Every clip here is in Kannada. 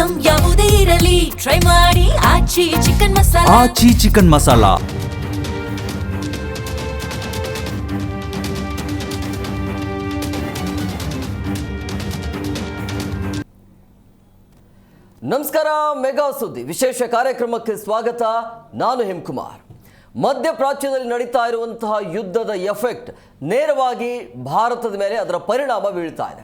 ಐಟಂ ಯಾವುದೇ ಇರಲಿ ಟ್ರೈ ಮಾಡಿ ಆಚಿ ಚಿಕನ್ ಮಸಾಲಾ. ಆಚಿ ಚಿಕನ್ ಮಸಾಲಾ. ನಮಸ್ಕಾರ, ಮೆಗಾ ಸುದ್ದಿ ವಿಶೇಷ ಕಾರ್ಯಕ್ರಮಕ್ಕೆ ಸ್ವಾಗತ. ನಾನು ಹೇಮಕುಮಾರ್. ಮಧ್ಯಪ್ರಾಚ್ಯದಲ್ಲಿ ನಡೀತಾ ಇರುವಂತಹ ಯುದ್ಧದ ಎಫೆಕ್ಟ್ ನೇರವಾಗಿ ಭಾರತದ ಮೇಲೆ ಅದರ ಪರಿಣಾಮ ಬೀಳ್ತಾ ಇದೆ.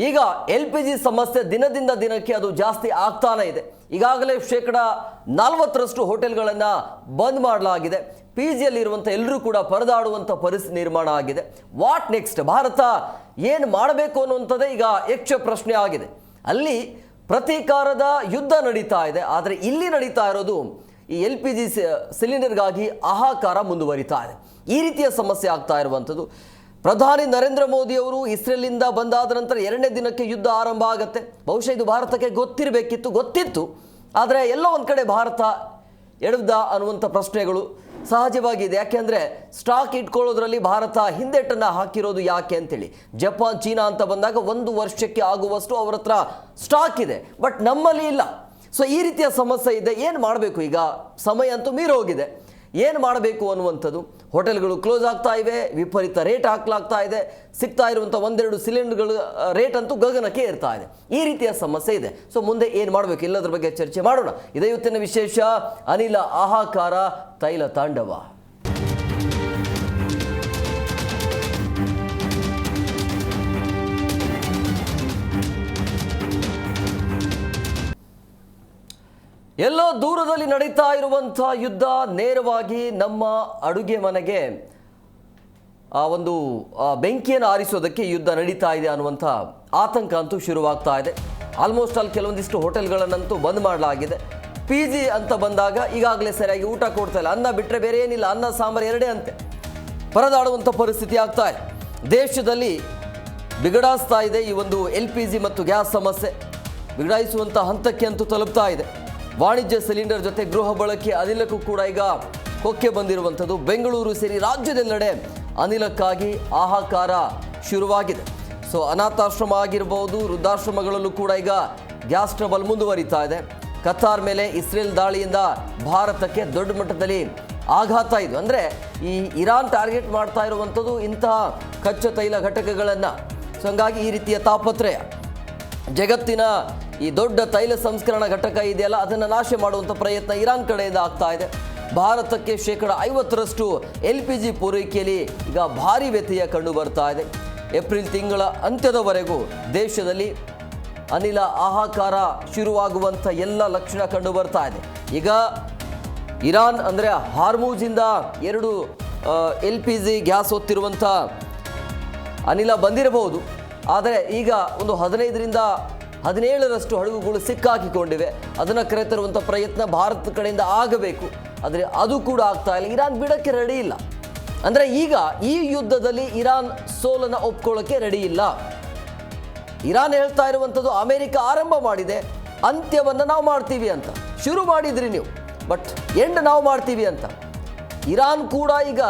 ಈಗ LPG ಸಮಸ್ಯೆ ದಿನದಿಂದ ದಿನಕ್ಕೆ ಅದು ಜಾಸ್ತಿ ಆಗ್ತಾನೆ ಇದೆ. ಈಗಾಗಲೇ 40% ಹೋಟೆಲ್ಗಳನ್ನು ಬಂದ್ ಮಾಡಲಾಗಿದೆ. PGಯಲ್ಲಿರುವಂಥ ಎಲ್ಲರೂ ಕೂಡ ಪರದಾಡುವಂಥ ಪರಿಸ್ಥಿತಿ ನಿರ್ಮಾಣ ಆಗಿದೆ. What next? ಭಾರತ ಏನು ಮಾಡಬೇಕು ಅನ್ನುವಂಥದ್ದೇ ಈಗ ಯಕ್ಷ ಪ್ರಶ್ನೆ ಆಗಿದೆ. ಅಲ್ಲಿ ಪ್ರತೀಕಾರದ ಯುದ್ಧ ನಡೀತಾ ಇದೆ. ಆದರೆ ಇಲ್ಲಿ ನಡೀತಾ ಇರೋದು ಈ LPG ಸಿಲಿಂಡರ್ಗಾಗಿ ಹಾಹಾಕಾರ ಮುಂದುವರಿತಾ ಇದೆ. ಈ ರೀತಿಯ ಸಮಸ್ಯೆ ಆಗ್ತಾ ಇರುವಂಥದ್ದು. ಪ್ರಧಾನಿ ನರೇಂದ್ರ ಮೋದಿ ಅವರು ಇಸ್ರೇಲಿಂದ ಬಂದಾದ ನಂತರ 2ನೇ ದಿನಕ್ಕೆ ಯುದ್ಧ ಆರಂಭ ಆಗುತ್ತೆ. ಬಹುಶಃ ಇದು ಭಾರತಕ್ಕೆ ಗೊತ್ತಿತ್ತು. ಆದರೆ ಎಲ್ಲೋ ಒಂದು ಕಡೆ ಭಾರತ ಎಡವ್ದ ಅನ್ನುವಂಥ ಪ್ರಶ್ನೆಗಳು ಸಹಜವಾಗಿದೆ. ಯಾಕೆಂದರೆ ಸ್ಟಾಕ್ ಇಟ್ಕೊಳ್ಳೋದ್ರಲ್ಲಿ ಭಾರತ ಹಿಂದೆಟನ್ನು ಹಾಕಿರೋದು ಯಾಕೆ ಅಂತೇಳಿ. ಜಪಾನ್, ಚೀನಾ ಅಂತ ಬಂದಾಗ 1 ವರ್ಷಕ್ಕೆ ಆಗುವಷ್ಟು ಅವ್ರ ಹತ್ರ ಸ್ಟಾಕ್ ಇದೆ, ಬಟ್ ನಮ್ಮಲ್ಲಿ ಇಲ್ಲ. ಸೊ ಈ ರೀತಿಯ ಸಮಸ್ಯೆ ಇದೆ. ಏನು ಮಾಡಬೇಕು? ಈಗ ಸಮಯ ಅಂತೂ ಮೀರಿ ಹೋಗಿದೆ. ಏನು ಮಾಡಬೇಕು ಅನ್ನುವಂಥದ್ದು. ಹೋಟೆಲ್ಗಳು ಕ್ಲೋಸ್ ಆಗ್ತಾ ಇವೆ, ವಿಪರೀತ ರೇಟ್ ಹಾಕಲಾಗ್ತಾ ಇದೆ, ಸಿಗ್ತಾ ಇರುವಂಥ 1-2 ಸಿಲಿಂಡರ್ಗಳು ರೇಟ್ ಅಂತೂ ಗಗನಕ್ಕೆ ಏರ್ತಾ ಇದೆ. ಈ ರೀತಿಯ ಸಮಸ್ಯೆ ಇದೆ. ಸೊ ಮುಂದೆ ಏನು ಮಾಡಬೇಕು ಎಲ್ಲದರ ಬಗ್ಗೆ ಚರ್ಚೆ ಮಾಡೋಣ. ಇದೇ ಇವತ್ತಿನ ವಿಶೇಷ. ಅನಿಲ ಹಾಹಾಕಾರ, ತೈಲ ತಾಂಡವ. ಎಲ್ಲೋ ದೂರದಲ್ಲಿ ನಡೀತಾ ಇರುವಂಥ ಯುದ್ಧ ನೇರವಾಗಿ ನಮ್ಮ ಅಡುಗೆ ಮನೆಗೆ ಒಂದು ಬೆಂಕಿಯನ್ನು ಆರಿಸೋದಕ್ಕೆ ಯುದ್ಧ ನಡೀತಾ ಇದೆ ಅನ್ನುವಂಥ ಆತಂಕ ಅಂತೂ ಶುರುವಾಗ್ತಾ ಇದೆ. ಆಲ್ಮೋಸ್ಟ್ ಅಲ್ಲಿ ಕೆಲವೊಂದಿಷ್ಟು ಹೋಟೆಲ್ಗಳನ್ನಂತೂ ಬಂದ್ ಮಾಡಲಾಗಿದೆ. PG ಅಂತ ಬಂದಾಗ ಈಗಾಗಲೇ ಸರಿಯಾಗಿ ಊಟ ಕೊಡ್ತಾ ಇಲ್ಲ. ಅನ್ನ ಬಿಟ್ಟರೆ ಬೇರೆ ಏನಿಲ್ಲ, ಅನ್ನ ಸಾಂಬಾರು ಎರಡೇ ಅಂತೆ. ಪರದಾಡುವಂಥ ಪರಿಸ್ಥಿತಿ ಆಗ್ತಾ ಇದೆ. ದೇಶದಲ್ಲಿ ಬಿಗಡಾಯಿಸ್ತಾ ಇದೆ ಈ ಒಂದು LPG ಮತ್ತು ಗ್ಯಾಸ್ ಸಮಸ್ಯೆ. ಬಿಗಡಾಯಿಸುವಂಥ ಹಂತಕ್ಕೆ ಅಂತೂ ತಲುಪ್ತಾ ಇದೆ. ವಾಣಿಜ್ಯ ಸಿಲಿಂಡರ್ ಜೊತೆ ಗೃಹ ಬಳಕೆ ಅನಿಲಕ್ಕೂ ಕೂಡ ಈಗ ಕೊಕ್ಕೆ ಬಂದಿರುವಂಥದ್ದು. ಬೆಂಗಳೂರು ಸೇರಿ ರಾಜ್ಯದೆಲ್ಲೆಡೆ ಅನಿಲಕ್ಕಾಗಿ ಹಾಹಾಕಾರ ಶುರುವಾಗಿದೆ. ಸೊ ಅನಾಥಾಶ್ರಮ ಆಗಿರ್ಬೋದು, ವೃದ್ಧಾಶ್ರಮಗಳಲ್ಲೂ ಕೂಡ ಈಗ ಗ್ಯಾಸ್ ಟ್ರಬಲ್ ಮುಂದುವರಿತಾ ಇದೆ. ಕತಾರ್ ಮೇಲೆ ಇಸ್ರೇಲ್ ದಾಳಿಯಿಂದ ಭಾರತಕ್ಕೆ ದೊಡ್ಡ ಮಟ್ಟದಲ್ಲಿ ಆಘಾತ ಇದು. ಅಂದರೆ ಈ ಇರಾನ್ ಟಾರ್ಗೆಟ್ ಮಾಡ್ತಾ ಇರುವಂಥದ್ದು ಇಂತಹ ಕಚ್ಚಾ ತೈಲ ಘಟಕಗಳನ್ನು. ಸೊ ಹಂಗಾಗಿ ಈ ರೀತಿಯ ತಾಪತ್ರಯ. ಜಗತ್ತಿನ ಈ ದೊಡ್ಡ ತೈಲ ಸಂಸ್ಕರಣಾ ಘಟಕ ಇದೆಯಲ್ಲ, ಅದನ್ನು ನಾಶ ಮಾಡುವಂಥ ಪ್ರಯತ್ನ ಇರಾನ್ ಕಡೆಯಿಂದ ಆಗ್ತಾ ಇದೆ. ಭಾರತಕ್ಕೆ 50% LPG ಪೂರೈಕೆಯಲ್ಲಿ ಈಗ ಭಾರಿ ವ್ಯತ್ಯಯ ಕಂಡು ಬರ್ತಾ ಇದೆ. ಏಪ್ರಿಲ್ ತಿಂಗಳ ಅಂತ್ಯದವರೆಗೂ ದೇಶದಲ್ಲಿ ಅನಿಲ ಹಾಹಾಕಾರ ಶುರುವಾಗುವಂಥ ಎಲ್ಲ ಲಕ್ಷಣ ಕಂಡು ಬರ್ತಾ ಇದೆ. ಈಗ ಇರಾನ್ ಅಂದರೆ ಹಾರ್ಮೂಜಿಂದ 2 LPG ಗ್ಯಾಸ್ ಹೊತ್ತಿರುವಂಥ ಅನಿಲ ಬಂದಿರಬಹುದು. ಆದರೆ ಈಗ ಒಂದು 15ರಿಂದ 17ರಷ್ಟು ಹಡಗುಗಳು ಸಿಕ್ಕಾಕಿಕೊಂಡಿವೆ. ಅದನ್ನು ಕರೆತರುವಂಥ ಪ್ರಯತ್ನ ಭಾರತದ ಕಡೆಯಿಂದ ಆಗಬೇಕು. ಆದರೆ ಅದು ಕೂಡ ಆಗ್ತಾ ಇಲ್ಲ. ಇರಾನ್ ಬಿಡೋಕ್ಕೆ ರೆಡಿ ಇಲ್ಲ. ಅಂದರೆ ಈಗ ಈ ಯುದ್ಧದಲ್ಲಿ ಇರಾನ್ ಸೋಲನ್ನು ಒಪ್ಕೊಳ್ಳೋಕ್ಕೆ ರೆಡಿ ಇಲ್ಲ. ಇರಾನ್ ಹೇಳ್ತಾ ಇರುವಂಥದ್ದು ಅಮೆರಿಕ ಆರಂಭ ಮಾಡಿದೆ, ಅಂತ್ಯವನ್ನು ನಾವು ಮಾಡ್ತೀವಿ ಅಂತ. ಶುರು ಮಾಡಿದ್ರಿ ನೀವು, ಬಟ್ ಎಂಡ್ ನಾವು ಮಾಡ್ತೀವಿ ಅಂತ. ಇರಾನ್ ಕೂಡ ಈಗ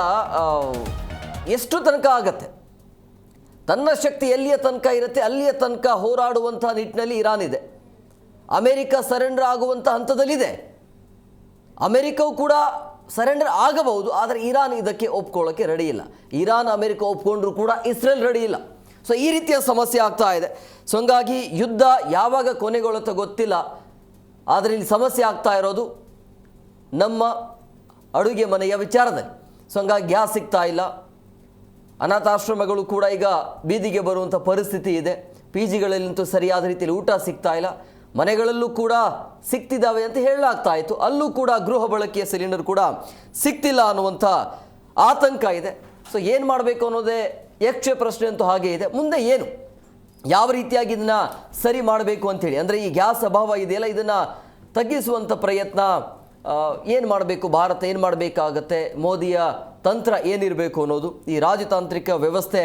ಎಷ್ಟು ತನಕ ಆಗತ್ತೆ, ತನ್ನ ಶಕ್ತಿ ಎಲ್ಲಿಯ ತನಕ ಇರುತ್ತೆ ಅಲ್ಲಿಯ ತನಕ ಹೋರಾಡುವಂಥ ನಿಟ್ಟಿನಲ್ಲಿ ಇರಾನ್ ಇದೆ. ಅಮೆರಿಕ ಸರೆಂಡರ್ ಆಗುವಂಥ ಹಂತದಲ್ಲಿದೆ. ಅಮೆರಿಕವು ಕೂಡ ಸರೆಂಡರ್ ಆಗಬಹುದು, ಆದರೆ ಇರಾನ್ ಇದಕ್ಕೆ ಒಪ್ಕೊಳ್ಳೋಕ್ಕೆ ರೆಡಿ ಇಲ್ಲ. ಇರಾನ್ ಅಮೆರಿಕ ಒಪ್ಕೊಂಡ್ರೂ ಕೂಡ ಇಸ್ರೇಲ್ ರೆಡಿ ಇಲ್ಲ. ಸೊ ಈ ರೀತಿಯ ಸಮಸ್ಯೆ ಆಗ್ತಾ ಇದೆ. ಸೊ ಹಂಗಾಗಿ ಯುದ್ಧ ಯಾವಾಗ ಕೊನೆಗೊಳ್ಳುತ್ತೋ ಗೊತ್ತಿಲ್ಲ. ಆದರೆ ಇಲ್ಲಿ ಸಮಸ್ಯೆ ಆಗ್ತಾ ಇರೋದು ನಮ್ಮ ಅಡುಗೆ ಮನೆಯ ವಿಚಾರದಲ್ಲಿ. ಸೊ ಹಂಗಾಗಿ ಗ್ಯಾಸ್ ಸಿಗ್ತಾ ಇಲ್ಲ. ಅನಾಥಾಶ್ರಮಗಳು ಕೂಡ ಈಗ ಬೀದಿಗೆ ಬರುವಂಥ ಪರಿಸ್ಥಿತಿ ಇದೆ. PGಗಳಲ್ಲಂತೂ ಸರಿಯಾದ ರೀತಿಯಲ್ಲಿ ಊಟ ಸಿಗ್ತಾ ಇಲ್ಲ. ಮನೆಗಳಲ್ಲೂ ಕೂಡ ಸಿಗ್ತಿದ್ದಾವೆ ಅಂತ ಹೇಳಲಾಗ್ತಾ ಇತ್ತು. ಅಲ್ಲೂ ಕೂಡ ಗೃಹ ಬಳಕೆಯ ಸಿಲಿಂಡರ್ ಕೂಡ ಸಿಗ್ತಿಲ್ಲ ಅನ್ನುವಂಥ ಆತಂಕ ಇದೆ. ಸೊ ಏನು ಮಾಡಬೇಕು ಅನ್ನೋದೇ ಯಕ್ಷ ಪ್ರಶ್ನೆ ಅಂತೂ ಹಾಗೆ ಇದೆ. ಮುಂದೆ ಏನು, ಯಾವ ರೀತಿಯಾಗಿ ಇದನ್ನು ಸರಿ ಮಾಡಬೇಕು ಅಂಥೇಳಿ, ಅಂದರೆ ಈ ಗ್ಯಾಸ್ ಅಭಾವ ಇದೆಯಲ್ಲ, ಇದನ್ನು ತಗ್ಗಿಸುವಂಥ ಪ್ರಯತ್ನ ಏನು ಮಾಡಬೇಕು, ಭಾರತ ಏನು ಮಾಡಬೇಕಾಗತ್ತೆ, ಮೋದಿಯ ತಂತ್ರ ಏನಿರಬೇಕು ಅನ್ನೋದು. ಈ ರಾಜತಾಂತ್ರಿಕ ವ್ಯವಸ್ಥೆ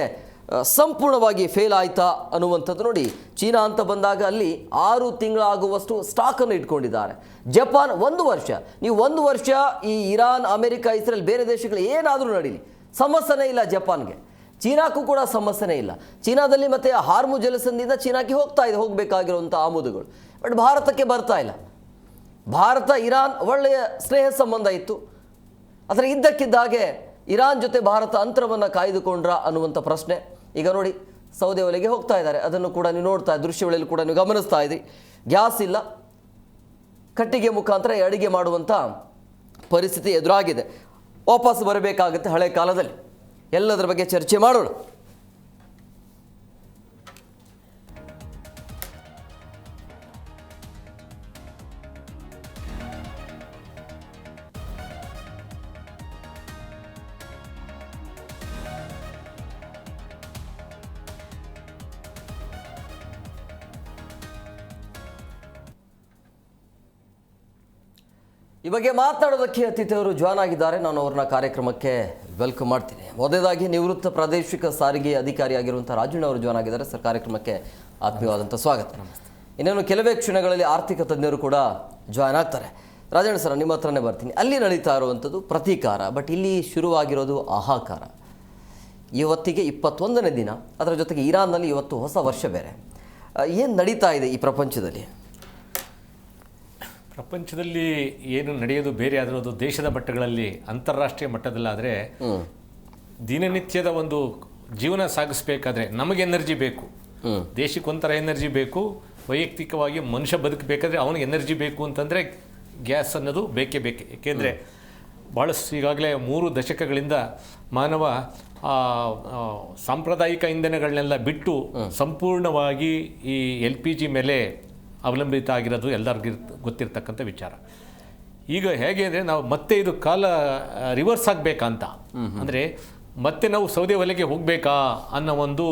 ಸಂಪೂರ್ಣವಾಗಿ ಫೇಲ್ ಆಯ್ತಾ ಅನ್ನುವಂಥದ್ದು. ನೋಡಿ, ಚೀನಾ ಅಂತ ಬಂದಾಗ ಅಲ್ಲಿ 6 ತಿಂಗಳಾಗುವಷ್ಟು ಸ್ಟಾಕನ್ನು ಇಟ್ಕೊಂಡಿದ್ದಾರೆ. ಜಪಾನ್ 1 ವರ್ಷ. ನೀವು 1 ವರ್ಷ ಈ ಇರಾನ್, ಅಮೆರಿಕ, ಇಸ್ರೇಲ್ ಬೇರೆ ದೇಶಗಳು ಏನಾದರೂ ನಡೀಲಿ, ಸಮಸ್ಯೆನೇ ಇಲ್ಲ ಜಪಾನ್ಗೆ. ಚೀನಾಕ್ಕೂ ಕೂಡ ಸಮಸ್ಯೆನೇ ಇಲ್ಲ. ಚೀನಾದಲ್ಲಿ ಮತ್ತೆ ಹಾರ್ಮುಜ್ ಜಲಸಂಧಿಯಿಂದ ಚೀನಾಕ್ಕೆ ಹೋಗಬೇಕಾಗಿರುವಂಥ ಆಮದುಗಳು. ಬಟ್ ಭಾರತಕ್ಕೆ ಬರ್ತಾ ಇಲ್ಲ. ಭಾರತ ಇರಾನ್ ಒಳ್ಳೆಯ ಸ್ನೇಹ ಸಂಬಂಧ ಇತ್ತು, ಆದರೆ ಇದ್ದಕ್ಕಿದ್ದಾಗೆ ಇರಾನ್ ಜೊತೆ ಭಾರತ ಅಂತರವನ್ನು ಕಾಯ್ದುಕೊಂಡ್ರ ಅನ್ನುವಂಥ ಪ್ರಶ್ನೆ. ಈಗ ನೋಡಿ, ಸೌದೆ ಒಲೆಗೆ ಹೋಗ್ತಾ ಇದ್ದಾರೆ, ಅದನ್ನು ಕೂಡ ನೀವು ನೋಡ್ತಾ ದೃಶ್ಯಗಳಲ್ಲಿ ಕೂಡ ನೀವು ಗಮನಿಸ್ತಾ ಇದ್ರಿ. ಗ್ಯಾಸ್ ಇಲ್ಲ, ಕಟ್ಟಿಗೆ ಮುಖಾಂತರ ಅಡಿಗೆ ಮಾಡುವಂಥ ಪರಿಸ್ಥಿತಿ ಎದುರಾಗಿದೆ. ವಾಪಸ್ ಬರಬೇಕಾಗುತ್ತೆ ಹಳೆ ಕಾಲದಲ್ಲಿ. ಎಲ್ಲದರ ಬಗ್ಗೆ ಚರ್ಚೆ ಮಾಡೋಣ. ಈ ಬಗ್ಗೆ ಮಾತನಾಡೋದಕ್ಕೆ ಅತಿಥಿಯವರು ಜಾಯ್ನ್ ಆಗಿದ್ದಾರೆ. ನಾನು ಅವ್ರನ್ನ ಕಾರ್ಯಕ್ರಮಕ್ಕೆ ವೆಲ್ಕಮ್ ಮಾಡ್ತೀನಿ. ಮೊದಲಾಗಿ ನಿವೃತ್ತ ಪ್ರಾದೇಶಿಕ ಸಾರಿಗೆ ಅಧಿಕಾರಿಯಾಗಿರುವಂಥ ರಾಜಣ್ಣ ಅವರು ಜಾಯ್ನ್ ಆಗಿದ್ದಾರೆ. ಸರ್, ಕಾರ್ಯಕ್ರಮಕ್ಕೆ ಆತ್ಮೀಯವಾದಂಥ ಸ್ವಾಗತ. ಇನ್ನೇನು ಕೆಲವೇ ಕ್ಷಣಗಳಲ್ಲಿ ಆರ್ಥಿಕ ತಜ್ಞರು ಕೂಡ ಜಾಯ್ನ್ ಆಗ್ತಾರೆ. ರಾಜಣ್ಣ ಸರ್, ನಿಮ್ಮ ಹತ್ರನೇ ಬರ್ತೀನಿ. ಅಲ್ಲಿ ನಡೀತಾ ಇರುವಂಥದ್ದು ಪ್ರತೀಕಾರ, ಬಟ್ ಇಲ್ಲಿ ಶುರುವಾಗಿರೋದು ಆಹಾಕಾರ. ಇವತ್ತಿಗೆ 21ನೇ ದಿನ, ಅದರ ಜೊತೆಗೆ ಇರಾನ್ನಲ್ಲಿ ಇವತ್ತು ಹೊಸ ವರ್ಷ ಬೇರೆ. ಏನು ನಡೀತಾ ಇದೆ ಈ ಪ್ರಪಂಚದಲ್ಲಿ? ಪ್ರಪಂಚದಲ್ಲಿ ಏನು ನಡೆಯೋದು ಬೇರೆ ಆದರೂ ಅದು ದೇಶದ ಮಟ್ಟಗಳಲ್ಲಿ, ಅಂತಾರಾಷ್ಟ್ರೀಯ ಮಟ್ಟದಲ್ಲಾದರೆ ದಿನನಿತ್ಯದ ಒಂದು ಜೀವನ ಸಾಗಿಸ್ಬೇಕಾದ್ರೆ ನಮಗೆ ಎನರ್ಜಿ ಬೇಕು. ದೇಶಕ್ಕೊಂಥರ ಎನರ್ಜಿ ಬೇಕು. ವೈಯಕ್ತಿಕವಾಗಿ ಮನುಷ್ಯ ಬದುಕಬೇಕಾದ್ರೆ ಅವನಿಗೆ ಎನರ್ಜಿ ಬೇಕು ಅಂತಂದರೆ ಗ್ಯಾಸ್ ಅನ್ನೋದು ಬೇಕೇ ಬೇಕು. ಏಕೆಂದರೆ ಭಾಳಷ್ಟು ಈಗಾಗಲೇ 3 ದಶಕಗಳಿಂದ ಮಾನವ ಸಾಂಪ್ರದಾಯಿಕ ಇಂಧನಗಳನ್ನೆಲ್ಲ ಬಿಟ್ಟು ಸಂಪೂರ್ಣವಾಗಿ ಈ LPG ಮೇಲೆ ಅವಲಂಬಿತ ಆಗಿರೋದು ಎಲ್ಲರಿಗೂ ಗೊತ್ತಿರ್ತಕ್ಕಂಥ ವಿಚಾರ. ಈಗ ಹೇಗೆ ಅಂದರೆ ನಾವು ಮತ್ತೆ ಇದು ಕಾಲ ರಿವರ್ಸ್ ಆಗಬೇಕಂತ ಅಂದರೆ ಮತ್ತೆ ನಾವು ಸೌದೆ ಒಲೆಗೆ ಹೋಗಬೇಕಾ ಅನ್ನೋ ಒಂದು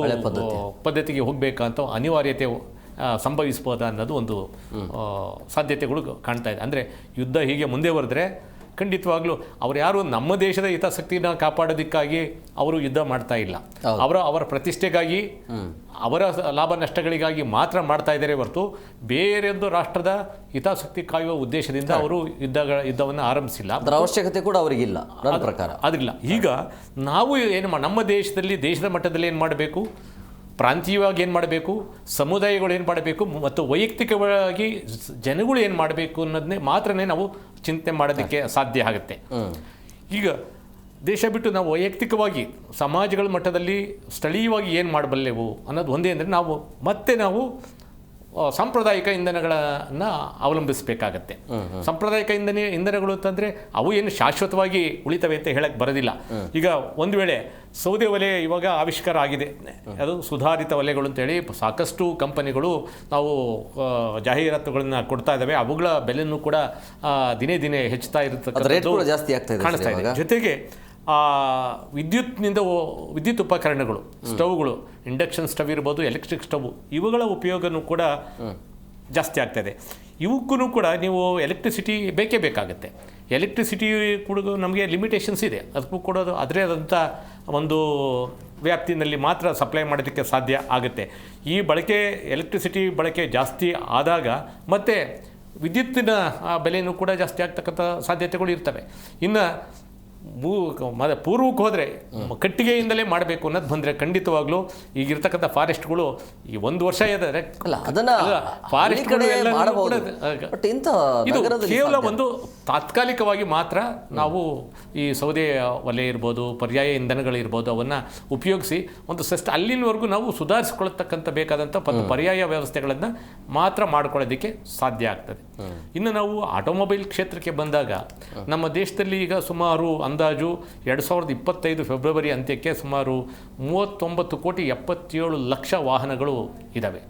ಪದ್ಧತಿಗೆ ಹೋಗಬೇಕಾ ಅಂತ ಅನಿವಾರ್ಯತೆ ಸಂಭವಿಸ್ಬೋದಾ ಅನ್ನೋದು ಒಂದು ಸಾಧ್ಯತೆಗಳು ಕಾಣ್ತಾ ಇದೆ. ಅಂದರೆ ಯುದ್ಧ ಹೀಗೆ ಮುಂದೆ ಬರೆದ್ರೆ ಖಂಡಿತವಾಗ್ಲೂ ಅವ್ರು ಯಾರು ನಮ್ಮ ದೇಶದ ಹಿತಾಸಕ್ತಿನ ಕಾಪಾಡೋದಕ್ಕಾಗಿ ಅವರು ಯುದ್ಧ ಮಾಡ್ತಾ ಇಲ್ಲ. ಅವರ ಪ್ರತಿಷ್ಠೆಗಾಗಿ, ಅವರ ಲಾಭ ನಷ್ಟಗಳಿಗಾಗಿ ಮಾತ್ರ ಮಾಡ್ತಾ ಇದ್ದಾರೆ ಹೊರತು ಬೇರೊಂದು ರಾಷ್ಟ್ರದ ಹಿತಾಸಕ್ತಿ ಕಾಯುವ ಉದ್ದೇಶದಿಂದ ಅವರು ಯುದ್ಧವನ್ನು ಆರಂಭಿಸಿಲ್ಲ. ಅದರ ಅವಶ್ಯಕತೆ ಕೂಡ ಅವರಿಗಿಲ್ಲ, ನನ್ನ ಪ್ರಕಾರ ಅದಿಲ್ಲ. ಈಗ ನಾವು ಏನು ನಮ್ಮ ದೇಶದ ಮಟ್ಟದಲ್ಲಿ ಏನು ಮಾಡಬೇಕು, ಪ್ರಾಂತೀಯವಾಗಿ ಏನು ಮಾಡಬೇಕು, ಸಮುದಾಯಗಳು ಏನು ಮಾಡಬೇಕು ಮತ್ತು ವೈಯಕ್ತಿಕವಾಗಿ ಜನಗಳು ಏನು ಮಾಡಬೇಕು ಅನ್ನೋದನ್ನೇ ಮಾತ್ರನೇ ನಾವು ಚಿಂತೆ ಮಾಡೋದಕ್ಕೆ ಸಾಧ್ಯ ಆಗುತ್ತೆ. ಈಗ ದೇಶ ಬಿಟ್ಟು ನಾವು ವೈಯಕ್ತಿಕವಾಗಿ ಸಮಾಜಗಳ ಮಟ್ಟದಲ್ಲಿ ಸ್ಥಳೀಯವಾಗಿ ಏನು ಮಾಡಬಲ್ಲೆವು ಅನ್ನೋದು ಒಂದೇ ಅಂದರೆ ನಾವು ಸಾಂಪ್ರದಾಯಿಕ ಇಂಧನಗಳನ್ನು ಅವಲಂಬಿಸಬೇಕಾಗತ್ತೆ. ಸಾಂಪ್ರದಾಯಿಕ ಇಂಧನಗಳು ಅಂತಂದರೆ ಅವು ಏನು ಶಾಶ್ವತವಾಗಿ ಉಳಿತವೆ ಅಂತ ಹೇಳಕ್ಕೆ ಬರೋದಿಲ್ಲ. ಈಗ ಒಂದು ವೇಳೆ ಸೌದೆ ಒಲೆ ಇವಾಗ ಆವಿಷ್ಕಾರ ಆಗಿದೆ, ಅದು ಸುಧಾರಿತ ಒಲೆಗಳು ಅಂತೇಳಿ ಸಾಕಷ್ಟು ಕಂಪನಿಗಳು ನಾವು ಜಾಹೀರಾತುಗಳನ್ನು ಕೊಡ್ತಾ ಇದ್ದಾವೆ. ಅವುಗಳ ಬೆಲೆನೂ ಕೂಡ ದಿನೇ ದಿನೇ ಹೆಚ್ಚುತ್ತಾ ಇರತಕ್ಕಂಥದ್ದು ಕಾಣಿಸ್ತಾ ಇದೆ. ಜೊತೆಗೆ ವಿದ್ಯುತ್ ಉಪಕರಣಗಳು, ಸ್ಟವ್ಗಳು, ಇಂಡಕ್ಷನ್ ಸ್ಟವ್ ಇರ್ಬೋದು, ಎಲೆಕ್ಟ್ರಿಕ್ ಸ್ಟವ್, ಇವುಗಳ ಉಪಯೋಗನೂ ಕೂಡ ಜಾಸ್ತಿ ಆಗ್ತಾಯಿದೆ. ಇವಕ್ಕೂ ಕೂಡ ನೀವು ಎಲೆಕ್ಟ್ರಿಸಿಟಿ ಬೇಕೇ ಬೇಕಾಗುತ್ತೆ. ಎಲೆಕ್ಟ್ರಿಸಿಟಿ ಕೂಡ ನಮಗೆ ಲಿಮಿಟೇಷನ್ಸ್ ಇದೆ. ಅದಕ್ಕೂ ಕೂಡ ಅದರೇ ಆದಂಥ ಒಂದು ವ್ಯಾಪ್ತಿನಲ್ಲಿ ಮಾತ್ರ ಸಪ್ಲೈ ಮಾಡೋದಕ್ಕೆ ಸಾಧ್ಯ ಆಗುತ್ತೆ. ಈ ಎಲೆಕ್ಟ್ರಿಸಿಟಿ ಬಳಕೆ ಜಾಸ್ತಿ ಆದಾಗ ಮತ್ತು ವಿದ್ಯುತ್ತಿನ ಬೆಲೆಯೂ ಕೂಡ ಜಾಸ್ತಿ ಆಗ್ತಕ್ಕಂಥ ಸಾಧ್ಯತೆಗಳು ಇರ್ತವೆ. ಇನ್ನು ಪೂರ್ವಕ್ಕೆ ಹೋದರೆ ಕಟ್ಟಿಗೆಯಿಂದಲೇ ಮಾಡಬೇಕು ಅನ್ನೋದು ಬಂದರೆ ಖಂಡಿತವಾಗ್ಲೂ ಈಗಿರ್ತಕ್ಕಂಥ ಫಾರೆಸ್ಟ್ಗಳು ಈ 1 ವರ್ಷ ಇದ್ದಾರೆ, ಫಾರೆಸ್ಟ್ಗಳು ಇದು ಕೇವಲ ಒಂದು ತಾತ್ಕಾಲಿಕವಾಗಿ ಮಾತ್ರ ನಾವು ಈ ಸೌದೆ ಒಲೆ ಇರ್ಬೋದು, ಪರ್ಯಾಯ ಇಂಧನಗಳಿರ್ಬೋದು, ಅವನ್ನು ಉಪಯೋಗಿಸಿ ಒಂದು ಅಲ್ಲಿನವರೆಗೂ ನಾವು ಸುಧಾರಿಸ್ಕೊಳ್ತಕ್ಕಂಥ ಬೇಕಾದಂಥ ಪರ್ಯಾಯ ವ್ಯವಸ್ಥೆಗಳನ್ನು ಮಾತ್ರ ಮಾಡ್ಕೊಳ್ಳೋದಕ್ಕೆ ಸಾಧ್ಯ ಆಗ್ತದೆ. ಇನ್ನು ನಾವು ಆಟೋಮೊಬೈಲ್ ಕ್ಷೇತ್ರಕ್ಕೆ ಬಂದಾಗ ನಮ್ಮ ದೇಶದಲ್ಲಿ ಈಗ ಸುಮಾರು ಅಂದಾಜು 2025 ಫೆಬ್ರವರಿ ಅಂತ್ಯಕ್ಕೆ ಸುಮಾರು 39,77,00,000 ವಾಹನಗಳು ಇದ್ದಾವೆ.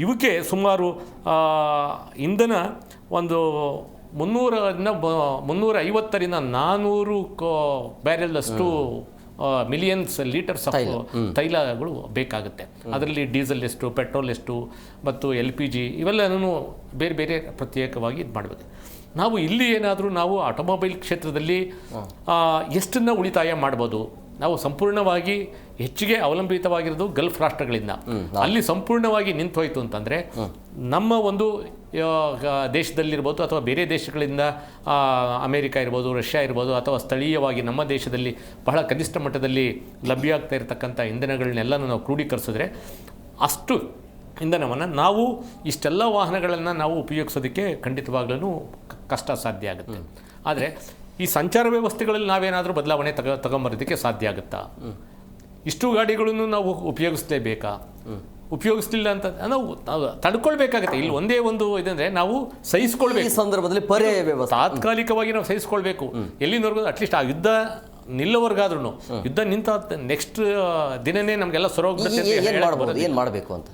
ಇವಕ್ಕೆ ಸುಮಾರು ಇಂಧನ ಒಂದು 350ರಿಂದ 400 ಬ್ಯಾರೆಲ್ಲಷ್ಟು ಮಿಲಿಯನ್ಸ್ ಲೀಟರ್ಸ್ ಆಫ್ ತೈಲಗಳು ಬೇಕಾಗುತ್ತೆ. ಅದರಲ್ಲಿ ಡೀಸೆಲ್ ಎಷ್ಟು, ಪೆಟ್ರೋಲ್ ಎಷ್ಟು ಮತ್ತು LPG ಇವೆಲ್ಲನೂ ಬೇರೆ ಬೇರೆ ಪ್ರತ್ಯೇಕವಾಗಿ ಇದು ಮಾಡಬೇಕು. ನಾವು ಇಲ್ಲಿ ಏನಾದರೂ ನಾವು ಆಟೋಮೊಬೈಲ್ ಕ್ಷೇತ್ರದಲ್ಲಿ ಎಷ್ಟನ್ನು ಉಳಿತಾಯ ಮಾಡ್ಬೋದು? ನಾವು ಸಂಪೂರ್ಣವಾಗಿ ಹೆಚ್ಚಿಗೆ ಅವಲಂಬಿತವಾಗಿರೋದು ಗಲ್ಫ್ ರಾಷ್ಟ್ರಗಳಿಂದ. ಅಲ್ಲಿ ಸಂಪೂರ್ಣವಾಗಿ ನಿಂತು ಹೋಯಿತು ಅಂತಂದರೆ ನಮ್ಮ ಒಂದು ದೇಶದಲ್ಲಿರ್ಬೋದು ಅಥವಾ ಬೇರೆ ದೇಶಗಳಿಂದ ಅಮೇರಿಕ ಇರ್ಬೋದು, ರಷ್ಯಾ ಇರ್ಬೋದು, ಅಥವಾ ಸ್ಥಳೀಯವಾಗಿ ನಮ್ಮ ದೇಶದಲ್ಲಿ ಬಹಳ ಕನಿಷ್ಠ ಮಟ್ಟದಲ್ಲಿ ಲಭ್ಯ ಆಗ್ತಾ ಇರತಕ್ಕಂಥ ಇಂಧನಗಳನ್ನೆಲ್ಲನೂ ನಾವು ಕ್ರೋಢೀಕರಿಸಿದ್ರೆ ಅಷ್ಟು ಇಂಧನವನ್ನು ನಾವು ಇಷ್ಟೆಲ್ಲ ವಾಹನಗಳನ್ನು ನಾವು ಉಪಯೋಗಿಸೋದಕ್ಕೆ ಖಂಡಿತವಾಗ್ಲೂ ಕಷ್ಟ ಸಾಧ್ಯ ಆಗುತ್ತೆ. ಆದರೆ ಈ ಸಂಚಾರ ವ್ಯವಸ್ಥೆಗಳಲ್ಲಿ ನಾವೇನಾದರೂ ಬದಲಾವಣೆ ತಗೊಂಬರೋದಕ್ಕೆ ಸಾಧ್ಯ ಆಗುತ್ತಾ? ಇಷ್ಟು ಗಾಡಿಗಳನ್ನು ನಾವು ಉಪಯೋಗಿಸಲೇಬೇಕಾ? ಉಪಯೋಗಿಸ್ಲಿಲ್ಲ ಅಂತ ನಾವು ತಡ್ಕೊಳ್ಬೇಕಾಗತ್ತೆ. ಇಲ್ಲಿ ಒಂದೇ ಒಂದು ಇದಂದರೆ ನಾವು ಸಹಿಸ್ಕೊಳ್ಬೇಕು. ಈ ಸಂದರ್ಭದಲ್ಲಿ ಪರ್ಯಾಯ ವ್ಯವಸ್ಥೆ ತಾತ್ಕಾಲಿಕವಾಗಿ ನಾವು ಸಹಿಸ್ಕೊಳ್ಬೇಕು. ಎಲ್ಲಿನವರೆಗೂ ಅಟ್ಲೀಸ್ಟ್ ಆ ಯುದ್ಧ ನಿಲ್ಲೋವರೆಗಾದ್ರೂ ಯುದ್ಧ ನಿಂತ ನೆಕ್ಸ್ಟ್ ದಿನನೇ ನಮಗೆಲ್ಲ ಸೊರೋಗ್ಬಿಡುತ್ತೆ. ಏನು ಮಾಡಬೇಕು ಅಂತ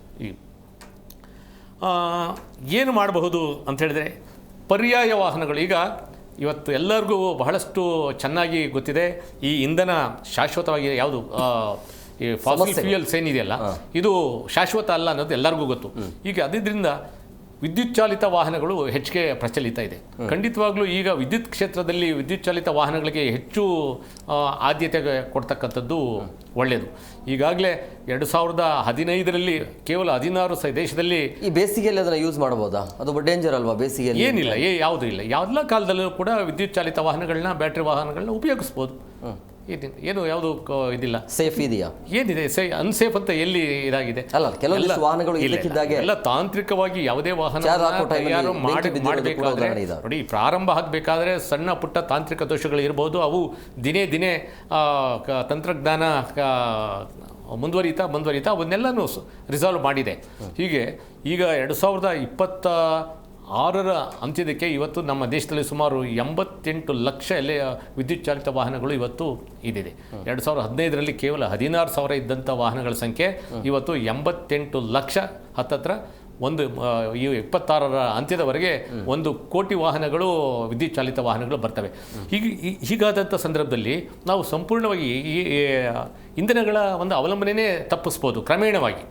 ಏನು ಮಾಡಬಹುದು ಅಂತ ಹೇಳಿದ್ರೆ ಪರ್ಯಾಯ ವಾಹನಗಳು. ಈಗ ಇವತ್ತು ಎಲ್ಲರಿಗೂ ಬಹಳಷ್ಟು ಚೆನ್ನಾಗಿ ಗೊತ್ತಿದೆ, ಈ ಇಂಧನ ಶಾಶ್ವತವಾಗಿ ಯಾವುದು ಈ ಫಾಸಿಲ್ ಫ್ಯೂಯಲ್ಸ್ ಏನಿದೆಯಲ್ಲ ಇದು ಶಾಶ್ವತ ಅಲ್ಲ ಅನ್ನೋದು ಎಲ್ಲರಿಗೂ ಗೊತ್ತು. ಈಗ ಅದರಿಂದ ವಿದ್ಯುತ್ ಚಾಲಿತ ವಾಹನಗಳು ಹೆಚ್ಚಿಗೆ ಪ್ರಚಲಿತ ಇದೆ. ಖಂಡಿತವಾಗ್ಲೂ ಈಗ ವಿದ್ಯುತ್ ಕ್ಷೇತ್ರದಲ್ಲಿ ವಿದ್ಯುತ್ ಚಾಲಿತ ವಾಹನಗಳಿಗೆ ಹೆಚ್ಚು ಆದ್ಯತೆ ಕೊಡ್ತಕ್ಕಂಥದ್ದು ಒಳ್ಳೆಯದು. ಈಗಾಗಲೇ 2015ರಲ್ಲಿ ಕೇವಲ 16 ದೇಶದಲ್ಲಿ. ಈ ಬೇಸಿಗೆಯಲ್ಲಿ ಅದನ್ನು ಯೂಸ್ ಮಾಡ್ಬೋದಾ? ಅದು ಡೇಂಜರ್ ಅಲ್ವಾ ಬೇಸಿಗೆಯಲ್ಲಿ? ಏನಿಲ್ಲ, ಯಾವುದೂ ಇಲ್ಲ. ಎಲ್ಲ ಕಾಲದಲ್ಲೂ ಕೂಡ ವಿದ್ಯುತ್ ಚಾಲಿತ ವಾಹನಗಳನ್ನ, ಬ್ಯಾಟ್ರಿ ವಾಹನಗಳನ್ನ ಉಪಯೋಗಿಸ್ಬೋದು. ಏನು ಯಾವುದು ಇದಿಲ್ಲ. ಸೇಫ್ ಇದೆಯಾ? ಏನಿದೆ ಅನ್ಸೇಫ್ ಅಂತ ಎಲ್ಲಿ ಇದಾಗಿದೆ? ಅಲ್ಲ, ಕೆಲವೊಂದು ವಾಹನಗಳು ಎಲ್ಲ ತಾಂತ್ರಿಕವಾಗಿ ಯಾವುದೇ ವಾಹನ ತಯಾರು ಮಾಡಬೇಕಾದ್ರೆ ನೋಡಿ, ಪ್ರಾರಂಭ ಆಗಬೇಕಾದ್ರೆ ಸಣ್ಣ ಪುಟ್ಟ ತಾಂತ್ರಿಕ ದೋಷಗಳು ಇರಬಹುದು. ಅವು ದಿನೇ ದಿನೇ ತಂತ್ರಜ್ಞಾನ ಮುಂದುವರಿತಾ ಅವನ್ನೆಲ್ಲನೂ ರಿಸಾಲ್ವ್ ಮಾಡಿದೆ. ಹೀಗೆ ಈಗ 2026ರ ಅಂತ್ಯದಕ್ಕೆ ಇವತ್ತು ನಮ್ಮ ದೇಶದಲ್ಲಿ ಸುಮಾರು 88 ಲಕ್ಷ ವಿದ್ಯುತ್ ಚಾಲಿತ ವಾಹನಗಳು ಇವತ್ತು ಇದಿದೆ. 2015ರಲ್ಲಿ ಕೇವಲ 16,000 ಇದ್ದಂಥ ವಾಹನಗಳ ಸಂಖ್ಯೆ ಇವತ್ತು 88 ಲಕ್ಷ. ಹತ್ತತ್ರ ಈ 26ರ ಅಂತ್ಯದವರೆಗೆ 1 ಕೋಟಿ ವಾಹನಗಳು ವಿದ್ಯುತ್ ಚಾಲಿತ ವಾಹನಗಳು ಬರ್ತವೆ. ಹೀಗಾದಂಥ ಸಂದರ್ಭದಲ್ಲಿ ನಾವು ಸಂಪೂರ್ಣವಾಗಿ ಈ ಇಂಧನಗಳ ಒಂದು ಅವಲಂಬನೆಯೇ ತಪ್ಪಿಸ್ಬೋದು ಕ್ರಮೇಣವಾಗಿ.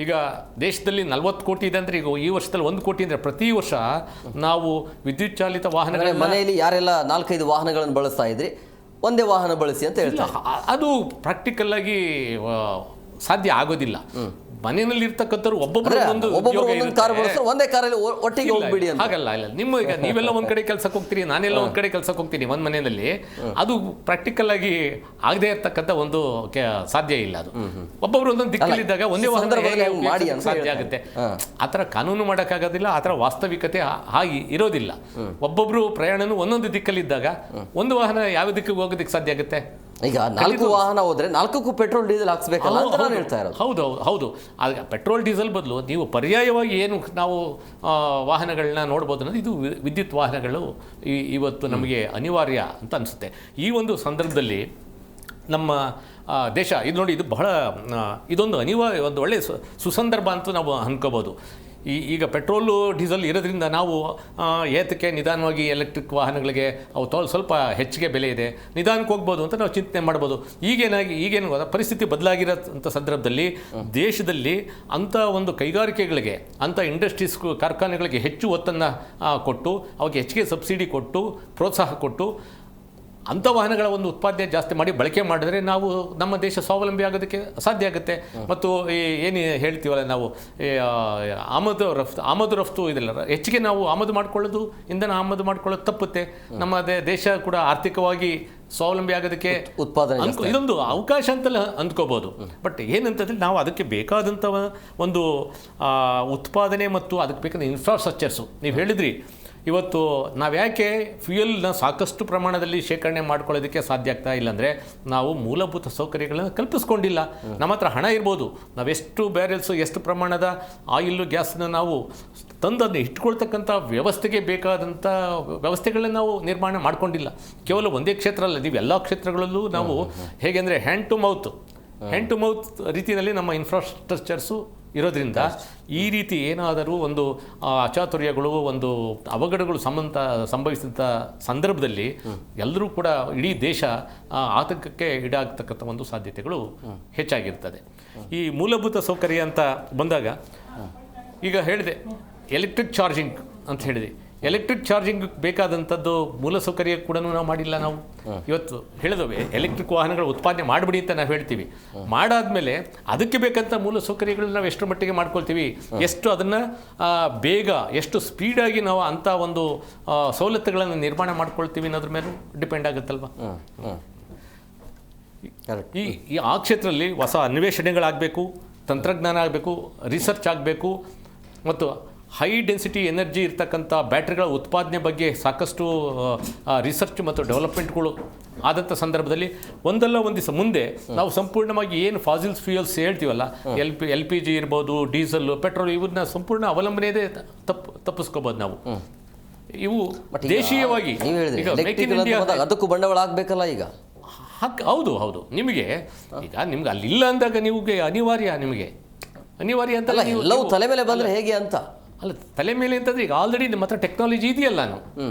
ಈಗ ದೇಶದಲ್ಲಿ 40 ಕೋಟಿ ಇದೆ ಅಂದರೆ ಈಗ ಈ ವರ್ಷದಲ್ಲಿ 1 ಕೋಟಿ ಅಂದರೆ ಪ್ರತಿ ವರ್ಷ ನಾವು ವಿದ್ಯುತ್ ಚಾಲಿತ ವಾಹನಗಳ ಮನೆಯಲ್ಲಿ ಯಾರೆಲ್ಲ 4-5 ವಾಹನಗಳನ್ನು ಬಳಸ್ತಾ ಇದ್ರಿ, ಒಂದೇ ವಾಹನ ಬಳಸಿ ಅಂತ ಹೇಳ್ತಾರೆ. ಅದು ಪ್ರಾಕ್ಟಿಕಲ್ ಆಗಿ ಸಾಧ್ಯ ಆಗೋದಿಲ್ಲ. ಮನೆಯಲ್ಲಿ ಇರ್ತಕ್ಕಂಥವ್ರು ಒಬ್ಬೊಬ್ಬರು ಒಂದೇ ಕಾರಲ್ಲಿ ಒಟ್ಟಿಗೆ ಹೋಗ್ಬಿಡಿ ಅಂತ ಹಾಗಲ್ಲ. ಇಲ್ಲ, ಈಗ ನೀವೆಲ್ಲ ಒಂದ್ ಕಡೆ ಕೆಲಸಕ್ಕೆ ಹೋಗ್ತೀರಿ, ನಾನೆಲ್ಲ ಒಂದ್ ಕಡೆ ಕೆಲಸಕ್ಕೆ ಹೋಗ್ತೀನಿ ಒಂದ್ ಮನೆಯಲ್ಲಿ. ಅದು ಪ್ರಾಕ್ಟಿಕಲ್ ಆಗಿ ಆಗದೆ ಇರ್ತಕ್ಕಂಥ ಒಂದು ಸಾಧ್ಯ ಇಲ್ಲ. ಅದು ಒಬ್ಬೊಬ್ರು ಒಂದೊಂದು ದಿಕ್ಕಲ್ಲಿದ್ದಾಗ ಒಂದೇ ವಾಹನ ಸಾಧ್ಯ ಆಗುತ್ತೆ. ಆತರ ಕಾನೂನು ಮಾಡೋಕ್ಕಾಗೋದಿಲ್ಲ, ಆತರ ವಾಸ್ತವಿಕತೆ ಹಾಗೆ ಇರೋದಿಲ್ಲ. ಒಬ್ಬೊಬ್ರು ಪ್ರಯಾಣನು ಒಂದೊಂದು ದಿಕ್ಕಲ್ಲಿದ್ದಾಗ ಒಂದು ವಾಹನ ಯಾವ ದಿಕ್ಕಿಗೆ ಹೋಗೋದಕ್ಕೆ ಸಾಧ್ಯ ಆಗುತ್ತೆ? ಈಗ 4 ವಾಹನ ಹೋದ್ರೆ 4ಕ್ಕೂ ಪೆಟ್ರೋಲ್ ಡೀಸೆಲ್ ಹಾಕ್ಸ್ಬೇಕಲ್ಲ ಅಂತ ನಾನು ಹೇಳ್ತಾ ಇರೋದು. ಹೌದು. ಆಗ ಪೆಟ್ರೋಲ್ ಡೀಸೆಲ್ ಬದಲು ನೀವು ಪರ್ಯಾಯವಾಗಿ ಏನು ನಾವು ವಾಹನಗಳನ್ನ ನೋಡ್ಬೋದು ಅನ್ನೋದು ಇದು ವಿದ್ಯುತ್ ವಾಹನಗಳು ಇವತ್ತು ನಮಗೆ ಅನಿವಾರ್ಯ ಅಂತ ಅನಿಸುತ್ತೆ. ಈ ಒಂದು ಸಂದರ್ಭದಲ್ಲಿ ನಮ್ಮ ದೇಶ ಇದು ನೋಡಿ, ಇದು ಬಹಳ ಇದೊಂದು ಒಂದು ಒಳ್ಳೆಯ ಸುಸಂದರ್ಭ ಅಂತ ನಾವು ಅನ್ಕೋಬೋದು. ಈಗ ಪೆಟ್ರೋಲು ಡೀಸೆಲ್ ಇರೋದ್ರಿಂದ ನಾವು ಏತಕ್ಕೆ ನಿಧಾನವಾಗಿ ಎಲೆಕ್ಟ್ರಿಕ್ ವಾಹನಗಳಿಗೆ ಅವು ಸ್ವಲ್ಪ ಹೆಚ್ಚಿಗೆ ಬೆಲೆ ಇದೆ, ನಿಧಾನಕ್ಕೆ ಹೋಗ್ಬೋದು ಅಂತ ನಾವು ಚಿಂತನೆ ಮಾಡ್ಬೋದು. ಈಗೇನು ಪರಿಸ್ಥಿತಿ ಬದಲಾಗಿರೋಂಥ ಸಂದರ್ಭದಲ್ಲಿ ದೇಶದಲ್ಲಿ ಅಂಥ ಒಂದು ಕೈಗಾರಿಕೆಗಳಿಗೆ, ಅಂಥ ಇಂಡಸ್ಟ್ರೀಸ್ ಕಾರ್ಖಾನೆಗಳಿಗೆ ಹೆಚ್ಚು ಒತ್ತನ್ನು ಕೊಟ್ಟು ಅವಕ್ಕೆ ಹೆಚ್ಚಿಗೆ ಸಬ್ಸಿಡಿ ಕೊಟ್ಟು ಪ್ರೋತ್ಸಾಹ ಕೊಟ್ಟು ಅಂಥ ವಾಹನಗಳ ಒಂದು ಉತ್ಪಾದನೆ ಜಾಸ್ತಿ ಮಾಡಿ ಬಳಕೆ ಮಾಡಿದ್ರೆ ನಾವು ನಮ್ಮ ದೇಶ ಸ್ವಾವಲಂಬಿ ಆಗೋದಕ್ಕೆ ಸಾಧ್ಯ ಆಗುತ್ತೆ. ಮತ್ತು ಏನು ಹೇಳ್ತೀವಲ್ಲ ನಾವು ಆಮದು ರಫ್ತು ಇದೆಲ್ಲ ಹೆಚ್ಚಿಗೆ ನಾವು ಆಮದು ಮಾಡ್ಕೊಳ್ಳೋದು, ಇಂಧನ ಆಮದು ಮಾಡ್ಕೊಳ್ಳೋದು ತಪ್ಪುತ್ತೆ. ನಮ್ಮ ದೇಶ ಕೂಡ ಆರ್ಥಿಕವಾಗಿ ಸ್ವಾವಲಂಬಿ ಆಗೋದಕ್ಕೆ ಉತ್ಪಾದನೆ ಇದೊಂದು ಅವಕಾಶ ಅಂತಲೇ ಅಂದ್ಕೋಬೋದು. ಬಟ್ ಏನಂತಂದರೆ ನಾವು ಅದಕ್ಕೆ ಬೇಕಾದಂಥ ಒಂದು ಉತ್ಪಾದನೆ ಮತ್ತು ಅದಕ್ಕೆ ಬೇಕಾದ ಇನ್ಫ್ರಾಸ್ಟ್ರಕ್ಚರ್ಸು ನೀವು ಹೇಳಿದ್ರಿ. ಇವತ್ತು ನಾವು ಯಾಕೆ ಫ್ಯೂಯಲ್ನ ಸಾಕಷ್ಟು ಪ್ರಮಾಣದಲ್ಲಿ ಶೇಖರಣೆ ಮಾಡ್ಕೊಳ್ಳೋದಕ್ಕೆ ಸಾಧ್ಯ ಆಗ್ತಾ ಇಲ್ಲ ಅಂದರೆ ನಾವು ಮೂಲಭೂತ ಸೌಕರ್ಯಗಳನ್ನು ಕಲ್ಪಿಸ್ಕೊಂಡಿಲ್ಲ. ನಮ್ಮ ಹತ್ರ ಹಣ ಇರ್ಬೋದು, ನಾವೆಷ್ಟು ಬ್ಯಾರೆಲ್ಸು ಎಷ್ಟು ಪ್ರಮಾಣದ ಆಯಿಲ್ಲು ಗ್ಯಾಸನ್ನು ನಾವು ತಂದನ್ನು ಇಟ್ಕೊಳ್ತಕ್ಕಂಥ ವ್ಯವಸ್ಥೆಗೆ ಬೇಕಾದಂಥ ವ್ಯವಸ್ಥೆಗಳನ್ನ ನಾವು ನಿರ್ಮಾಣ ಮಾಡ್ಕೊಂಡಿಲ್ಲ. ಕೇವಲ ಒಂದೇ ಕ್ಷೇತ್ರ ಅಲ್ಲ, ನೀವು ಎಲ್ಲ ಕ್ಷೇತ್ರಗಳಲ್ಲೂ ನಾವು ಹೇಗೆ ಅಂದರೆ ಹ್ಯಾಂಡ್ ಟು ಮೌತ್ ರೀತಿಯಲ್ಲಿ ನಮ್ಮ ಇನ್ಫ್ರಾಸ್ಟ್ರಕ್ಚರ್ಸು ಇರೋದ್ರಿಂದ ಈ ರೀತಿ ಏನಾದರೂ ಒಂದು ಅಚಾತುರ್ಯಗಳು, ಒಂದು ಅವಘಡಗಳು ಸಂಭವಿಸಿದಂಥ ಸಂದರ್ಭದಲ್ಲಿ ಎಲ್ಲರೂ ಕೂಡ ಇಡೀ ದೇಶ ಆತಂಕಕ್ಕೆ ಈಡಾಗತಕ್ಕಂಥ ಒಂದು ಸಾಧ್ಯತೆಗಳು ಹೆಚ್ಚಾಗಿರ್ತದೆ. ಈ ಮೂಲಭೂತ ಸೌಕರ್ಯ ಅಂತ ಬಂದಾಗ ಈಗ ಹೇಳಿದೆ ಎಲೆಕ್ಟ್ರಿಕ್ ಚಾರ್ಜಿಂಗ್ ಅಂತ ಹೇಳಿದೆ. ಎಲೆಕ್ಟ್ರಿಕ್ ಚಾರ್ಜಿಂಗ್ ಬೇಕಾದಂಥದ್ದು ಮೂಲಸೌಕರ್ಯ ಕೂಡ ನಾವು ಮಾಡಿಲ್ಲ. ನಾವು ಇವತ್ತು ಹೇಳಿದವೆ ಎಲೆಕ್ಟ್ರಿಕ್ ವಾಹನಗಳ ಉತ್ಪಾದನೆ ಮಾಡಿಬಿಡಿ ಅಂತ ನಾವು ಹೇಳ್ತೀವಿ. ಮಾಡಾದ್ಮೇಲೆ ಅದಕ್ಕೆ ಬೇಕಂತ ಮೂಲಸೌಕರ್ಯಗಳನ್ನ ನಾವು ಎಷ್ಟು ಮಟ್ಟಿಗೆ ಮಾಡ್ಕೊಳ್ತೀವಿ, ಎಷ್ಟು ಅದನ್ನು ಬೇಗ ಎಷ್ಟು ಸ್ಪೀಡಾಗಿ ನಾವು ಅಂಥ ಒಂದು ಸವಲತ್ತುಗಳನ್ನು ನಿರ್ಮಾಣ ಮಾಡ್ಕೊಳ್ತೀವಿ ಅನ್ನೋದ್ರ ಮೇಲೂ ಡಿಪೆಂಡ್ ಆಗುತ್ತಲ್ವ. ಆ ಕ್ಷೇತ್ರದಲ್ಲಿ ಹೊಸ ಅನ್ವೇಷಣೆಗಳಾಗಬೇಕು, ತಂತ್ರಜ್ಞಾನ ಆಗಬೇಕು, ರಿಸರ್ಚ್ ಆಗಬೇಕು, ಮತ್ತು ಹೈ ಡೆನ್ಸಿಟಿ ಎನರ್ಜಿ ಇರ್ತಕ್ಕಂಥ ಬ್ಯಾಟ್ರಿಗಳ ಉತ್ಪಾದನೆ ಬಗ್ಗೆ ಸಾಕಷ್ಟು ರಿಸರ್ಚ್ ಮತ್ತು ಡೆವಲಪ್ಮೆಂಟ್ಗಳು ಆದಂಥ ಸಂದರ್ಭದಲ್ಲಿ ಒಂದಲ್ಲ ಒಂದು ದಿವಸ ಮುಂದೆ ನಾವು ಸಂಪೂರ್ಣವಾಗಿ ಏನು ಫಾಸಿಲ್ಸ್ ಫ್ಯೂಯಲ್ಸ್ ಹೇಳ್ತೀವಲ್ಲ, ಎಲ್ ಪಿ ಜಿ ಇರ್ಬೋದು, ಡೀಸೆಲ್, ಪೆಟ್ರೋಲ್, ಇವನ್ನ ಸಂಪೂರ್ಣ ಅವಲಂಬನೆಯೇ ತಪ್ಪಿಸ್ಕೋಬೋದು ನಾವು. ಇವು ದೇಶೀಯವಾಗಿ ಅದಕ್ಕೂ ಬಂಡವಾಳ ಆಗಬೇಕಲ್ಲ ಈಗ. ಹೌದು ಹೌದು, ನಿಮಗೆ ಅಲ್ಲಿಲ್ಲ ಅಂದಾಗ ನಿಮಗೆ ಅನಿವಾರ್ಯ ಅಂತ ಎಲ್ಲವೂ ತಲೆ ಮೇಲೆ ಬಂದರೆ ಹೇಗೆ ಅಂತ ಅಲ್ಲ, ತಲೆ ಮೇಲೆ ಅಂತಂದ್ರೆ ಈಗ ಆಲ್ರೆಡಿ ನಮ್ಮ ಹತ್ರ ಟೆಕ್ನಾಲಜಿ ಇದೆಯಲ್ಲ,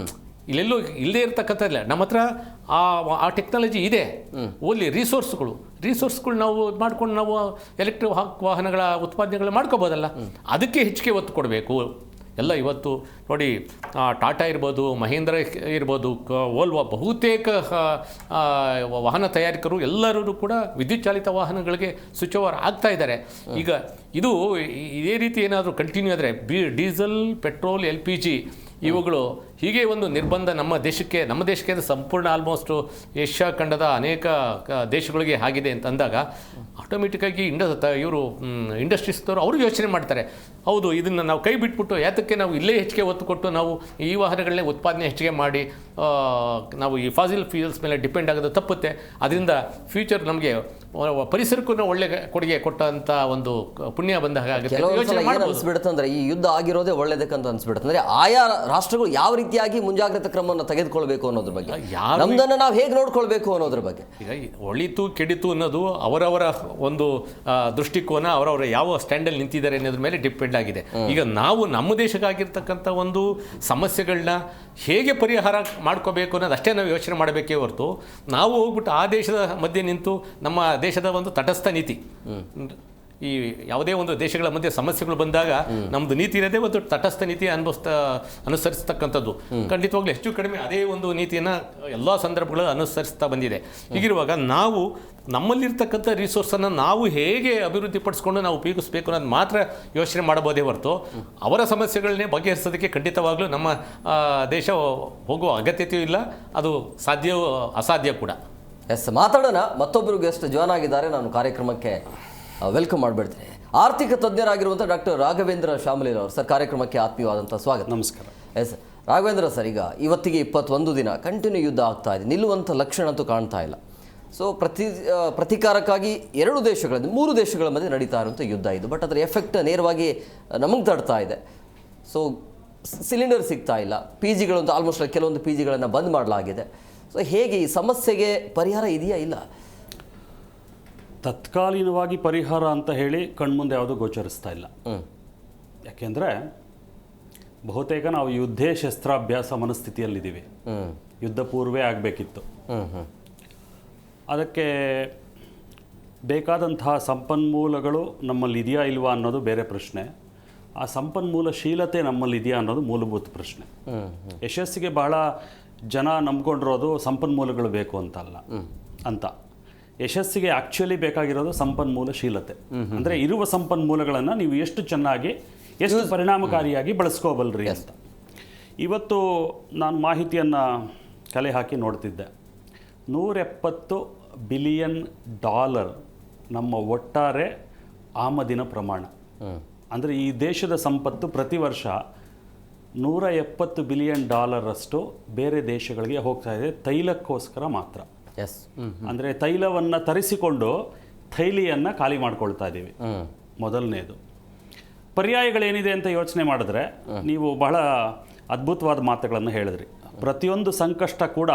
ಇಲ್ಲೆಲ್ಲೋ ಇಲ್ಲದೆ ಇರ್ತಕ್ಕಂಥದ್ದಿಲ್ಲ, ನಮ್ಮ ಹತ್ರ ಆ ಟೆಕ್ನಾಲಜಿ ಇದೆ. ಓನ್ಲಿ ರಿಸೋರ್ಸ್ಗಳು ನಾವು ಮಾಡ್ಕೊಂಡು ನಾವು ಎಲೆಕ್ಟ್ರಿಕ್ ವಾಹನಗಳ ಉತ್ಪಾದನೆಗಳು ಮಾಡ್ಕೋಬೋದಲ್ಲ. ಅದಕ್ಕೆ ಹೆಚ್ಚಿಗೆ ಒತ್ತು ಕೊಡಬೇಕು ಎಲ್ಲ. ಇವತ್ತು ನೋಡಿ, ಟಾಟಾ ಇರ್ಬೋದು, ಮಹೇಂದ್ರ ಇರ್ಬೋದು, ವೋಲ್ವೋ, ಬಹುತೇಕ ವಾಹನ ತಯಾರಕರು ಎಲ್ಲರೂ ಕೂಡ ವಿದ್ಯುತ್ ಚಾಲಿತ ವಾಹನಗಳಿಗೆ ಸ್ವಿಚ್ ಓವರ್ ಆಗ್ತಾ ಇದ್ದಾರೆ. ಈಗ ಇದು ಇದೇ ರೀತಿ ಏನಾದರೂ ಕಂಟಿನ್ಯೂ ಆದರೆ ಡೀಸೆಲ್, ಪೆಟ್ರೋಲ್, LPG ಇವುಗಳು ಹೀಗೆ ಒಂದು ನಿರ್ಬಂಧ ನಮ್ಮ ದೇಶಕ್ಕೆ ಸಂಪೂರ್ಣ ಆಲ್ಮೋಸ್ಟ್ ಏಷ್ಯಾ ಖಂಡದ ಅನೇಕ ದೇಶಗಳಿಗೆ ಆಗಿದೆ ಅಂತ ಅಂದಾಗ ಆಟೋಮೆಟಿಕ್ಕಾಗಿ ಇವರು ಇಂಡಸ್ಟ್ರೀಸ್ದವರು ಅವರು ಯೋಚನೆ ಮಾಡ್ತಾರೆ, ಹೌದು ಇದನ್ನು ನಾವು ಕೈ ಬಿಟ್ಬಿಟ್ಟು ಯಾತಕ್ಕೆ ನಾವು ಇಲ್ಲೇ ಹೆಚ್ಚಿಗೆ ಒತ್ತು ಕೊಟ್ಟು ನಾವು ಈ ವಾಹನಗಳನ್ನೇ ಉತ್ಪಾದನೆ ಹೆಚ್ಚಿಗೆ ಮಾಡಿ ನಾವು ಈ ಫಾಸಿಲ್ ಫ್ಯೂಯಲ್ಸ್ ಮೇಲೆ ಡಿಪೆಂಡ್ ಆಗೋದು ತಪ್ಪುತ್ತೆ. ಅದರಿಂದ ಫ್ಯೂಚರ್ ನಮಗೆ ಪರಿಸರಕ್ಕೂ ಒಳ್ಳೆ ಕೊಡುಗೆ ಕೊಟ್ಟಂಥ ಒಂದು ಪುಣ್ಯ ಬಂದಾಗ ಅನ್ಸ್ಬಿಡುತ್ತಂದ್ರೆ ಈ ಯುದ್ಧ ಆಗಿರೋದೇ ಒಳ್ಳೇದಕ್ಕಂತ ಅನ್ಸ್ಬಿಡುತ್ತೆ. ಅಂದ್ರೆ ಆಯಾ ರಾಷ್ಟ್ರಗಳು ಯಾವ ರೀತಿಯಾಗಿ ಮುಂಜಾಗ್ರತಾ ಕ್ರಮವನ್ನು ತೆಗೆದುಕೊಳ್ಬೇಕು ಅನ್ನೋದ್ರ ಬಗ್ಗೆ, ನಮ್ದನ್ನು ನಾವು ಹೇಗೆ ನೋಡ್ಕೊಳ್ಬೇಕು ಅನ್ನೋದ್ರ ಬಗ್ಗೆ. ಈಗ ಒಳಿತು ಕೆಡಿತು ಅನ್ನೋದು ಅವರವರ ಒಂದು ದೃಷ್ಟಿಕೋನ, ಅವರವರ ಯಾವ ಸ್ಟ್ಯಾಂಡಲ್ಲಿ ನಿಂತಿದ್ದಾರೆ ಅನ್ನೋದ್ರ ಮೇಲೆ ಡಿಪೆಂಡ್ ಆಗಿದೆ. ಈಗ ನಾವು ನಮ್ಮ ದೇಶಕ್ಕಾಗಿರ್ತಕ್ಕಂಥ ಒಂದು ಸಮಸ್ಯೆಗಳನ್ನ ಹೇಗೆ ಪರಿಹಾರ ಮಾಡ್ಕೋಬೇಕು ಅನ್ನೋದು ಅಷ್ಟೇ ನಾವು ಯೋಚನೆ ಮಾಡಬೇಕೇ ಹೊರತು ನಾವು ಹೋಗ್ಬಿಟ್ಟು ಆ ದೇಶದ ಮಧ್ಯೆ ನಿಂತು ನಮ್ಮ ದೇಶದ ಒಂದು ತಟಸ್ಥ ನೀತಿ, ಈ ಯಾವುದೇ ಒಂದು ದೇಶಗಳ ಮಧ್ಯೆ ಸಮಸ್ಯೆಗಳು ಬಂದಾಗ ನಮ್ಮದು ನೀತಿ ಇರೋದೇ ಒಂದು ತಟಸ್ಥ ನೀತಿ ಅನುಸರಿಸ್ತಕ್ಕಂಥದ್ದು. ಖಂಡಿತವಾಗ್ಲೂ ಹೆಚ್ಚು ಕಡಿಮೆ ಅದೇ ಒಂದು ನೀತಿಯನ್ನು ಎಲ್ಲ ಸಂದರ್ಭಗಳು ಅನುಸರಿಸ್ತಾ ಬಂದಿದೆ. ಹೀಗಿರುವಾಗ ನಾವು ನಮ್ಮಲ್ಲಿರ್ತಕ್ಕಂಥ ರಿಸೋರ್ಸನ್ನು ನಾವು ಹೇಗೆ ಅಭಿವೃದ್ಧಿಪಡಿಸ್ಕೊಂಡು ನಾವು ಉಪಯೋಗಿಸ್ಬೇಕು ಅನ್ನೋದು ಮಾತ್ರ ಯೋಚನೆ ಮಾಡಬಹುದೇ ಹೊರತು ಅವರ ಸಮಸ್ಯೆಗಳನ್ನೇ ಬಗೆಹರಿಸೋದಕ್ಕೆ ಖಂಡಿತವಾಗ್ಲೂ ನಮ್ಮ ದೇಶ ಹೋಗುವ ಅಗತ್ಯತೆಯೂ ಇಲ್ಲ, ಅದು ಅಸಾಧ್ಯ ಕೂಡ. ಮಾತಾಡೋಣ. ಮತ್ತೊಬ್ಬರು ಗೆಸ್ಟ್ ಜಾಯ್ನ್ ಆಗಿದ್ದಾರೆ, ನಾನು ಕಾರ್ಯಕ್ರಮಕ್ಕೆ ವೆಲ್ಕಮ್ ಮಾಡಿಬಿಡ್ತೀನಿ. ಆರ್ಥಿಕ ತಜ್ಞರಾಗಿರುವಂಥ ಡಾಕ್ಟರ್ ರಾಘವೇಂದ್ರ ಶಾಮಲೀಲ್ ಅವರು. ಸರ್, ಕಾರ್ಯಕ್ರಮಕ್ಕೆ ಆತ್ಮೀಯವಾದಂಥ ಸ್ವಾಗತ. ನಮಸ್ಕಾರ. ರಾಘವೇಂದ್ರ ಸರ್, ಈಗ ಇವತ್ತಿಗೆ 21 ದಿನ ಕಂಟಿನ್ಯೂ ಯುದ್ಧ ಆಗ್ತಾ ಇದೆ, ನಿಲ್ಲುವಂಥ ಲಕ್ಷಣ ಅಂತೂ ಕಾಣ್ತಾ ಇಲ್ಲ. ಸೊ ಪ್ರತೀಕಾರಕ್ಕಾಗಿ 2 ದೇಶಗಳಲ್ಲಿ 3 ದೇಶಗಳ ಮಧ್ಯೆ ನಡೀತಾ ಇರುವಂಥ ಯುದ್ಧ ಇದು. ಬಟ್ ಅದರ ಎಫೆಕ್ಟ್ ನೇರವಾಗಿ ನಮಗೆ ತಡ್ತಾ ಇದೆ. ಸೊ ಸಿಲಿಂಡರ್ ಸಿಗ್ತಾ ಇಲ್ಲ, PGಗಳಂತೂ ಆಲ್ಮೋಸ್ಟ್ ಕೆಲವೊಂದು PGಗಳನ್ನು ಬಂದ್ ಮಾಡಲಾಗಿದೆ. ಸೊ ಹೇಗೆ ಈ ಸಮಸ್ಯೆಗೆ ಪರಿಹಾರ ಇದೆಯಾ ಇಲ್ಲ? ತತ್ಕಾಲೀನವಾಗಿ ಪರಿಹಾರ ಅಂತ ಹೇಳಿ ಕಣ್ಮುಂದೆ ಯಾವುದೂ ಗೋಚರಿಸ್ತಾ ಇಲ್ಲ. ಯಾಕೆಂದರೆ ಬಹುತೇಕ ನಾವು ಯುದ್ಧ ಶಸ್ತ್ರಾಭ್ಯಾಸ ಮನಸ್ಥಿತಿಯಲ್ಲಿದ್ದೀವಿ. ಯುದ್ಧ ಪೂರ್ವೇ ಆಗಬೇಕಿತ್ತು. ಅದಕ್ಕೆ ಬೇಕಾದಂತಹ ಸಂಪನ್ಮೂಲಗಳು ನಮ್ಮಲ್ಲಿದೆಯಾ ಇಲ್ವಾ ಅನ್ನೋದು ಬೇರೆ ಪ್ರಶ್ನೆ. ಆ ಸಂಪನ್ಮೂಲಶೀಲತೆ ನಮ್ಮಲ್ಲಿದೆಯಾ ಅನ್ನೋದು ಮೂಲಭೂತ ಪ್ರಶ್ನೆ. ಯಶಸ್ಸಿಗೆ ಬಹಳ ಜನ ನಂಬ್ಕೊಂಡಿರೋದು ಸಂಪನ್ಮೂಲಗಳು ಬೇಕು ಅಂತಲ್ಲ ಅಂತ. ಯಶಸ್ಸಿಗೆ ಆ್ಯಕ್ಚುಲಿ ಬೇಕಾಗಿರೋದು ಸಂಪನ್ಮೂಲಶೀಲತೆ. ಅಂದರೆ ಇರುವ ಸಂಪನ್ಮೂಲಗಳನ್ನು ನೀವು ಎಷ್ಟು ಚೆನ್ನಾಗಿ, ಎಷ್ಟು ಪರಿಣಾಮಕಾರಿಯಾಗಿ ಬಳಸ್ಕೋಬಲ್ರಿ ಅಂತ. ಇವತ್ತು ನಾನು ಮಾಹಿತಿಯನ್ನು ಕಲೆ ಹಾಕಿ ನೋಡ್ತಿದ್ದೆ. $170 ಬಿಲಿಯನ್ ನಮ್ಮ ಒಟ್ಟಾರೆ ಆಮದಿನ ಪ್ರಮಾಣ. ಅಂದರೆ ಈ ದೇಶದ ಸಂಪತ್ತು ಪ್ರತಿ ವರ್ಷ $170 ಬಿಲಿಯನ್ ಬೇರೆ ದೇಶಗಳಿಗೆ ಹೋಗ್ತಾ ಇದೆ, ತೈಲಕ್ಕೋಸ್ಕರ ಮಾತ್ರ. ಅಂದರೆ ತೈಲವನ್ನು ತರಿಸಿಕೊಂಡು ಥೈಲಿಯನ್ನು ಖಾಲಿ ಮಾಡ್ಕೊಳ್ತಾ ಇದ್ದೀವಿ. ಮೊದಲನೇದು. ಪರ್ಯಾಯಗಳೇನಿದೆ ಅಂತ ಯೋಚನೆ ಮಾಡಿದ್ರೆ ನೀವು ಬಹಳ ಅದ್ಭುತವಾದ ಮಾತುಗಳನ್ನು ಹೇಳಿದ್ರಿ. ಪ್ರತಿಯೊಂದು ಸಂಕಷ್ಟ ಕೂಡ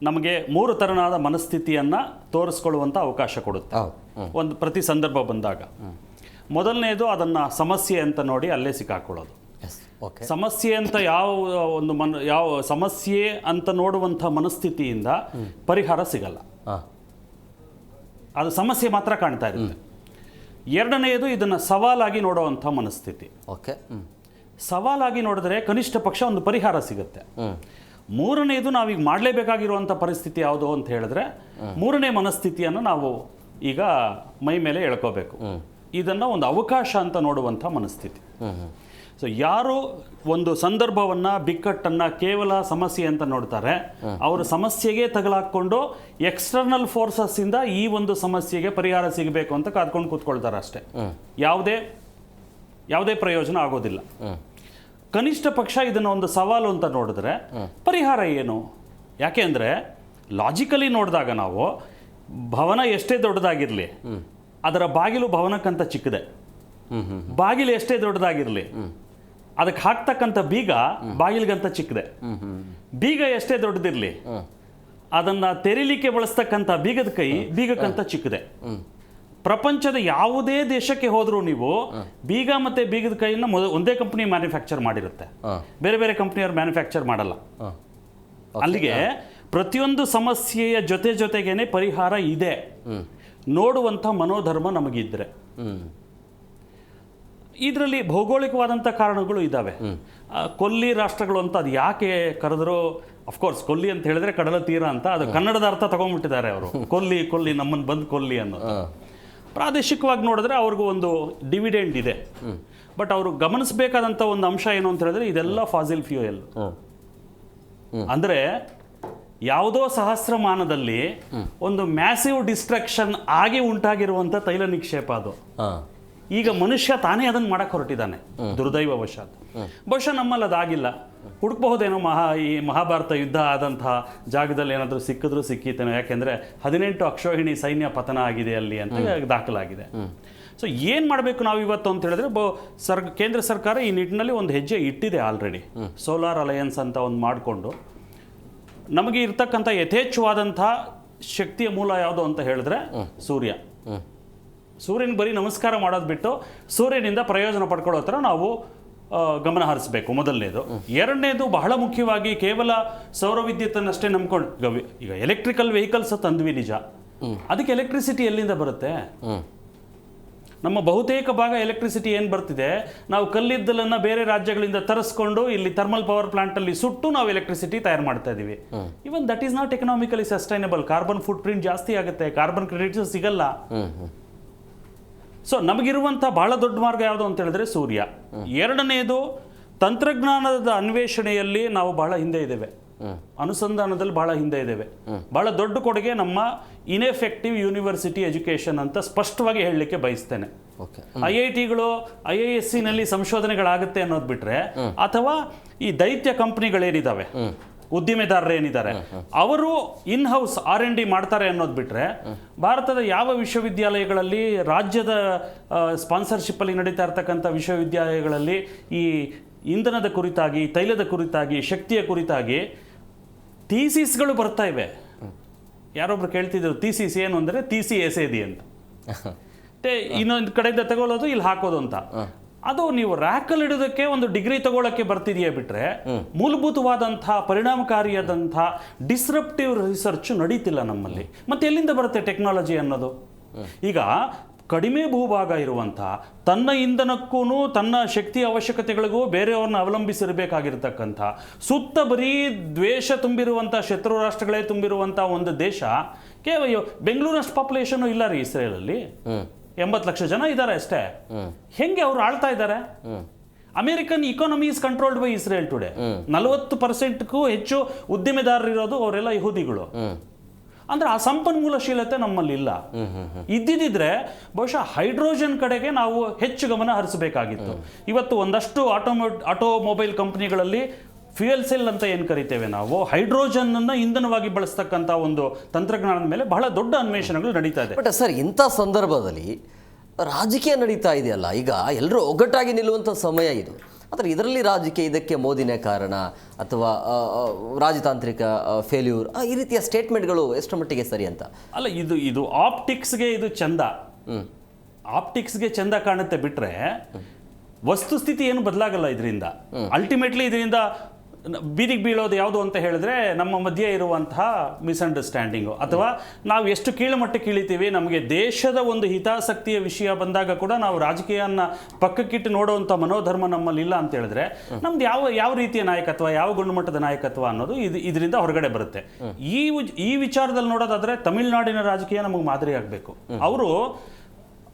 ನಮಗೆ 3 ಥರನಾದ ಮನಸ್ಥಿತಿಯನ್ನು ತೋರಿಸ್ಕೊಳ್ಳುವಂಥ ಅವಕಾಶ ಕೊಡುತ್ತೆ ಒಂದು ಪ್ರತಿ ಸಂದರ್ಭ ಬಂದಾಗ. ಮೊದಲನೇದು ಅದನ್ನು ಸಮಸ್ಯೆ ಅಂತ ನೋಡಿ ಅಲ್ಲೇ ಸಿಕ್ಕಾಕೊಳ್ಳೋದು. ಸಮಸ್ಯೆ ಅಂತ ಯಾವ ಸಮಸ್ಯೆ ಅಂತ ನೋಡುವಂಥ ಮನಸ್ಥಿತಿಯಿಂದ ಪರಿಹಾರ ಸಿಗಲ್ಲ, ಅದು ಸಮಸ್ಯೆ ಮಾತ್ರ ಕಾಣ್ತಾ ಇರುತ್ತೆ. ಎರಡನೆಯದು ಇದನ್ನು ಸವಾಲಾಗಿ ನೋಡುವಂಥ ಮನಸ್ಥಿತಿ. ಸವಾಲಾಗಿ ನೋಡಿದ್ರೆ ಕನಿಷ್ಠ ಪಕ್ಷ ಒಂದು ಪರಿಹಾರ ಸಿಗುತ್ತೆ. ಮೂರನೇದು ನಾವೀಗ ಮಾಡಲೇಬೇಕಾಗಿರುವಂಥ ಪರಿಸ್ಥಿತಿ ಯಾವುದು ಅಂತ ಹೇಳಿದ್ರೆ 3ನೇ ಮನಸ್ಥಿತಿಯನ್ನು ನಾವು ಈಗ ಮೈ ಮೇಲೆ ಎಳ್ಕೋಬೇಕು. ಇದನ್ನು ಒಂದು ಅವಕಾಶ ಅಂತ ನೋಡುವಂಥ ಮನಸ್ಥಿತಿ. ಸೊ ಯಾರು ಒಂದು ಸಂದರ್ಭವನ್ನು ಬಿಕ್ಕಟ್ಟನ್ನು ಕೇವಲ ಸಮಸ್ಯೆ ಅಂತ ನೋಡ್ತಾರೆ, ಅವರು ಸಮಸ್ಯೆಗೆ ತಗಲಾಕೊಂಡು ಎಕ್ಸ್ಟರ್ನಲ್ ಫೋರ್ಸಸ್ಸಿಂದ ಈ ಒಂದು ಸಮಸ್ಯೆಗೆ ಪರಿಹಾರ ಸಿಗಬೇಕು ಅಂತ ಕಾದ್ಕೊಂಡು ಕೂತ್ಕೊಳ್ತಾರೆ ಅಷ್ಟೇ. ಯಾವುದೇ ಪ್ರಯೋಜನ ಆಗೋದಿಲ್ಲ. ಕನಿಷ್ಠ ಪಕ್ಷ ಇದನ್ನು ಒಂದು ಸವಾಲು ಅಂತ ನೋಡಿದ್ರೆ ಪರಿಹಾರ ಏನು? ಯಾಕೆ ಅಂದರೆ ಲಾಜಿಕಲಿ ನೋಡಿದಾಗ ನಾವು ಭವನ ಎಷ್ಟೇ ದೊಡ್ಡದಾಗಿರಲಿ ಅದರ ಬಾಗಿಲು ಭವನಕ್ಕಂತ ಚಿಕ್ಕದೆ, ಬಾಗಿಲು ಎಷ್ಟೇ ದೊಡ್ಡದಾಗಿರಲಿ ಅದಕ್ಕೆ ಹಾಕ್ತಕ್ಕಂಥ ಬೀಗ ಬಾಗಿಲಿಗಂತ ಚಿಕ್ಕದೆ, ಬೀಗ ಎಷ್ಟೇ ದೊಡ್ಡದಿರಲಿ ಅದನ್ನು ತೆರೀಲಿಕ್ಕೆ ಬಳಸ್ತಕ್ಕಂಥ ಬೀಗದ ಕೈ ಬೀಗಕ್ಕಂತ ಚಿಕ್ಕದೆ. ಪ್ರಪಂಚದ ಯಾವುದೇ ದೇಶಕ್ಕೆ ಹೋದರೂ ನೀವು ಬೀಗ ಮತ್ತೆ ಬೀಗದ ಕೈಯನ್ನು ಒಂದೇ ಕಂಪನಿ ಮ್ಯಾನುಫ್ಯಾಕ್ಚರ್ ಮಾಡಿರುತ್ತೆ, ಬೇರೆ ಬೇರೆ ಕಂಪ್ನಿಯವ್ರು ಮ್ಯಾನುಫ್ಯಾಕ್ಚರ್ ಮಾಡಲ್ಲ. ಅಲ್ಲಿಗೆ ಪ್ರತಿಯೊಂದು ಸಮಸ್ಯೆಯ ಜೊತೆಗೇನೆ ಪರಿಹಾರ ಇದೆ ನೋಡುವಂಥ ಮನೋಧರ್ಮ ನಮಗಿದ್ರೆ. ಇದರಲ್ಲಿ ಭೌಗೋಳಿಕವಾದಂಥ ಕಾರಣಗಳು ಇದ್ದಾವೆ. ಕೊಲ್ಲಿ ರಾಷ್ಟ್ರಗಳು ಅಂತ ಅದು ಯಾಕೆ ಕರೆದ್ರು, ಅಫ್ಕೋರ್ಸ್ ಕೊಲ್ಲಿ ಅಂತ ಹೇಳಿದ್ರೆ ಕಡಲ ತೀರ ಅಂತ, ಅದು ಕನ್ನಡದ ಅರ್ಥ ತಗೊಂಡ್ಬಿಟ್ಟಿದ್ದಾರೆ ಅವರು. ಕೊಲ್ಲಿ ನಮ್ಮನ್ನು ಬಂದು ಕೊಲ್ಲಿ ಅನ್ನೋದು. ಪ್ರಾದೇಶಿಕವಾಗಿ ನೋಡಿದ್ರೆ ಅವ್ರಿಗೂ ಒಂದು ಡಿವಿಡೆಂಡ್ ಇದೆ. ಬಟ್ ಅವರು ಗಮನಿಸಬೇಕಾದಂಥ ಒಂದು ಅಂಶ ಏನು ಅಂತ ಹೇಳಿದ್ರೆ ಇದೆಲ್ಲ ಫಾಸಿಲ್ ಫ್ಯೂಯಲ್. ಅಂದರೆ ಯಾವುದೋ ಸಹಸ್ರಮಾನದಲ್ಲಿ ಒಂದು ಮ್ಯಾಸಿವ್ ಡಿಸ್ಟ್ರಕ್ಷನ್ ಆಗಿ ಉಂಟಾಗಿರುವಂಥ ತೈಲ ನಿಕ್ಷೇಪ ಅದು. ಈಗ ಮನುಷ್ಯ ತಾನೇ ಅದನ್ನು ಮಾಡಕ್ಕೆ ಹೊರಟಿದ್ದಾನೆ ದುರ್ದೈವವಶಾತ್. ಬಹುಶಃ ನಮ್ಮಲ್ಲಿ ಅದಾಗಿಲ್ಲ. ಹುಡುಕಬಹುದೇನೋ ಈ ಮಹಾಭಾರತ ಯುದ್ಧ ಆದಂತಹ ಜಾಗದಲ್ಲಿ ಏನಾದರೂ ಸಿಕ್ಕಿದ್ರೂ ಸಿಕ್ಕಿತೇನೋ, ಯಾಕೆಂದರೆ 18 ಅಕ್ಷೋಹಿಣಿ ಸೈನ್ಯ ಪತನ ಆಗಿದೆ ಅಲ್ಲಿ ಅಂತ ದಾಖಲಾಗಿದೆ. ಸೊ ಏನು ಮಾಡಬೇಕು ನಾವು ಇವತ್ತು ಅಂತ ಹೇಳಿದ್ರೆ ಕೇಂದ್ರ ಸರ್ಕಾರ ಈ ನಿಟ್ಟಿನಲ್ಲಿ ಒಂದು ಹೆಜ್ಜೆ ಇಟ್ಟಿದೆ ಆಲ್ರೆಡಿ. ಸೋಲಾರ್ ಅಲಯನ್ಸ್ ಅಂತ ಒಂದು ಮಾಡಿಕೊಂಡು ನಮಗೆ ಇರ್ತಕ್ಕಂಥ ಯಥೇಚ್ಛವಾದಂಥ ಶಕ್ತಿಯ ಮೂಲ ಯಾವುದು ಅಂತ ಹೇಳಿದ್ರೆ ಸೂರ್ಯನ ಬರೀ ನಮಸ್ಕಾರ ಮಾಡೋದು ಬಿಟ್ಟು ಸೂರ್ಯನಿಂದ ಪ್ರಯೋಜನ ಪಡ್ಕೊಳ್ಳೋ ಥರ ನಾವು ಗಮನ ಹರಿಸಬೇಕು ಮೊದಲನೇದು. ಎರಡನೇದು ಬಹಳ ಮುಖ್ಯವಾಗಿ ಕೇವಲ ಸೌರ ವಿದ್ಯುತ್ತನ್ನಷ್ಟೇ ನಂಬ್ಕೊಂಡು ಈಗ ಎಲೆಕ್ಟ್ರಿಕಲ್ ವೆಹಿಕಲ್ಸ್ ತಂದ್ವಿ ನಿಜ, ಅದಕ್ಕೆ ಎಲೆಕ್ಟ್ರಿಸಿಟಿ ಎಲ್ಲಿಂದ ಬರುತ್ತೆ? ನಮ್ಮ ಬಹುತೇಕ ಭಾಗ ಎಲೆಕ್ಟ್ರಿಸಿಟಿ ಏನು ಬರ್ತಿದೆ, ನಾವು ಕಲ್ಲಿದ್ದಲನ್ನು ಬೇರೆ ರಾಜ್ಯಗಳಿಂದ ತರಿಸ್ಕೊಂಡು ಇಲ್ಲಿ ಥರ್ಮಲ್ ಪವರ್ ಪ್ಲಾಂಟಲ್ಲಿ ಸುಟ್ಟು ನಾವು ಎಲೆಕ್ಟ್ರಿಸಿಟಿ ತಯಾರು ಮಾಡ್ತಾ ಇದ್ದೀವಿ. Even that is not economically sustainable. Carbon foot print ಜಾಸ್ತಿ ಆಗುತ್ತೆ, ಕಾರ್ಬನ್ ಕ್ರೆಡಿಟ್ಸ್ ಸಿಗಲ್ಲ. ಸೊ ನಮಗಿರುವಂಥ ಬಹಳ ದೊಡ್ಡ ಮಾರ್ಗ ಯಾವುದು ಅಂತ ಹೇಳಿದ್ರೆ ಸೂರ್ಯ. ಎರಡನೇದು ತಂತ್ರಜ್ಞಾನದ ಅನ್ವೇಷಣೆಯಲ್ಲಿ ನಾವು ಬಹಳ ಹಿಂದೆ ಇದ್ದೇವೆ, ಅನುಸಂಧಾನದಲ್ಲಿ ಬಹಳ ಹಿಂದೆ ಇದ್ದೇವೆ. ಬಹಳ ದೊಡ್ಡ ಕೊಡುಗೆ ನಮ್ಮ ಇನ್ಎಫೆಕ್ಟಿವ್ ಯೂನಿವರ್ಸಿಟಿ ಎಜುಕೇಷನ್ ಅಂತ ಸ್ಪಷ್ಟವಾಗಿ ಹೇಳಲಿಕ್ಕೆ ಬಯಸ್ತೇನೆ. IITಗಳು IISc-ನಲ್ಲಿ ಸಂಶೋಧನೆಗಳಾಗುತ್ತೆ ಅನ್ನೋದು ಬಿಟ್ರೆ, ಅಥವಾ ಈ ದೈತ್ಯ ಕಂಪ್ನಿಗಳೇನಿದ್ದಾವೆ, ಉದ್ದಿಮೆದಾರರೇನಿದ್ದಾರೆ ಅವರು ಇನ್ ಹೌಸ್ R&D ಮಾಡ್ತಾರೆ ಅನ್ನೋದು ಬಿಟ್ರೆ, ಭಾರತದ ಯಾವ ವಿಶ್ವವಿದ್ಯಾಲಯಗಳಲ್ಲಿ ರಾಜ್ಯದ ಸ್ಪಾನ್ಸರ್ಶಿಪ್ಪಲ್ಲಿ ನಡೀತಾ ಇರ್ತಕ್ಕಂಥ ವಿಶ್ವವಿದ್ಯಾಲಯಗಳಲ್ಲಿ ಈ ಇಂಧನದ ಕುರಿತಾಗಿ, ತೈಲದ ಕುರಿತಾಗಿ, ಶಕ್ತಿಯ ಕುರಿತಾಗಿ ಥೀಸಿಸ್ಗಳು ಬರ್ತಾ ಇವೆ. ಯಾರೊಬ್ರು ಕೇಳ್ತಿದ್ರು ಥೀಸಿಸ್ ಏನು ಅಂದರೆ ತೀಸಿ ಎಸೆದಿ ಅಂತ, ಇನ್ನೊಂದು ಕಡೆಯಿಂದ ತಗೊಳ್ಳೋದು ಇಲ್ಲಿ ಹಾಕೋದು ಅಂತ. ಅದು ನೀವು ರ್ಯಾಕಲ್ಲಿ ಇಡೋದಕ್ಕೆ ಒಂದು ಡಿಗ್ರಿ ತಗೊಳ್ಳೋಕ್ಕೆ ಬರ್ತಿದೆಯೇ ಬಿಟ್ರೆ, ಮೂಲಭೂತವಾದಂಥ ಪರಿಣಾಮಕಾರಿಯಾದಂಥ ಡಿಸ್ರಪ್ಟಿವ್ ರಿಸರ್ಚ್ ನಡೀತಿಲ್ಲ ನಮ್ಮಲ್ಲಿ. ಮತ್ತೆ ಎಲ್ಲಿಂದ ಬರುತ್ತೆ ಟೆಕ್ನಾಲಜಿ ಅನ್ನೋದು? ಈಗ ಕಡಿಮೆ ಭೂಭಾಗ ಇರುವಂಥ, ತನ್ನ ಇಂಧನಕ್ಕೂ ತನ್ನ ಶಕ್ತಿ ಅವಶ್ಯಕತೆಗಳಿಗೂ ಬೇರೆಯವ್ರನ್ನ ಅವಲಂಬಿಸಿರಬೇಕಾಗಿರ್ತಕ್ಕಂಥ, ಸುತ್ತ ಬರೀ ದ್ವೇಷ ತುಂಬಿರುವಂಥ, ಶತ್ರು ರಾಷ್ಟ್ರಗಳೇ ತುಂಬಿರುವಂಥ ಒಂದು ದೇಶ, ಕೇವಲ ಬೆಂಗಳೂರಷ್ಟು ಪಾಪ್ಯುಲೇಷನ್ ಇಲ್ಲ ರೀ ಇಸ್ರೇಲಲ್ಲಿ. 80 ಲಕ್ಷ ಜನ ಇದ್ದಾರೆ ಅಷ್ಟೇ. ಹೆಂಗೆ ಅವ್ರು ಆಳ್ತಾ ಇದ್ದಾರೆ? American economy is controlled by Israel today. 40%ಕ್ಕೂ ಹೆಚ್ಚು ಉದ್ದಿಮೆದಾರರಿರೋದು ಅವರೆಲ್ಲ ಯಹೂದಿಗಳು. ಅಂದ್ರೆ ಆ ಸಂಪನ್ಮೂಲಶೀಲತೆ ನಮ್ಮಲ್ಲಿ ಇಲ್ಲ. ಇದ್ದಿದ್ರೆ ಬಹುಶಃ ಹೈಡ್ರೋಜನ್ ಕಡೆಗೆ ನಾವು ಹೆಚ್ಚು ಗಮನ ಹರಿಸಬೇಕಾಗಿತ್ತು. ಇವತ್ತು ಒಂದಷ್ಟು ಆಟೋಮೊಬೈಲ್ ಕಂಪನಿಗಳಲ್ಲಿ ಫ್ಯೂಯಲ್ ಸೆಲ್ ಅಂತ ಏನು ಕರಿತೇವೆ ನಾವು, ಹೈಡ್ರೋಜನ್ ಅನ್ನ ಇಂಧನವಾಗಿ ಬಳಸ್ತಕ್ಕಂಥ ಒಂದು ತಂತ್ರಜ್ಞಾನದ ಮೇಲೆ ಬಹಳ ದೊಡ್ಡ ಅನ್ವೇಷಣೆಗಳು ನಡೀತಾ ಇದೆ. ಬಟ್ ಸರ್, ಇಂಥ ಸಂದರ್ಭದಲ್ಲಿ ರಾಜಕೀಯ ನಡೀತಾ ಇದೆಯಲ್ಲ, ಈಗ ಎಲ್ಲರೂ ಒಗ್ಗಟ್ಟಾಗಿ ನಿಲ್ಲುವಂಥ ಸಮಯ ಇದು. ಆದರೆ ಇದರಲ್ಲಿ ರಾಜಕೀಯ, ಇದಕ್ಕೆ ಮೋದಿನೇ ಕಾರಣ ಅಥವಾ ರಾಜತಾಂತ್ರಿಕ ಫೇಲ್ಯೂರ್, ಈ ರೀತಿಯ ಸ್ಟೇಟ್ಮೆಂಟ್ಗಳು ಎಷ್ಟು ಮಟ್ಟಿಗೆ ಸರಿ ಅಂತ ಅಲ್ಲ. ಇದು ಆಪ್ಟಿಕ್ಸ್ಗೆ ಇದು ಚಂದ, ಆಪ್ಟಿಕ್ಸ್ಗೆ ಚಂದ ಕಾಣುತ್ತೆ ಬಿಟ್ರೆ ವಸ್ತುಸ್ಥಿತಿ ಏನು ಬದಲಾಗಲ್ಲ ಇದರಿಂದ. ಅಲ್ಟಿಮೇಟ್ಲಿ ಇದರಿಂದ ಬೀದಿಗೆ ಬೀಳೋದು ಯಾವುದು ಅಂತ ಹೇಳಿದ್ರೆ ನಮ್ಮ ಮಧ್ಯೆ ಇರುವಂತಹ ಮಿಸ್ಅಂಡರ್ಸ್ಟ್ಯಾಂಡಿಂಗು, ಅಥವಾ ನಾವು ಎಷ್ಟು ಕೀಳುಮಟ್ಟಕ್ಕೆ ಇಳಿತೀವಿ. ನಮಗೆ ದೇಶದ ಒಂದು ಹಿತಾಸಕ್ತಿಯ ವಿಷಯ ಬಂದಾಗ ಕೂಡ ನಾವು ರಾಜಕೀಯನ ಪಕ್ಕಕ್ಕಿಟ್ಟು ನೋಡುವಂಥ ಮನೋಧರ್ಮ ನಮ್ಮಲ್ಲಿ ಇಲ್ಲ ಅಂತ ಹೇಳಿದ್ರೆ ನಮ್ದು ಯಾವ ರೀತಿಯ ನಾಯಕತ್ವ, ಯಾವ ಗುಣಮಟ್ಟದ ನಾಯಕತ್ವ ಅನ್ನೋದು ಇದರಿಂದ ಹೊರಗಡೆ ಬರುತ್ತೆ. ಈ ವಿಚಾರದಲ್ಲಿ ನೋಡೋದಾದ್ರೆ ತಮಿಳುನಾಡಿನ ರಾಜಕೀಯ ನಮಗೆ ಮಾದರಿ ಆಗಬೇಕು. ಅವರು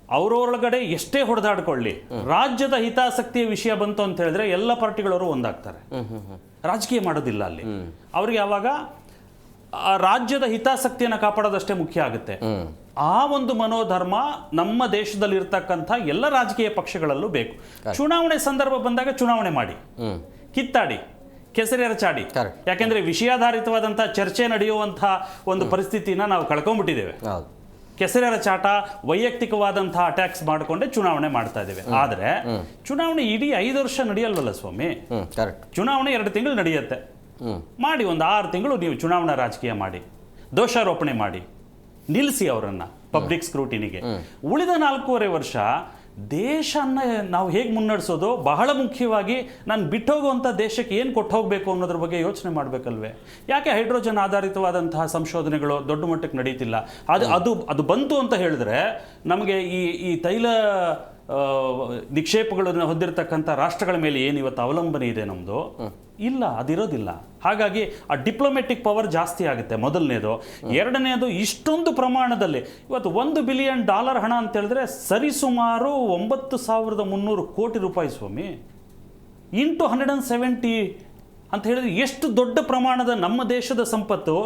ಅವರೊಳಗಡೆ ಎಷ್ಟೇ ಹೊಡೆದಾಡ್ಕೊಳ್ಳಿ, ರಾಜ್ಯದ ಹಿತಾಸಕ್ತಿಯ ವಿಷಯ ಬಂತು ಅಂತ ಹೇಳಿದ್ರೆ ಎಲ್ಲ ಪಾರ್ಟಿಗಳವರು ಒಂದಾಗ್ತಾರೆ. ರಾಜಕೀಯ ಮಾಡೋದಿಲ್ಲ ಅಲ್ಲಿ. ಅವ್ರಿಗೆ ಯಾವಾಗ ಆ ರಾಜ್ಯದ ಹಿತಾಸಕ್ತಿಯನ್ನು ಕಾಪಾಡೋದಷ್ಟೇ ಮುಖ್ಯ ಆಗುತ್ತೆ. ಆ ಒಂದು ಮನೋಧರ್ಮ ನಮ್ಮ ದೇಶದಲ್ಲಿ ಇರ್ತಕ್ಕಂಥ ಎಲ್ಲ ರಾಜಕೀಯ ಪಕ್ಷಗಳಲ್ಲೂ ಬೇಕು. ಚುನಾವಣೆ ಸಂದರ್ಭ ಬಂದಾಗ ಚುನಾವಣೆ ಮಾಡಿ, ಕಿತ್ತಾಡಿ, ಕೆಸರೆರಚಾಡಿ. ಯಾಕೆಂದ್ರೆ ವಿಷಯಾಧಾರಿತವಾದಂತಹ ಚರ್ಚೆ ನಡೆಯುವಂತಹ ಒಂದು ಪರಿಸ್ಥಿತಿನ ನಾವು ಕಳ್ಕೊಂಡ್ಬಿಟ್ಟಿದ್ದೇವೆ. ಕೆಸರೆರಚಾಟ, ವೈಯಕ್ತಿಕವಾದಂತಹ ಅಟ್ಯಾಕ್ಸ್ ಮಾಡಿಕೊಂಡೆ ಚುನಾವಣೆ ಮಾಡ್ತಾ ಇದ್ದೇವೆ. ಆದ್ರೆ ಚುನಾವಣೆ ಇಡೀ 5 ವರ್ಷ ನಡೆಯಲ್ವಲ್ಲ ಸ್ವಾಮಿ. ಚುನಾವಣೆ 2 ತಿಂಗಳು ನಡೆಯುತ್ತೆ. ಮಾಡಿ ಒಂದು 6 ತಿಂಗಳು ನೀವು ಚುನಾವಣಾ ರಾಜಕೀಯ ಮಾಡಿ, ದೋಷಾರೋಪಣೆ ಮಾಡಿ, ನಿಲ್ಲಿಸಿ ಅವರನ್ನ ಪಬ್ಲಿಕ್ ಸ್ಕ್ರೂಟಿನಿಗೆ. ಉಳಿದ 4.5 ವರ್ಷ ದೇಶನ ನಾವು ಹೇಗೆ ಮುನ್ನಡೆಸೋದು, ಬಹಳ ಮುಖ್ಯವಾಗಿ ನಾನು ಬಿಟ್ಟೋಗುವಂಥ ದೇಶಕ್ಕೆ ಏನು ಕೊಟ್ಟು ಹೋಗಬೇಕು ಅನ್ನೋದ್ರ ಬಗ್ಗೆ ಯೋಚನೆ ಮಾಡಬೇಕಲ್ವೇ. ಯಾಕೆ ಹೈಡ್ರೋಜನ್ ಆಧಾರಿತವಾದಂತಹ ಸಂಶೋಧನೆಗಳು ದೊಡ್ಡ ಮಟ್ಟಕ್ಕೆ ನಡೀತಿಲ್ಲ? ಅದು ಬಂತು ಅಂತ ಹೇಳಿದ್ರೆ ನಮಗೆ ಈ ತೈಲ ನಿಕ್ಷೇಪಗಳನ್ನು ಹೊಂದಿರತಕ್ಕಂಥ ರಾಷ್ಟ್ರಗಳ ಮೇಲೆ ಏನು ಇವತ್ತು ಅವಲಂಬನೆ ಇದೆ ನಮ್ಮದು, ಇಲ್ಲ, ಅದಿರೋದಿಲ್ಲ. ಹಾಗಾಗಿ ಆ ಡಿಪ್ಲೊಮೆಟಿಕ್ ಪವರ್ ಜಾಸ್ತಿ ಆಗುತ್ತೆ, ಮೊದಲನೇದು. ಎರಡನೇದು, ಇಷ್ಟೊಂದು ಪ್ರಮಾಣದಲ್ಲಿ ಇವತ್ತು $1 ಬಿಲಿಯನ್ ಹಣ ಅಂತ ಹೇಳಿದ್ರೆ ಸರಿಸುಮಾರು 9,300 ಕೋಟಿ ರೂಪಾಯಿ ಸ್ವಾಮಿ. ಇಂಟು 170 ಅಂತ ಹೇಳಿದ್ರೆ ಎಷ್ಟು ದೊಡ್ಡ ಪ್ರಮಾಣದ ನಮ್ಮ ದೇಶದ ಸಂಪತ್ತು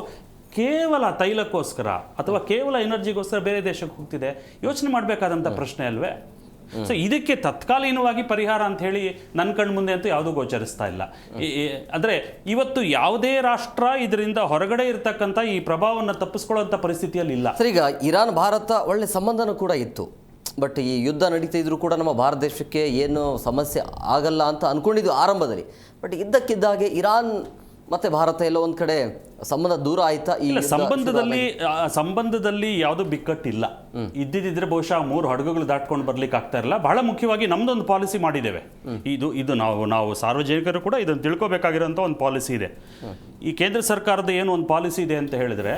ಕೇವಲ ತೈಲಕ್ಕೋಸ್ಕರ ಅಥವಾ ಕೇವಲ ಎನರ್ಜಿಗೋಸ್ಕರ ಬೇರೆ ದೇಶಕ್ಕೆ ಹೋಗ್ತಿದೆ. ಯೋಚನೆ ಮಾಡಬೇಕಾದಂಥ ಪ್ರಶ್ನೆ ಅಲ್ವೇ? ಸೊ ಇದಕ್ಕೆ ತತ್ಕಾಲೀನವಾಗಿ ಪರಿಹಾರ ಅಂತ ಹೇಳಿ ನನ್ನ ಕಣ್ಣು ಮುಂದೆ ಅಂತೂ ಯಾವುದೂ ಗೋಚರಿಸ್ತಾ ಇಲ್ಲ. ಅಂದರೆ ಇವತ್ತು ಯಾವುದೇ ರಾಷ್ಟ್ರ ಇದರಿಂದ ಹೊರಗಡೆ ಇರತಕ್ಕಂಥ ಈ ಪ್ರಭಾವವನ್ನು ತಪ್ಪಿಸ್ಕೊಳ್ಳುವಂಥ ಪರಿಸ್ಥಿತಿಯಲ್ಲಿ ಇಲ್ಲ. ಸರ್, ಈಗ ಇರಾನ್ ಭಾರತ ಒಳ್ಳೆ ಸಂಬಂಧನೂ ಕೂಡ ಇತ್ತು. ಬಟ್ ಈ ಯುದ್ಧ ನಡೀತಾ ಇದ್ರೂ ಕೂಡ ನಮ್ಮ ಭಾರತ ದೇಶಕ್ಕೆ ಏನು ಸಮಸ್ಯೆ ಆಗಲ್ಲ ಅಂತ ಅಂದ್ಕೊಂಡಿದ್ದು ಆರಂಭದಲ್ಲಿ. ಬಟ್ ಇದ್ದಕ್ಕಿದ್ದಾಗೆ ಇರಾನ್ ಮತ್ತೆ ಭಾರತ ಎಲ್ಲ ಒಂದು ಕಡೆ ಸಂಬಂಧ ದೂರ ಆಯ್ತಾ? ಈ ಸಂಬಂಧದಲ್ಲಿ ಯಾವುದು ಬಿಕ್ಕಟ್ಟಿಲ್ಲ. ಇದ್ದಿದ್ರೆ ಬಹುಶಃ 3 ಹಡಗುಗಳು ದಾಟ್ಕೊಂಡು ಬರ್ಲಿಕ್ಕೆ ಆಗ್ತಾ ಇರಲ್ಲ. ಬಹಳ ಮುಖ್ಯವಾಗಿ ನಮ್ದೊಂದು ಪಾಲಿಸಿ ಮಾಡಿದ್ದೇವೆ. ಇದು ನಾವು ಸಾರ್ವಜನಿಕರು ಕೂಡ ಇದನ್ನು ತಿಳ್ಕೊಬೇಕಾಗಿರೋಂಥ ಒಂದು ಪಾಲಿಸಿ ಇದೆ. ಈ ಕೇಂದ್ರ ಸರ್ಕಾರದ ಏನು ಒಂದು ಪಾಲಿಸಿ ಇದೆ ಅಂತ ಹೇಳಿದ್ರೆ,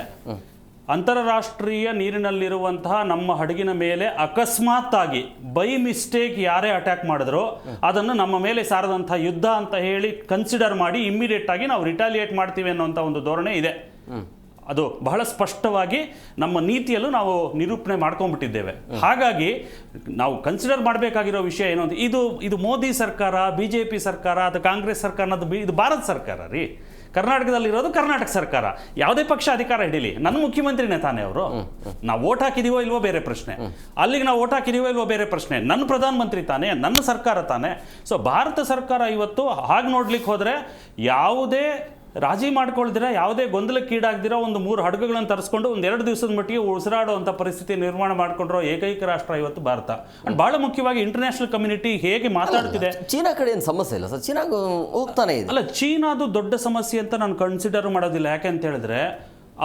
ಅಂತಾರಾಷ್ಟ್ರೀಯ ನೀರಿನಲ್ಲಿರುವಂತಹ ನಮ್ಮ ಹಡಗಿನ ಮೇಲೆ ಅಕಸ್ಮಾತ್ ಆಗಿ ಬೈ ಮಿಸ್ಟೇಕ್ ಯಾರೇ ಅಟ್ಯಾಕ್ ಮಾಡಿದ್ರು ಅದನ್ನು ನಮ್ಮ ಮೇಲೆ ಸಾರದಂತಹ ಯುದ್ಧ ಅಂತ ಹೇಳಿ ಕನ್ಸಿಡರ್ ಮಾಡಿ ಇಮ್ಮಿಡಿಯೇಟ್ ಆಗಿ ನಾವು ರಿಟಾಲಿಯೇಟ್ ಮಾಡ್ತೀವಿ ಅನ್ನೋಂಥ ಒಂದು ಧೋರಣೆ ಇದೆ. ಅದು ಬಹಳ ಸ್ಪಷ್ಟವಾಗಿ ನಮ್ಮ ನೀತಿಯಲ್ಲೂ ನಾವು ನಿರೂಪಣೆ ಮಾಡ್ಕೊಂಡ್ಬಿಟ್ಟಿದ್ದೇವೆ. ಹಾಗಾಗಿ ನಾವು ಕನ್ಸಿಡರ್ ಮಾಡಬೇಕಾಗಿರೋ ವಿಷಯ ಏನು ಅಂತ, ಇದು ಮೋದಿ ಸರ್ಕಾರ, BJP ಸರ್ಕಾರ ಅಥವಾ ಕಾಂಗ್ರೆಸ್ ಸರ್ಕಾರ, ಇದು ಭಾರತ ಸರ್ಕಾರ ರೀ. ಕರ್ನಾಟಕದಲ್ಲಿರೋದು ಕರ್ನಾಟಕ ಸರ್ಕಾರ. ಯಾವುದೇ ಪಕ್ಷ ಅಧಿಕಾರ ಹಿಡೀಲಿ, ನನ್ನ ಮುಖ್ಯಮಂತ್ರಿನೇ ತಾನೇ ಅವರು. ನಾವು ಓಟ್ ಹಾಕಿದೀವೋ ಇಲ್ವೋ ಬೇರೆ ಪ್ರಶ್ನೆ, ಅಲ್ಲಿಗೆ ನಾವು ಓಟ್ ಹಾಕಿದೀವೋ ಇಲ್ವೋ ಬೇರೆ ಪ್ರಶ್ನೆ. ನನ್ನ ಪ್ರಧಾನಮಂತ್ರಿ ತಾನೇ, ನನ್ನ ಸರ್ಕಾರ ತಾನೇ. ಸೊ ಭಾರತ ಸರ್ಕಾರ ಇವತ್ತು ಹಾಗೆ ನೋಡ್ಲಿಕ್ಕೆ ಹೋದ್ರೆ ಯಾವುದೇ ರಾಜಿ ಮಾಡ್ಕೊಳ್ದಿರ, ಯಾವುದೇ ಗೊಂದಲಕ್ಕೀಡಾಗ್ದಿರ ಒಂದು 3 ಹಡಗುಗಳನ್ನು ತರಿಸ್ಕೊಂಡು ಒಂದು 2 ದಿವಸದ ಮಟ್ಟಿಗೆ ಉಸಿರಾಡುವಂಥ ಪರಿಸ್ಥಿತಿ ನಿರ್ಮಾಣ ಮಾಡ್ಕೊಂಡಿರೋ ಏಕೈಕ ರಾಷ್ಟ್ರ ಇವತ್ತು ಭಾರತ. ಅಂಡ್ ಬಹಳ ಮುಖ್ಯವಾಗಿ ಇಂಟರ್ನ್ಯಾಷನಲ್ ಕಮ್ಯುನಿಟಿ ಹೇಗೆ ಮಾತಾಡ್ತಿದೆ. ಚೀನಾ ಕಡೆ ಏನು ಸಮಸ್ಯೆ ಇಲ್ಲ ಸರ್, ಚೀನಾ ಹೋಗ್ತಾನೆ ಇದೆ. ಅಲ್ಲ, ಚೀನಾದು ದೊಡ್ಡ ಸಮಸ್ಯೆ ಅಂತ ನಾನು ಕನ್ಸಿಡರ್ ಮಾಡೋದಿಲ್ಲ. ಯಾಕೆ ಅಂತ ಹೇಳಿದ್ರೆ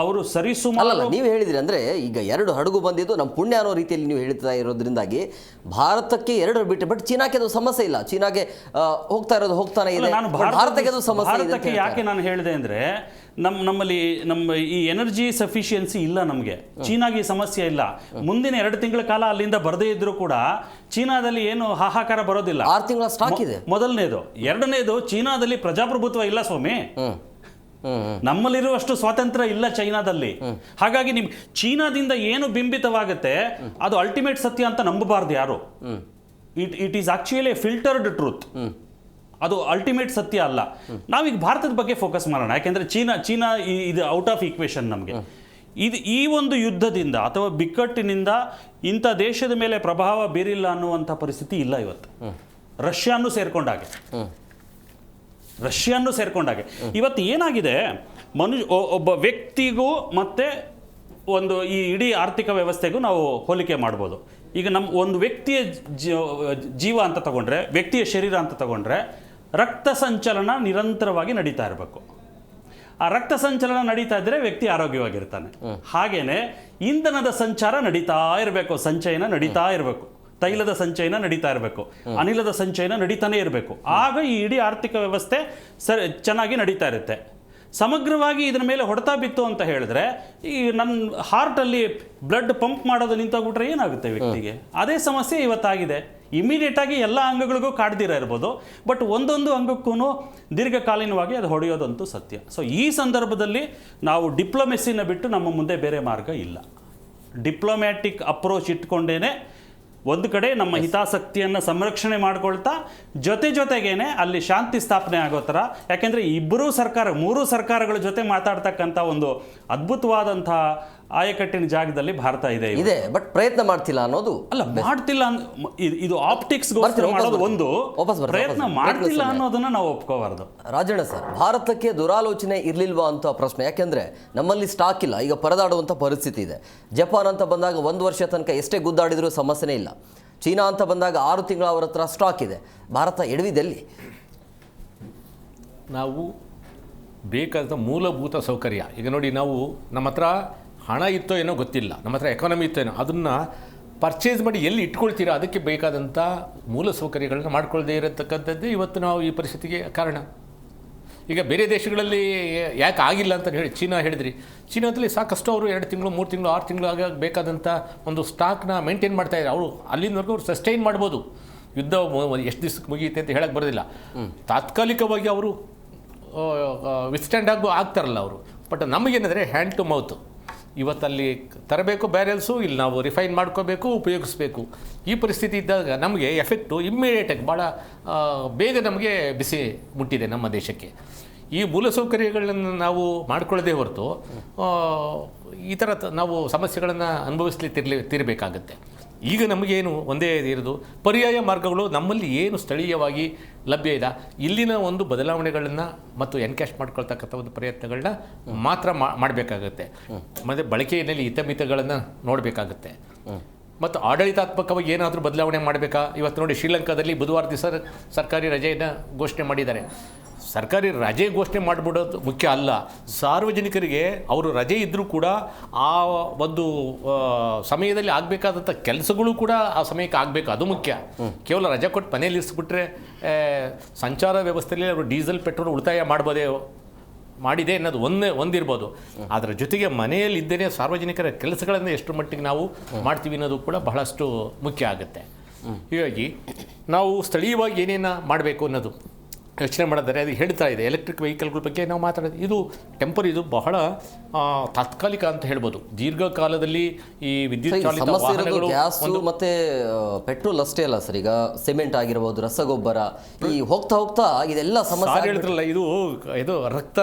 ಅವರು ಸರಿಸುಮಾರು, ಅಲ್ಲ ನೀವು ಹೇಳಿದ್ರಿ ಅಂದರೆ ಈಗ 2 ಹಡಗು ಬಂದಿದ್ದು ನಮ್ಮ ಪುಣ್ಯ ಅನ್ನೋ ರೀತಿಯಲ್ಲಿ ನೀವು ಹೇಳ್ತಾ ಇರೋದ್ರಿಂದಾಗಿ ಭಾರತಕ್ಕೆ 2 ಬಿಟ್ಟು, ಬಟ್ ಚೀನಾಕ್ಕೆ ಅದು ಸಮಸ್ಯೆ ಇಲ್ಲ. ಚೀನಾಗೆ ಹೋಗ್ತಾನೆ ಇದೆ. ಭಾರತಕ್ಕೆ ಅದು ಸಮಸ್ಯೆ ಇದೆ. ಯಾಕೆ ನಾನು ಹೇಳಿದೆ ಅಂದರೆ ನಮ್ಮಲ್ಲಿ ಈ ಎನರ್ಜಿ ಸಫಿಷಿಯನ್ಸಿ ಇಲ್ಲ ನಮಗೆ. ಚೀನಾಗೆ ಈ ಸಮಸ್ಯೆ ಇಲ್ಲ. ಮುಂದಿನ 2 ತಿಂಗಳ ಕಾಲ ಅಲ್ಲಿಂದ ಬರದೇ ಇದ್ರೂ ಕೂಡ ಚೀನಾದಲ್ಲಿ ಏನು ಹಾಹಾಕಾರ ಬರೋದಿಲ್ಲ. 6 ತಿಂಗಳ ಸ್ಟಾಕ್ ಇದೆ, ಮೊದಲನೇದು. ಎರಡನೇದು, ಚೀನಾದಲ್ಲಿ ಪ್ರಜಾಪ್ರಭುತ್ವ ಇಲ್ಲ ಸ್ವಾಮಿ. ನಮ್ಮಲ್ಲಿರುವಷ್ಟು ಸ್ವಾತಂತ್ರ್ಯ ಇಲ್ಲ ಚೈನಾದಲ್ಲಿ. ಹಾಗಾಗಿ ನಿಮ್ ಚೀನಾದಿಂದ ಏನು ಬಿಂಬಿತವಾಗುತ್ತೆ ಅದು ಅಲ್ಟಿಮೇಟ್ ಸತ್ಯ ಅಂತ ನಂಬಬಾರ್ದು ಯಾರು. It is actually a filtered truth. ಅದು ಅಲ್ಟಿಮೇಟ್ ಸತ್ಯ ಅಲ್ಲ. ನಾವೀಗ ಭಾರತದ ಬಗ್ಗೆ ಫೋಕಸ್ ಮಾಡೋಣ. ಯಾಕೆಂದ್ರೆ ಚೀನಾ ಇದು ಔಟ್ ಆಫ್ ಈಕ್ವೇಷನ್ ನಮಗೆ. ಈ ಒಂದು ಯುದ್ಧದಿಂದ ಅಥವಾ ಬಿಕ್ಕಟ್ಟಿನಿಂದ ಇಂಥ ದೇಶದ ಮೇಲೆ ಪ್ರಭಾವ ಬೀರಿಲ್ಲ ಅನ್ನುವಂಥ ಪರಿಸ್ಥಿತಿ ಇಲ್ಲ ಇವತ್ತು. ರಷ್ಯಾನು ಸೇರ್ಕೊಂಡಾಗೆ ಇವತ್ತು ಏನಾಗಿದೆ, ಒಬ್ಬ ವ್ಯಕ್ತಿಗೂ ಮತ್ತೆ ಒಂದು ಈ ಇಡೀ ಆರ್ಥಿಕ ವ್ಯವಸ್ಥೆಗೂ ನಾವು ಹೋಲಿಕೆ ಮಾಡ್ಬೋದು. ಈಗ ಒಂದು ವ್ಯಕ್ತಿಯ ಜೀವ ಅಂತ ತಗೊಂಡ್ರೆ, ವ್ಯಕ್ತಿಯ ಶರೀರ ಅಂತ ತಗೊಂಡ್ರೆ, ರಕ್ತ ಸಂಚಲನ ನಿರಂತರವಾಗಿ ನಡೀತಾ ಇರಬೇಕು. ಆ ರಕ್ತ ಸಂಚಲನ ನಡೀತಾ ಇದ್ರೆ ವ್ಯಕ್ತಿ ಆರೋಗ್ಯವಾಗಿರ್ತಾನೆ. ಹಾಗೇನೆ ಇಂಧನದ ಸಂಚಾರ ನಡೀತಾ ಇರಬೇಕು, ಸಂಚಯನ ನಡೀತಾ ಇರಬೇಕು, ತೈಲದ ಸಂಚಯನ ನಡೀತಾ ಇರಬೇಕು, ಅನಿಲದ ಸಂಚಯನ ನಡೀತಾನೆ ಇರಬೇಕು. ಆಗ ಈ ಇಡೀ ಆರ್ಥಿಕ ವ್ಯವಸ್ಥೆ ಚೆನ್ನಾಗಿ ನಡೀತಾ ಇರುತ್ತೆ. ಸಮಗ್ರವಾಗಿ ಇದರ ಮೇಲೆ ಹೊಡೆತ ಬಿತ್ತು ಅಂತ ಹೇಳಿದ್ರೆ, ಈ ನನ್ನ ಹಾರ್ಟಲ್ಲಿ ಬ್ಲಡ್ ಪಂಪ್ ಮಾಡೋದು ನಿಂತೋಗ್ಬಿಟ್ರೆ ಏನಾಗುತ್ತೆ ವ್ಯಕ್ತಿಗೆ? ಅದೇ ಸಮಸ್ಯೆ ಇವತ್ತಾಗಿದೆ. ಇಮಿಡಿಯೇಟ್ ಆಗಿ ಎಲ್ಲ ಅಂಗಗಳಿಗೂ ಕಾಡ್ದಿರ ಇರ್ಬೋದು, ಬಟ್ ಒಂದೊಂದು ಅಂಗಕ್ಕೂ ದೀರ್ಘಕಾಲೀನವಾಗಿ ಅದು ಹೊಡೆಯೋದಂತೂ ಸತ್ಯ. ಸೊ ಈ ಸಂದರ್ಭದಲ್ಲಿ ನಾವು ಡಿಪ್ಲೊಮೆಸಿನ ಬಿಟ್ಟು ನಮ್ಮ ಮುಂದೆ ಬೇರೆ ಮಾರ್ಗ ಇಲ್ಲ. ಡಿಪ್ಲೊಮ್ಯಾಟಿಕ್ ಅಪ್ರೋಚ್ ಇಟ್ಕೊಂಡೇನೆ ಒಂದು ಕಡೆ ನಮ್ಮ ಹಿತಾಸಕ್ತಿಯನ್ನು ಸಂರಕ್ಷಣೆ ಮಾಡ್ಕೊಳ್ತಾ ಜೊತೆಗೇನೆ ಅಲ್ಲಿ ಶಾಂತಿ ಸ್ಥಾಪನೆ ಆಗೋ ಥರ, ಯಾಕೆಂದರೆ ಮೂರು ಸರ್ಕಾರಗಳ ಜೊತೆ ಮಾತಾಡ್ತಕ್ಕಂಥ ಒಂದು ಅದ್ಭುತವಾದಂಥ ಆಯಕಟ್ಟಿನ ಜಾಗದಲ್ಲಿ ಭಾರತ ಇದೆ. ಬಟ್ ಪ್ರಯತ್ನ ಮಾಡ್ತಿಲ್ಲ ಅನ್ನೋದು ಅಲ್ಲ, ಮಾಡ್ತಿಲ್ಲ ಇದು ಆಪ್ಟಿಕ್ಸ್ ಮಾಡೋದು ಒಂದು, ಪ್ರಯತ್ನ ಮಾಡ್ತಿಲ್ಲ ಅನ್ನೋದನ್ನ ನಾವು ಒಪ್ಕೋಬಾರ್ದು. ರಾಜಣ್ಣ ಸರ್, ಭಾರತಕ್ಕೆ ದುರಾಲೋಚನೆ ಇರ್ಲಿಲ್ವಾ ಅಂತ ಪ್ರಶ್ನೆ. ಯಾಕೆಂದ್ರೆ ನಮ್ಮಲ್ಲಿ ಸ್ಟಾಕ್ ಇಲ್ಲ, ಈಗ ಪರದಾಡುವಂಥ ಪರಿಸ್ಥಿತಿ ಇದೆ. ಜಪಾನ್ ಅಂತ ಬಂದಾಗ 1 ವರ್ಷ ತನಕ ಎಷ್ಟೇ ಗುದ್ದಾಡಿದ್ರೂ ಸಮಸ್ಯೆನೇ ಇಲ್ಲ. ಚೀನಾ ಅಂತ ಬಂದಾಗ 6 ತಿಂಗಳು ಅವರ ಹತ್ರ ಸ್ಟಾಕ್ ಇದೆ. ಭಾರತ ಎಡವಿದಲ್ಲಿ ನಾವು ಬೇಕಾದ ಮೂಲಭೂತ ಸೌಕರ್ಯ, ಈಗ ನೋಡಿ, ನಾವು ನಮ್ಮ ಹತ್ರ ಹಣ ಇತ್ತೋ ಏನೋ ಗೊತ್ತಿಲ್ಲ, ನಮ್ಮ ಹತ್ರ ಎಕಾನಮಿ ಇತ್ತೋ ಏನೋ, ಅದನ್ನು ಪರ್ಚೇಸ್ ಮಾಡಿ ಎಲ್ಲಿ ಇಟ್ಕೊಳ್ತೀರಾ ಅದಕ್ಕೆ ಬೇಕಾದಂಥ ಮೂಲ ಸೌಕರ್ಯಗಳನ್ನ ಮಾಡ್ಕೊಳ್ಳದೇ ಇರತಕ್ಕಂಥದ್ದು ಇವತ್ತು ನಾವು ಈ ಪರಿಸ್ಥಿತಿಗೆ ಕಾರಣ. ಈಗ ಬೇರೆ ದೇಶಗಳಲ್ಲಿ ಯಾಕೆ ಆಗಿಲ್ಲ ಅಂತ ಹೇಳಿ ಚೀನಾ ಹೇಳಿದ್ರಿ, ಚೀನಾದಲ್ಲಿ ಸಾಕಷ್ಟು ಅವರು 2 ತಿಂಗಳು 3 ತಿಂಗಳು 6 ತಿಂಗಳು ಆಗ ಬೇಕಾದಂಥ ಒಂದು ಸ್ಟಾಕ್ನ ಮೇಂಟೈನ್ ಮಾಡ್ತಾಯಿದ್ದಾರೆ. ಅವರು ಅಲ್ಲಿಂದವರೆಗೂ ಅವ್ರು ಸಸ್ಟೈನ್ ಮಾಡ್ಬೋದು. ಯುದ್ಧ ಎಷ್ಟು ದಿವಸಕ್ಕೆ ಮುಗಿಯುತ್ತೆ ಅಂತ ಹೇಳಕ್ಕೆ ಬರೋದಿಲ್ಲ. ತಾತ್ಕಾಲಿಕವಾಗಿ ಅವರು ವಿಸ್ಟ್ಯಾಂಡ್ ಆಗ್ತಾರಲ್ಲ ಅವರು. ಬಟ್ ನಮಗೇನಂದರೆ ಹ್ಯಾಂಡ್ ಟು ಮೌತ್, ಇವತ್ತಲ್ಲಿ ತರಬೇಕು ಬ್ಯಾರೆಲ್ಸು, ಇಲ್ಲಿ ನಾವು ರಿಫೈನ್ ಮಾಡ್ಕೋಬೇಕು, ಉಪಯೋಗಿಸ್ಬೇಕು. ಈ ಪರಿಸ್ಥಿತಿ ಇದ್ದಾಗ ನಮಗೆ ಎಫೆಕ್ಟು ಇಮ್ಮಿಡಿಯೇಟಾಗಿ ಭಾಳ ಬೇಗ ನಮಗೆ ಬಿಸಿ ಮುಟ್ಟಿದೆ ನಮ್ಮ ದೇಶಕ್ಕೆ. ಈ ಮೂಲಸೌಕರ್ಯಗಳನ್ನು ನಾವು ಮಾಡ್ಕೊಳ್ಳೋದೇ ಹೊರತು ಈ ಥರ ನಾವು ಸಮಸ್ಯೆಗಳನ್ನು ತೀರಬೇಕಾಗತ್ತೆ. ಈಗ ನಮಗೇನು ಒಂದೇ ಇರೋದು, ಪರ್ಯಾಯ ಮಾರ್ಗಗಳು ನಮ್ಮಲ್ಲಿ ಏನು ಸ್ಥಳೀಯವಾಗಿ ಲಭ್ಯ ಇದೆ, ಇಲ್ಲಿನ ಒಂದು ಬದಲಾವಣೆಗಳನ್ನು ಮತ್ತು ಎನ್ಕ್ಯಾಶ್ ಮಾಡ್ಕೊಳ್ತಕ್ಕಂಥ ಒಂದು ಪ್ರಯತ್ನಗಳನ್ನ ಮಾತ್ರ ಮಾಡಬೇಕಾಗತ್ತೆ. ಮತ್ತು ಬಳಕೆಯಲ್ಲಿ ಹಿತಮಿತಗಳನ್ನು ನೋಡಬೇಕಾಗತ್ತೆ. ಮತ್ತು ಆಡಳಿತಾತ್ಮಕವಾಗಿ ಏನಾದರೂ ಬದಲಾವಣೆ ಮಾಡಬೇಕಾ? ಇವತ್ತು ನೋಡಿ, ಶ್ರೀಲಂಕಾದಲ್ಲಿ ಬುಧವಾರ ದಿವಸ ಸರ್ಕಾರಿ ರಜೆಯನ್ನು ಘೋಷಣೆ ಮಾಡಿದ್ದಾರೆ. ಸರ್ಕಾರಿ ರಜೆ ಘೋಷಣೆ ಮಾಡಿಬಿಡೋದು ಮುಖ್ಯ ಅಲ್ಲ, ಸಾರ್ವಜನಿಕರಿಗೆ ಅವರು ರಜೆ ಇದ್ದರೂ ಕೂಡ ಆ ಒಂದು ಸಮಯದಲ್ಲಿ ಆಗಬೇಕಾದಂಥ ಕೆಲಸಗಳು ಕೂಡ ಆ ಸಮಯಕ್ಕೆ ಆಗಬೇಕು, ಅದು ಮುಖ್ಯ. ಕೇವಲ ರಜೆ ಕೊಟ್ಟು ಮನೇಲಿ ಇರಿಸ್ಬಿಟ್ರೆ ಸಂಚಾರ ವ್ಯವಸ್ಥೆಯಲ್ಲಿ ಅವರು ಡೀಸೆಲ್ ಪೆಟ್ರೋಲ್ ಉಳಿತಾಯ ಮಾಡಿದೆ ಅನ್ನೋದು ಒಂದಿರ್ಬೋದು. ಅದರ ಜೊತೆಗೆ ಮನೆಯಲ್ಲಿ ಇದ್ದೇ ಸಾರ್ವಜನಿಕರ ಕೆಲಸಗಳನ್ನು ಎಷ್ಟು ಮಟ್ಟಿಗೆ ನಾವು ಮಾಡ್ತೀವಿ ಅನ್ನೋದು ಕೂಡ ಬಹಳಷ್ಟು ಮುಖ್ಯ ಆಗುತ್ತೆ. ಹೀಗಾಗಿ ನಾವು ಸ್ಥಳೀಯವಾಗಿ ಏನೇನು ಮಾಡಬೇಕು ಅನ್ನೋದು ಯೋಚನೆ ಮಾಡಿದರೆ ಅದು ಹೇಳ್ತಾ ಇದೆ. ಎಲೆಕ್ಟ್ರಿಕ್ ವೆಹಿಕಲ್ಗಳ ಬಗ್ಗೆ ನಾವು ಮಾತಾಡೋದು, ಇದು ಇದು ಬಹಳ ತಾತ್ಕಾಲಿಕ ಅಂತ ಹೇಳ್ಬೋದು. ದೀರ್ಘಕಾಲದಲ್ಲಿ ಈ ವಿದ್ಯುತ್ ಚಾಲಿತ ವಾಹನಗಳು ಮತ್ತೆ ಪೆಟ್ರೋಲ್ ಅಷ್ಟೇ ಅಲ್ಲ ಸರ್, ಈಗ ಸಿಮೆಂಟ್ ಆಗಿರ್ಬೋದು, ರಸಗೊಬ್ಬರ, ಈ ಹೋಗ್ತಾ ಇದೆಲ್ಲ ಸಮಸ್ಯೆ ಹೇಳಿದ್ರಲ್ಲ. ಇದು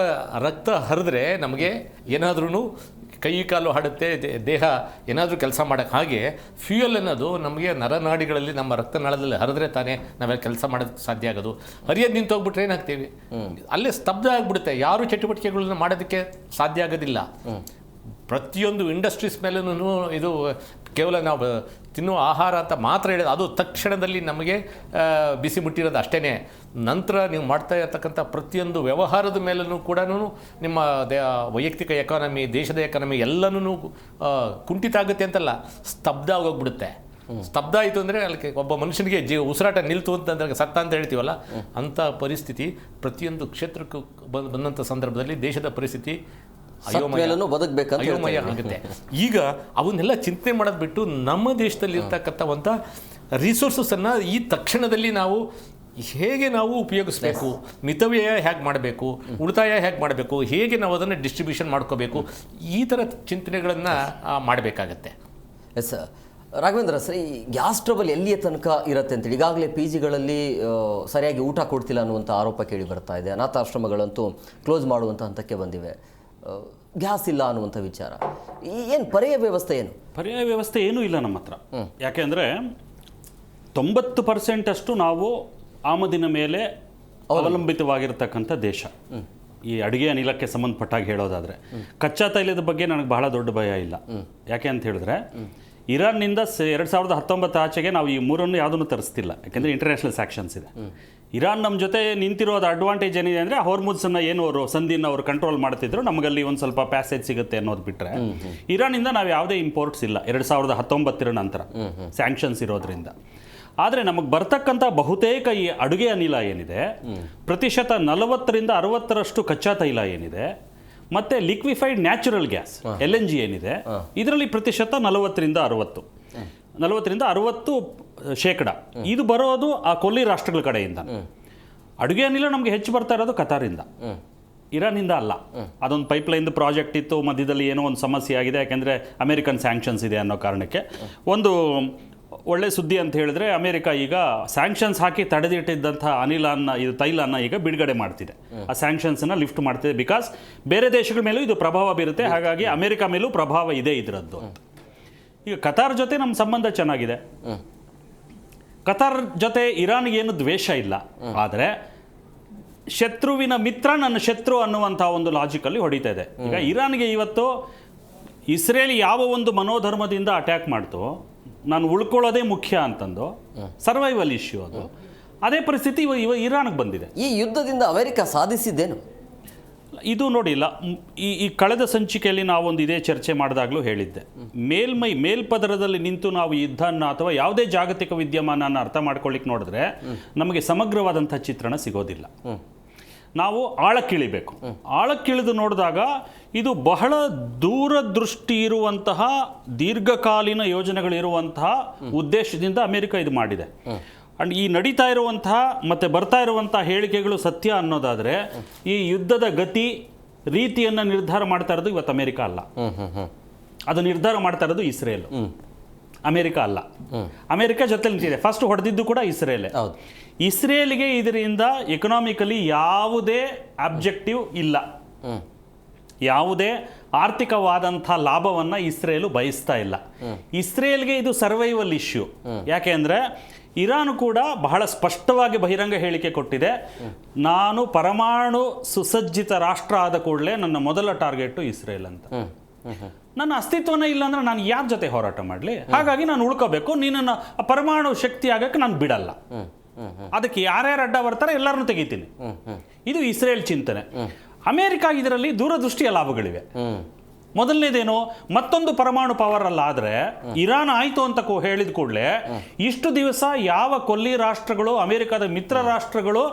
ರಕ್ತ ಹರಿದ್ರೆ ನಮಗೆ ಏನಾದ್ರೂ ಕೈ ಕಾಲು ಹಾಡುತ್ತೆ, ದೇಹ ಏನಾದರೂ ಕೆಲಸ ಮಾಡೋಕ್ಕೆ. ಹಾಗೆ ಫ್ಯೂಯಲ್ ಅನ್ನೋದು ನಮಗೆ ನರನಾಡಿಗಳಲ್ಲಿ ನಮ್ಮ ರಕ್ತನಾಳದಲ್ಲಿ ಹರಿದ್ರೆ ತಾನೇ ನಾವೆಲ್ಲ ಕೆಲಸ ಮಾಡೋದಕ್ಕೆ ಸಾಧ್ಯ ಆಗೋದು. ಹರಿಯೋದು ನಿಂತೋಗ್ಬಿಟ್ರೆ ಏನಾಗ್ತೀವಿ, ಅಲ್ಲೇ ಸ್ತಬ್ಧ ಆಗಿಬಿಡುತ್ತೆ, ಯಾರೂ ಚಟುವಟಿಕೆಗಳನ್ನ ಮಾಡೋದಕ್ಕೆ ಸಾಧ್ಯ ಆಗೋದಿಲ್ಲ. ಪ್ರತಿಯೊಂದು ಇಂಡಸ್ಟ್ರೀಸ್ ಮೇಲೂ ಇದು ಕೇವಲ ನಾವು ತಿನ್ನುವ ಆಹಾರ ಅಂತ ಮಾತ್ರ ಹೇಳಿದ, ಅದು ತಕ್ಷಣದಲ್ಲಿ ನಮಗೆ ಬಿಸಿ ಮುಟ್ಟಿರೋದು ಅಷ್ಟೇ. ನಂತರ ನೀವು ಮಾಡ್ತಾ ಇರತಕ್ಕಂಥ ಪ್ರತಿಯೊಂದು ವ್ಯವಹಾರದ ಮೇಲೂ ಕೂಡ ನಿಮ್ಮ ವೈಯಕ್ತಿಕ ಎಕಾನಮಿ, ದೇಶದ ಎಕಾನಮಿ ಎಲ್ಲನೂ ಕುಂಠಿತ ಆಗುತ್ತೆ ಅಂತಲ್ಲ, ಸ್ತಬ್ಧ ಆಗೋಗ್ಬಿಡುತ್ತೆ. ಸ್ತಬ್ಧ ಆಯಿತು ಅಂದರೆ ಅಲ್ಲಿ ಒಬ್ಬ ಮನುಷ್ಯನಿಗೆ ಉಸಿರಾಟ ನಿಲ್ತು ಅಂತಂದ್ರೆ ಸತ್ತ ಅಂತ ಹೇಳ್ತೀವಲ್ಲ, ಅಂಥ ಪರಿಸ್ಥಿತಿ ಪ್ರತಿಯೊಂದು ಕ್ಷೇತ್ರಕ್ಕೂ ಬಂದಂಥ ಸಂದರ್ಭದಲ್ಲಿ ದೇಶದ ಪರಿಸ್ಥಿತಿ ಅಯೋಮಯ ಆಗುತ್ತೆ. ಈಗ ಅವನ್ನೆಲ್ಲ ಚಿಂತನೆ ಮಾಡೋದು ಬಿಟ್ಟು ನಮ್ಮ ದೇಶದಲ್ಲಿ ಇರ್ತಕ್ಕಂಥ ರಿಸೋರ್ಸಸ್ಸನ್ನು ಈ ತಕ್ಷಣದಲ್ಲಿ ನಾವು ಹೇಗೆ ನಾವು ಉಪಯೋಗಿಸ್ಬೇಕು, ಮಿತವ್ಯಯ ಹೇಗೆ ಮಾಡಬೇಕು, ಉಳಿತಾಯ ಹೇಗೆ ಮಾಡಬೇಕು, ಹೇಗೆ ನಾವು ಅದನ್ನು ಡಿಸ್ಟ್ರಿಬ್ಯೂಷನ್ ಮಾಡ್ಕೋಬೇಕು, ಈ ಥರ ಚಿಂತನೆಗಳನ್ನು ಮಾಡಬೇಕಾಗತ್ತೆ. ಎಸ್ ರಾಘವೇಂದ್ರ ಸರ್, ಈ ಗ್ಯಾಸ್ ಟ್ರಬಲ್ ಎಲ್ಲಿಯ ತನಕ ಇರುತ್ತೆ ಅಂತೇಳಿ ಈಗಾಗಲೇ ಪಿ ಜಿಗಳಲ್ಲಿ ಸರಿಯಾಗಿ ಊಟ ಕೊಡ್ತಿಲ್ಲ ಅನ್ನುವಂಥ ಆರೋಪ ಕೇಳಿ ಬರ್ತಾ ಇದೆ. ಅನಾಥಾಶ್ರಮಗಳಂತೂ ಕ್ಲೋಸ್ ಮಾಡುವಂಥ ಹಂತಕ್ಕೆ ಬಂದಿವೆ. ಗ್ಯಾಸ್ ಇಲ್ಲ ಅನ್ನುವಂಥ ವಿಚಾರ, ಏನು ಪರ್ಯಾಯ ವ್ಯವಸ್ಥೆ ಪರ್ಯಾಯ ವ್ಯವಸ್ಥೆ ಏನೂ ಇಲ್ಲ ನಮ್ಮ ಹತ್ರ. ಯಾಕೆಂದರೆ 90% ಅಷ್ಟು ನಾವು ಆಮದಿನ ಮೇಲೆ ಅವಲಂಬಿತವಾಗಿರ್ತಕ್ಕಂಥ ದೇಶ. ಈ ಅಡುಗೆ ಅನಿಲಕ್ಕೆ ಸಂಬಂಧಪಟ್ಟಾಗಿ ಹೇಳೋದಾದರೆ ಕಚ್ಚಾ ತೈಲದ ಬಗ್ಗೆ ನನಗೆ ಬಹಳ ದೊಡ್ಡ ಭಯ ಇಲ್ಲ. ಯಾಕೆ ಅಂತ ಹೇಳಿದ್ರೆ ಇರಾನ್ನಿಂದ 2019 ಆಚೆಗೆ ನಾವು ಈ ಮೂರನ್ನು ಯಾವುದನ್ನು ತರಿಸ್ತಿಲ್ಲ, ಯಾಕೆಂದರೆ ಇಂಟರ್ನ್ಯಾಷನಲ್ ಸ್ಯಾಂಕ್ಷನ್ಸ್ ಇದೆ. ಇರಾನ್ ನಮ್ಮ ಜೊತೆ ನಿಂತಿರೋದು ಅಡ್ವಾಂಟೇಜ್ ಏನಿದೆ ಅಂದರೆ ಹಾರ್ಮುಜ್ನ ಏನು ಅವರು ಸಂಧಿನ ಅವರು ಕಂಟ್ರೋಲ್ ಮಾಡ್ತಿದ್ರು, ನಮಗಲ್ಲಿ ಒಂದು ಸ್ವಲ್ಪ ಪ್ಯಾಸೇಜ್ ಸಿಗುತ್ತೆ ಅನ್ನೋದು ಬಿಟ್ಟರೆ ಇರಾನಿಂದ ನಾವು ಯಾವುದೇ ಇಂಪೋರ್ಟ್ಸ್ ಇಲ್ಲ 2019 ನಂತರ ಸ್ಯಾಂಕ್ಷನ್ಸ್ ಇರೋದ್ರಿಂದ. ಆದರೆ ನಮಗೆ ಬರ್ತಕ್ಕಂಥ ಬಹುತೇಕ ಈ ಅಡುಗೆ ಅನಿಲ ಏನಿದೆ, ಪ್ರತಿಶತ 40-60% ಕಚ್ಚಾ ತೈಲ ಏನಿದೆ, ಮತ್ತು ಲಿಕ್ವಿಫೈಡ್ ನ್ಯಾಚುರಲ್ ಗ್ಯಾಸ್ LNG ಏನಿದೆ, ಇದರಲ್ಲಿ ಪ್ರತಿಶತ 40-60% ಇದು ಬರೋದು ಆ ಕೊಲ್ಲಿ ರಾಷ್ಟ್ರಗಳ ಕಡೆಯಿಂದ. ಅಡುಗೆ ಅನಿಲ ನಮಗೆ ಹೆಚ್ಚು ಬರ್ತಾ ಇರೋದು ಕತಾರಿಂದ, ಇರಾನಿಂದ ಅಲ್ಲ. ಅದೊಂದು ಪೈಪ್ಲೈನ್ ಪ್ರಾಜೆಕ್ಟ್ ಇತ್ತು, ಮಧ್ಯದಲ್ಲಿ ಏನೋ ಒಂದು ಸಮಸ್ಯೆ ಆಗಿದೆ, ಯಾಕೆಂದರೆ ಅಮೆರಿಕನ್ ಸ್ಯಾಂಕ್ಷನ್ಸ್ ಇದೆ ಅನ್ನೋ ಕಾರಣಕ್ಕೆ. ಒಂದು ಒಳ್ಳೆ ಸುದ್ದಿ ಅಂತ ಹೇಳಿದ್ರೆ ಅಮೆರಿಕ ಈಗ ಸ್ಯಾಂಕ್ಷನ್ಸ್ ಹಾಕಿ ತಡೆದಿಟ್ಟಿದ್ದಂಥ ತೈಲನ ಈಗ ಬಿಡುಗಡೆ ಮಾಡ್ತಿದೆ. ಆ ಸ್ಯಾಂಕ್ಷನ್ಸನ್ನು ಲಿಫ್ಟ್ ಮಾಡ್ತಿದೆ. ಬಿಕಾಸ್ ಬೇರೆ ದೇಶಗಳ ಮೇಲೂ ಇದು ಪ್ರಭಾವ ಬೀರುತ್ತೆ, ಹಾಗಾಗಿ ಅಮೆರಿಕ ಮೇಲೂ ಪ್ರಭಾವ ಇದೆ ಇದರದ್ದು. ಈಗ ಕತಾರ್ ಜೊತೆ ನಮ್ಮ ಸಂಬಂಧ ಚೆನ್ನಾಗಿದೆ. ಕತಾರ್ ಜೊತೆ ಇರಾನ್ಗೆ ಏನು ದ್ವೇಷ ಇಲ್ಲ, ಆದರೆ ಶತ್ರುವಿನ ಮಿತ್ರ ನನ್ನ ಶತ್ರು ಅನ್ನುವಂಥ ಒಂದು ಲಾಜಿಕಲ್ಲಿ ಹೊಡಿತಾ ಇದೆ. ಈಗ ಇರಾನ್ಗೆ ಇವತ್ತು ಇಸ್ರೇಲ್ ಯಾವ ಒಂದು ಮನೋಧರ್ಮದಿಂದ ಅಟ್ಯಾಕ್ ಮಾಡ್ತೋ, ನಾನು ಉಳ್ಕೊಳ್ಳೋದೇ ಮುಖ್ಯ ಅಂತಂದು ಸರ್ವೈವಲ್ ಇಶ್ಯೂ ಅದು. ಅದೇ ಪರಿಸ್ಥಿತಿ ಇರಾನ್ಗೆ ಬಂದಿದೆ. ಈ ಯುದ್ಧದಿಂದ ಅಮೆರಿಕ ಸಾಧಿಸಿದ್ದೇನು? ಇದು ನೋಡಿಲ್ಲ. ಈ ಕಳೆದ ಸಂಚಿಕೆಯಲ್ಲಿ ನಾವೊಂದು ಇದೇ ಚರ್ಚೆ ಮಾಡಿದಾಗಲೂ ಹೇಳಿದ್ದೆ, ಮೇಲ್ಪದರದಲ್ಲಿ ನಿಂತು ನಾವು ಯುದ್ಧನ ಅಥವಾ ಯಾವುದೇ ಜಾಗತಿಕ ವಿದ್ಯಮಾನ ಅರ್ಥ ಮಾಡ್ಕೊಳ್ಳಿಕ್ಕೆ ನೋಡಿದ್ರೆ ನಮಗೆ ಸಮಗ್ರವಾದಂಥ ಚಿತ್ರಣ ಸಿಗೋದಿಲ್ಲ. ನಾವು ಆಳಕ್ಕಿಳಿಬೇಕು. ಆಳಕ್ಕಿಳಿದು ನೋಡಿದಾಗ ಇದು ಬಹಳ ದೂರದೃಷ್ಟಿ ಇರುವಂತಹ ದೀರ್ಘಕಾಲೀನ ಯೋಜನೆಗಳಿರುವಂತಹ ಉದ್ದೇಶದಿಂದ ಅಮೆರಿಕ ಇದು ಮಾಡಿದೆ. ಅಂಡ್ ಈ ನಡೀತಾ ಇರುವಂತಹ ಮತ್ತು ಬರ್ತಾ ಇರುವಂತಹ ಹೇಳಿಕೆಗಳು ಸತ್ಯ ಅನ್ನೋದಾದರೆ ಈ ಯುದ್ಧದ ಗತಿ ರೀತಿಯನ್ನು ನಿರ್ಧಾರ ಮಾಡ್ತಾ ಇರೋದು ಇವತ್ತು ಅಮೆರಿಕ ಅಲ್ಲ, ಅದು ನಿರ್ಧಾರ ಮಾಡ್ತಾ ಇರೋದು ಇಸ್ರೇಲ್, ಅಮೆರಿಕ ಅಲ್ಲ. ಅಮೆರಿಕ ಜೊತೆ ನಿಂತಿದೆ. ಫಸ್ಟ್ ಹೊಡೆದಿದ್ದು ಕೂಡ ಇಸ್ರೇಲೇ. ಇಸ್ರೇಲ್ಗೆ ಇದರಿಂದ ಎಕನಾಮಿಕಲಿ ಯಾವುದೇ ಆಬ್ಜೆಕ್ಟಿವ್ ಇಲ್ಲ, ಯಾವುದೇ ಆರ್ಥಿಕವಾದಂಥ ಲಾಭವನ್ನು ಇಸ್ರೇಲು ಬಯಸ್ತಾ ಇಲ್ಲ. ಇಸ್ರೇಲ್ಗೆ ಇದು ಸರ್ವೈವಲ್ ಇಶ್ಯೂ. ಯಾಕೆ ಅಂದರೆ ಇರಾನ್ ಕೂಡ ಬಹಳ ಸ್ಪಷ್ಟವಾಗಿ ಬಹಿರಂಗ ಹೇಳಿಕೆ ಕೊಟ್ಟಿದೆ, ನಾನು ಪರಮಾಣು ಸುಸಜ್ಜಿತ ರಾಷ್ಟ್ರ ಆದ ಕೂಡಲೇ ನನ್ನ ಮೊದಲ ಟಾರ್ಗೆಟು ಇಸ್ರೇಲ್ ಅಂತ. ನನ್ನ ಅಸ್ತಿತ್ವನೇ ಇಲ್ಲ ಅಂದ್ರೆ ನಾನು ಯಾರ ಜೊತೆ ಹೋರಾಟ ಮಾಡಲಿ? ಹಾಗಾಗಿ ನಾನು ಉಳ್ಕೋಬೇಕು, ನೀನನ್ನು ಪರಮಾಣು ಶಕ್ತಿ ಆಗಕ್ಕೆ ನಾನು ಬಿಡಲ್ಲ, ಅದಕ್ಕೆ ಯಾರ್ಯಾರು ಅಡ್ಡ ಬರ್ತಾರೆ ಎಲ್ಲರನ್ನೂ ತೆಗಿತೀನಿ. ಇದು ಇಸ್ರೇಲ್ ಚಿಂತನೆ. ಅಮೆರಿಕ ಇದರಲ್ಲಿ ದೂರದೃಷ್ಟಿಯ ಲಾಭಗಳಿವೆ. ಮೊದಲನೇದೇನು, ಮತ್ತೊಂದು ಪರಮಾಣು ಪವರ್ ಅಲ್ಲ, ಆದರೆ ಇರಾನ್ ಆಯಿತು ಅಂತ ಹೇಳಿದ ಕೂಡಲೇ ಇಷ್ಟು ದಿವಸ ಯಾವ ಕೊಲ್ಲಿ ರಾಷ್ಟ್ರಗಳು, ಅಮೆರಿಕದ ಮಿತ್ರ ರಾಷ್ಟ್ರಗಳು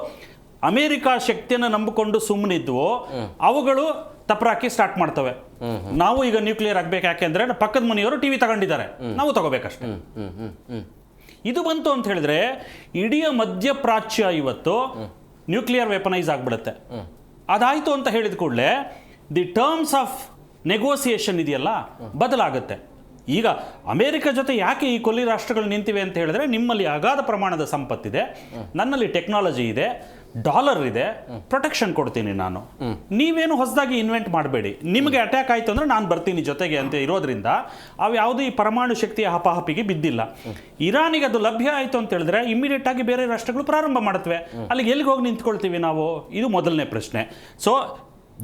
ಅಮೆರಿಕ ಶಕ್ತಿಯನ್ನು ನಂಬಿಕೊಂಡು ಸುಮ್ಮನಿದ್ವೋ ಅವುಗಳು ತಪ್ಪರಾಕಿ ಸ್ಟಾರ್ಟ್ ಮಾಡ್ತವೆ. ನಾವು ಈಗ ನ್ಯೂಕ್ಲಿಯರ್ ಆಗ್ಬೇಕು, ಯಾಕೆಂದ್ರೆ ಪಕ್ಕದ ಮನೆಯವರು ಟಿವಿ ತಗೊಂಡಿದ್ದಾರೆ, ನಾವು ತಗೋಬೇಕಷ್ಟೇ. ಇದು ಬಂತು ಅಂತ ಹೇಳಿದ್ರೆ ಇಡೀ ಮಧ್ಯಪ್ರಾಚ್ಯ ಇವತ್ತು ನ್ಯೂಕ್ಲಿಯರ್ ವೆಪನೈಸ್ ಆಗ್ಬಿಡುತ್ತೆ. ಅದಾಯ್ತು ಅಂತ ಹೇಳಿದ ಕೂಡಲೇ ದಿ ಟರ್ಮ್ಸ್ ಆಫ್ ನೆಗೋಸಿಯೇಷನ್ ಇದೆಯಲ್ಲ ಬದಲಾಗುತ್ತೆ. ಈಗ ಅಮೆರಿಕ ಜೊತೆ ಯಾಕೆ ಈ ಕೊಲ್ಲಿ ರಾಷ್ಟ್ರಗಳು ನಿಂತಿವೆ ಅಂತ ಹೇಳಿದ್ರೆ, ನಿಮ್ಮಲ್ಲಿ ಅಗಾಧ ಪ್ರಮಾಣದ ಸಂಪತ್ತಿದೆ, ನನ್ನಲ್ಲಿ ಟೆಕ್ನಾಲಜಿ ಇದೆ, ಡಾಲರ್ ಇದೆ, ಪ್ರೊಟೆಕ್ಷನ್ ಕೊಡ್ತೀನಿ ನಾನು, ನೀವೇನು ಹೊಸದಾಗಿ ಇನ್ವೆಂಟ್ ಮಾಡಬೇಡಿ, ನಿಮಗೆ ಅಟ್ಯಾಕ್ ಆಯಿತು ಅಂದರೆ ನಾನು ಬರ್ತೀನಿ ಜೊತೆಗೆ ಅಂತ ಇರೋದ್ರಿಂದ ಅವು ಯಾವುದೂ ಈ ಪರಮಾಣು ಶಕ್ತಿಯ ಹಪಾಹಪಿಗೆ ಬಿದ್ದಿಲ್ಲ. ಇರಾನಿಗೆ ಅದು ಲಭ್ಯ ಆಯಿತು ಅಂತ ಹೇಳಿದ್ರೆ ಇಮ್ಮಿಡಿಯೇಟ್ ಆಗಿ ಬೇರೆ ರಾಷ್ಟ್ರಗಳು ಪ್ರಾರಂಭ ಮಾಡುತ್ತವೆ, ಅಲ್ಲಿಗೆ ಎಲ್ಲಿಗೆ ಹೋಗಿ ನಿಂತ್ಕೊಳ್ತೀವಿ ನಾವು? ಇದು ಮೊದಲನೇ ಪ್ರಶ್ನೆ. ಸೊ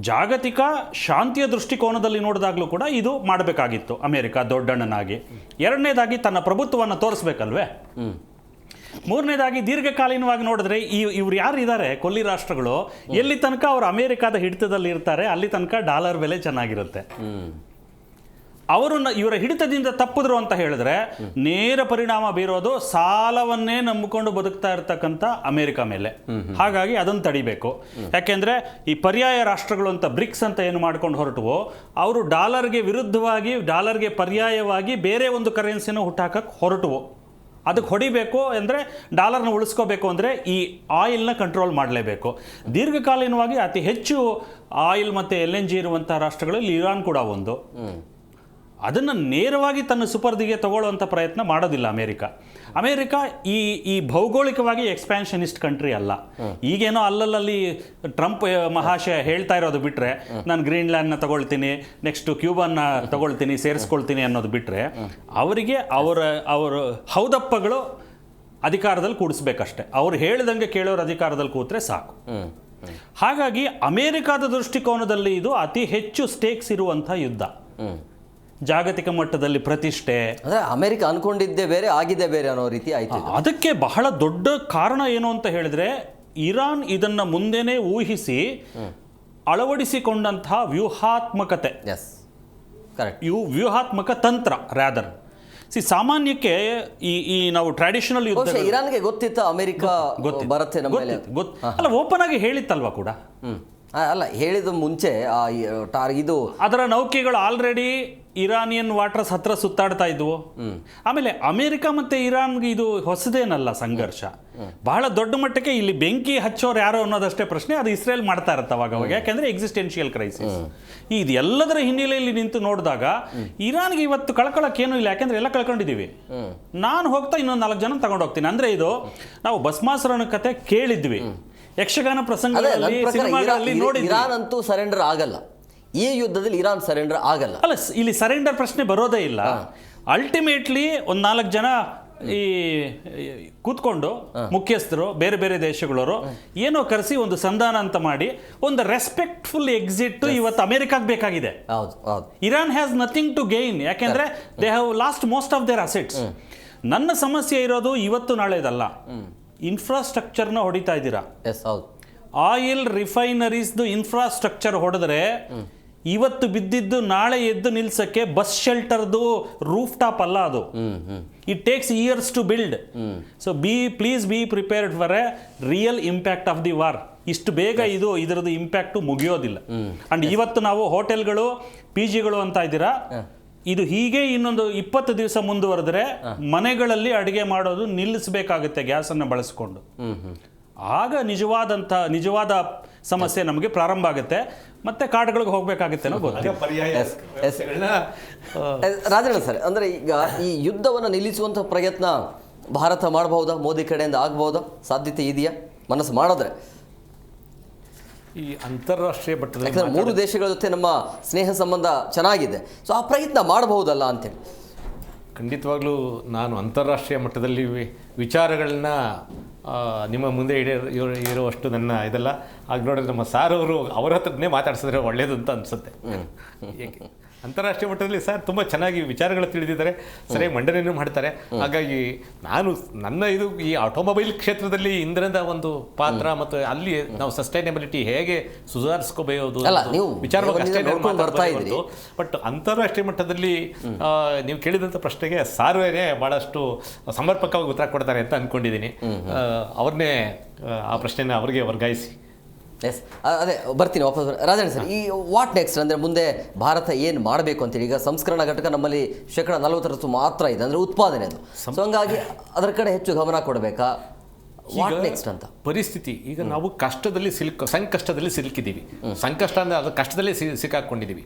ಜಾಗತಿಕ ಶಾಂತಿಯ ದೃಷ್ಟಿಕೋನದಲ್ಲಿ ನೋಡಿದಾಗಲೂ ಕೂಡ ಇದು ಮಾಡಬೇಕಾಗಿತ್ತು ಅಮೆರಿಕ ದೊಡ್ಡಣ್ಣನಾಗಿ. ಎರಡನೇದಾಗಿ ತನ್ನ ಪ್ರಭುತ್ವವನ್ನು ತೋರಿಸ್ಬೇಕಲ್ವೇ. ಮೂರನೇದಾಗಿ ದೀರ್ಘಕಾಲೀನವಾಗಿ ನೋಡಿದ್ರೆ ಇವ್ರು ಯಾರು ಇದ್ದಾರೆ ಕೊಲ್ಲಿ ರಾಷ್ಟ್ರಗಳು, ಎಲ್ಲಿ ತನಕ ಅವರು ಅಮೆರಿಕದ ಹಿಡಿತದಲ್ಲಿ ಇರ್ತಾರೆ ಅಲ್ಲಿ ತನಕ ಡಾಲರ್ ಬೆಲೆ ಚೆನ್ನಾಗಿರುತ್ತೆ. ಅವರನ್ನ ಇವರ ಹಿಡಿತದಿಂದ ತಪ್ಪಿದ್ರು ಅಂತ ಹೇಳಿದ್ರೆ ನೇರ ಪರಿಣಾಮ ಬೀರೋದು ಸಾಲವನ್ನೇ ನಂಬಿಕೊಂಡು ಬದುಕ್ತಾ ಇರ್ತಕ್ಕಂಥ ಅಮೆರಿಕ ಮೇಲೆ. ಹಾಗಾಗಿ ಅದನ್ನು ತಡಿಬೇಕು. ಯಾಕೆಂದ್ರೆ ಈ ಪರ್ಯಾಯ ರಾಷ್ಟ್ರಗಳು ಅಂತ ಬ್ರಿಕ್ಸ್ ಅಂತ ಏನು ಮಾಡ್ಕೊಂಡು ಹೊರಟುವೋ ಅವರು ಡಾಲರ್ಗೆ ವಿರುದ್ಧವಾಗಿ, ಡಾಲರ್ಗೆ ಪರ್ಯಾಯವಾಗಿ ಬೇರೆ ಒಂದು ಕರೆನ್ಸಿನ ಹುಟ್ಟಾಕಕ್ಕೆ ಹೊರಟುವೋ. ಅದಕ್ಕೆ ಹೊಡಿಬೇಕು ಅಂದರೆ, ಡಾಲರ್ನ ಉಳಿಸ್ಕೋಬೇಕು ಅಂದರೆ ಈ ಆಯಿಲ್ನ ಕಂಟ್ರೋಲ್ ಮಾಡಲೇಬೇಕು. ದೀರ್ಘಕಾಲೀನವಾಗಿ ಅತಿ ಹೆಚ್ಚು ಆಯಿಲ್ ಮತ್ತು LNG ಇರುವಂಥ ರಾಷ್ಟ್ರಗಳಲ್ಲಿ ಇರಾನ್ ಕೂಡ ಒಂದು. ಅದನ್ನು ನೇರವಾಗಿ ತನ್ನ ಸುಪರ್ದಿಗೆ ತಗೊಳ್ಳುವಂಥ ಪ್ರಯತ್ನ ಮಾಡೋದಿಲ್ಲ ಅಮೆರಿಕ. ಈ ಭೌಗೋಳಿಕವಾಗಿ ಎಕ್ಸ್ಪ್ಯಾನ್ಷನಿಸ್ಟ್ ಕಂಟ್ರಿ ಅಲ್ಲ. ಈಗೇನೋ ಅಲ್ಲಲ್ಲಿ ಟ್ರಂಪ್ ಮಹಾಶಯ ಹೇಳ್ತಾ ಇರೋದು ಬಿಟ್ಟರೆ, ನಾನು ಗ್ರೀನ್ಲ್ಯಾಂಡ್ನ ತಗೊಳ್ತೀನಿ, ನೆಕ್ಸ್ಟ್ ಕ್ಯೂಬನ್ನ ತಗೊಳ್ತೀನಿ, ಸೇರಿಸ್ಕೊಳ್ತೀನಿ ಅನ್ನೋದು ಬಿಟ್ಟರೆ, ಅವರಿಗೆ ಅವರ ಹೌದಪ್ಪಗಳು ಅಧಿಕಾರದಲ್ಲಿ ಕೂಡಿಸ್ಬೇಕಷ್ಟೆ. ಅವ್ರು ಹೇಳಿದಂಗೆ ಕೇಳೋರು ಅಧಿಕಾರದಲ್ಲಿ ಕೂತ್ರೆ ಸಾಕು. ಹಾಗಾಗಿ ಅಮೆರಿಕದ ದೃಷ್ಟಿಕೋನದಲ್ಲಿ ಇದು ಅತಿ ಹೆಚ್ಚು ಸ್ಟೇಕ್ಸ್ ಇರುವಂಥ ಯುದ್ಧ. ಜಾಗತಿಕ ಮಟ್ಟದಲ್ಲಿ ಪ್ರತಿಷ್ಠೆ, ಅಂದ್ರೆ ಅಮೆರಿಕ ಅನ್ಕೊಂಡಿದ್ದೇ ಬೇರೆ ಆಗಿದೆ ಬೇರೆ ಅನ್ನೋ ರೀತಿ ಆಯ್ತು. ಅದಕ್ಕೆ ಬಹಳ ದೊಡ್ಡ ಕಾರಣ ಏನು ಅಂತ ಹೇಳಿದ್ರೆ, ಇರಾನ್ ಇದನ್ನ ಮುಂದೆನೇ ಊಹಿಸಿ ಅಳವಡಿಸಿಕೊಂಡಂತಹ ವ್ಯೂಹಾತ್ಮಕತೆ, ವ್ಯೂಹಾತ್ಮಕ ತಂತ್ರ ರಾದರ್. ಸಾಮಾನ್ಯಕ್ಕೆ ಈ ನಾವು ಟ್ರೆಡಿಷನಲ್ ಯುದ್ಧ, ಇರಾನ್ಗೆ ಗೊತ್ತಿತ್ತ ಅಮೆರಿಕ ಬರುತ್ತೆ ಅಲ್ಲ, ಓಪನ್ ಆಗಿ ಹೇಳಿತ್ತಲ್ವಾ ಕೂಡ. ಅಲ್ಲ, ಹೇಳಿದ ಮುಂಚೆ ಇದು ಅದರ ನೌಕೆಗಳು ಆಲ್ರೆಡಿ ಇರಾನಿಯನ್ ವಾಟರ್ಸ್ ಹತ್ರ ಸುತ್ತಾಡ್ತಾ ಇದ್ವು. ಆಮೇಲೆ ಅಮೆರಿಕ ಮತ್ತೆ ಇರಾನ್ಗೆ ಇದು ಹೊಸದೇನಲ್ಲ ಸಂಘರ್ಷ. ಬಹಳ ದೊಡ್ಡ ಮಟ್ಟಕ್ಕೆ ಇಲ್ಲಿ ಬೆಂಕಿ ಹಚ್ಚೋರು ಯಾರು ಅನ್ನೋದಷ್ಟೇ ಪ್ರಶ್ನೆ. ಅದು ಇಸ್ರೇಲ್ ಮಾಡ್ತಾ ಇರುತ್ತೆ ಅವಾಗ, ಯಾಕೆಂದ್ರೆ ಎಕ್ಸಿಸ್ಟೆನ್ಷಿಯಲ್ ಕ್ರೈಸಿಸ್. ಇದು ಎಲ್ಲದರ ಹಿನ್ನೆಲೆಯಲ್ಲಿ ನಿಂತು ನೋಡಿದಾಗ ಇರಾನ್ಗೆ ಇವತ್ತು ಕಳ್ಕೊಳ್ಳೋಕ್ಕೇನು ಇಲ್ಲ, ಯಾಕೆಂದ್ರೆ ಎಲ್ಲ ಕಳ್ಕೊಂಡಿದ್ದೀವಿ. ನಾನು ಹೋಗ್ತಾ ಇನ್ನೊಂದು 4 ಜನ ತಗೊಂಡು ಹೋಗ್ತೀನಿ. ಅಂದ್ರೆ ಇದು ನಾವು ಭಸ್ಮಾಸುರನ ಕತೆ ಕೇಳಿದ್ವಿ, ಯಕ್ಷಗಾನ ಪ್ರಸಂಗಗಳಲ್ಲಿ, ಸಿನಿಮಾಗಳಲ್ಲಿ ನೋಡಿದ್ವಿ. ಇರಾನ್ ಅಂತೂ ಸರೆಂಡರ್ ಆಗಲ್ಲ, ಈ ಯುದ್ಧದಲ್ಲಿ ಇರಾನ್ ಸರೆಂಡರ್ ಆಗಲ್ಲ. ಅಲ್ಲ, ಇಲ್ಲಿ ಸರೆಂಡರ್ ಪ್ರಶ್ನೆ ಬರೋದೇ ಇಲ್ಲ. ಅಲ್ಟಿಮೇಟ್ಲಿ ಒಂದು 4 ಜನ ಈ ಕೂತ್ಕೊಂಡು ಮುಖ್ಯಸ್ಥರು ಬೇರೆ ಬೇರೆ ದೇಶಗಳವರು ಏನೋ ಕರೆಸಿ ಒಂದು ಸಂಧಾನ ಅಂತ ಮಾಡಿ ಒಂದು ರೆಸ್ಪೆಕ್ಟ್ಫುಲ್ ಎಕ್ಸಿಟ್ ಇವತ್ತು ಅಮೆರಿಕಾಗೆ ಬೇಕಾಗಿದೆ. Iran has nothing to gain, ಯಾಕೆಂದ್ರೆ they have lost most of their assets. ನನ್ನ ಸಮಸ್ಯೆ ಇರೋದು ಇವತ್ತು ನಾಳೆದಲ್ಲ, ಇನ್ಫ್ರಾಸ್ಟ್ರಕ್ಚರ್ನ ಹೊಡಿತಾ ಇದ್ದೀರಾ. ಆಯಿಲ್ ರಿಫೈನರೀಸ್ದು ಇನ್ಫ್ರಾಸ್ಟ್ರಕ್ಚರ್ ಹೊಡೆದ್ರೆ ಇವತ್ತು ಬಿದ್ದಿದ್ದು ನಾಳೆ ಎದ್ದು ನಿಲ್ಸಕ್ಕೆ ಬಸ್ ಶೆಲ್ಟರ್ದು ರೂಫ್ ಟಾಪ್ ಅಲ್ಲ ಅದು. It takes years to build. So please be prepared for a real impact of the war. ಇಷ್ಟು ಬೇಗ ಇದರದ್ದು ಇಂಪ್ಯಾಕ್ಟು ಮುಗಿಯೋದಿಲ್ಲ. ಅಂಡ್ ಇವತ್ತು ನಾವು ಹೋಟೆಲ್ಗಳು, PGಗಳು ಅಂತ ಇದ್ದೀರಾ, ಇದು ಹೀಗೆ ಇನ್ನೊಂದು 20 ದಿವಸ ಮುಂದುವರೆದ್ರೆ ಮನೆಗಳಲ್ಲಿ ಅಡುಗೆ ಮಾಡೋದು ನಿಲ್ಲಿಸಬೇಕಾಗುತ್ತೆ ಗ್ಯಾಸನ್ನು ಬಳಸಿಕೊಂಡು. ಆಗ ನಿಜವಾದ ಸಮಸ್ಯೆ ನಮಗೆ ಪ್ರಾರಂಭ ಆಗುತ್ತೆ, ಮತ್ತೆ ಕಾಡುಗಳಿಗೆ ಹೋಗ್ಬೇಕಾಗುತ್ತೆ ಅನ್ನೋ ಗೊತ್ತಿಲ್ಲ. ರಾಜಣ್ಣ ಸರ್, ಅಂದ್ರೆ ಈಗ ಈ ಯುದ್ಧವನ್ನು ನಿಲ್ಲಿಸುವಂತ ಪ್ರಯತ್ನ ಭಾರತ ಮಾಡಬಹುದಾ? ಮೋದಿ ಕಡೆಯಿಂದ ಆಗಬಹುದಾ? ಸಾಧ್ಯತೆ ಇದೆಯಾ ಮನಸ್ಸು ಮಾಡಿದ್ರೆ? ಈ ಅಂತಾರಾಷ್ಟ್ರೀಯ ಮಟ್ಟದಲ್ಲಿ ಯಾಕಂದ್ರೆ 3 ದೇಶಗಳ ಜೊತೆ ನಮ್ಮ ಸ್ನೇಹ ಸಂಬಂಧ ಚೆನ್ನಾಗಿದೆ, ಸೊ ಆ ಪ್ರಯತ್ನ ಮಾಡಬಹುದಲ್ಲ ಅಂತೇಳಿ. ಖಂಡಿತವಾಗ್ಲೂ ನಾನು ಅಂತಾರಾಷ್ಟ್ರೀಯ ಮಟ್ಟದಲ್ಲಿ ವಿಚಾರಗಳನ್ನ ನಿಮ್ಮ ಮುಂದೆ ಇರುವಷ್ಟು ನನ್ನ ಇದೆಲ್ಲ ಆಗ ನೋಡಿದ್ರೆ ನಮ್ಮ ಸಾರ್ ಅವರು ಅವ್ರ ಹತ್ರನೇ ಮಾತಾಡ್ಸಿದ್ರೆ ಒಳ್ಳೇದು ಅಂತ ಅನಿಸುತ್ತೆ. ಏಕೆ ಅಂತಾರಾಷ್ಟ್ರೀಯ ಮಟ್ಟದಲ್ಲಿ ಸರ್ ತುಂಬ ಚೆನ್ನಾಗಿ ವಿಚಾರಗಳು ತಿಳಿದಿದ್ದಾರೆ, ಸರಿಯಾಗಿ ಮಂಡನೆಯನ್ನು ಮಾಡ್ತಾರೆ. ಹಾಗಾಗಿ ನನ್ನ ಈ ಆಟೋಮೊಬೈಲ್ ಕ್ಷೇತ್ರದಲ್ಲಿ ಇಂಧನದ ಒಂದು ಪಾತ್ರ ಮತ್ತು ಅಲ್ಲಿ ನಾವು ಸಸ್ಟೈನಬಿಲಿಟಿ ಹೇಗೆ ಸುಧಾರಿಸ್ಕೋಬಹುದು ವಿಚಾರವಾಗಿ, ಬಟ್ ಅಂತಾರಾಷ್ಟ್ರೀಯ ಮಟ್ಟದಲ್ಲಿ ನೀವು ಕೇಳಿದಂಥ ಪ್ರಶ್ನೆಗೆ ಸಾರ್ವೇನೆ ಭಾಳಷ್ಟು ಸಮರ್ಪಕವಾಗಿ ಉತ್ತರ ಕೊಡ್ತಾರೆ ಅಂತ ಅಂದ್ಕೊಂಡಿದ್ದೀನಿ. ಅವ್ರನ್ನೇ ಆ ಪ್ರಶ್ನೆನ ಅವ್ರಿಗೆ ವರ್ಗಾಯಿಸಿ. ಎಸ್, ಅದೇ ಬರ್ತೀನಿ ವಾಪಸ್. ರಾಜಣ್ಣ ಸರ್, ಈ ವಾಟ್ ನೆಕ್ಸ್ಟ್ ಅಂದರೆ ಮುಂದೆ ಭಾರತ ಏನು ಮಾಡಬೇಕು ಅಂತೇಳಿ? ಈಗ ಸಂಸ್ಕರಣಾ ಘಟಕ ನಮ್ಮಲ್ಲಿ 40% ಮಾತ್ರ ಇದೆ, ಅಂದರೆ ಉತ್ಪಾದನೆ ಅದು. ಸೊ ಹಂಗಾಗಿ ಅದರ ಕಡೆ ಹೆಚ್ಚು ಗಮನ ಕೊಡಬೇಕಾ? ವಾಟ್ ನೆಕ್ಸ್ಟ್ ಅಂತ ಪರಿಸ್ಥಿತಿ ಈಗ ನಾವು ಸಂಕಷ್ಟದಲ್ಲಿ ಸಿಲುಕಿದ್ದೀವಿ. ಸಂಕಷ್ಟ ಅಂದರೆ ಅದು ಕಷ್ಟದಲ್ಲೇ ಸಿಕ್ಕಾಕೊಂಡಿದ್ದೀವಿ.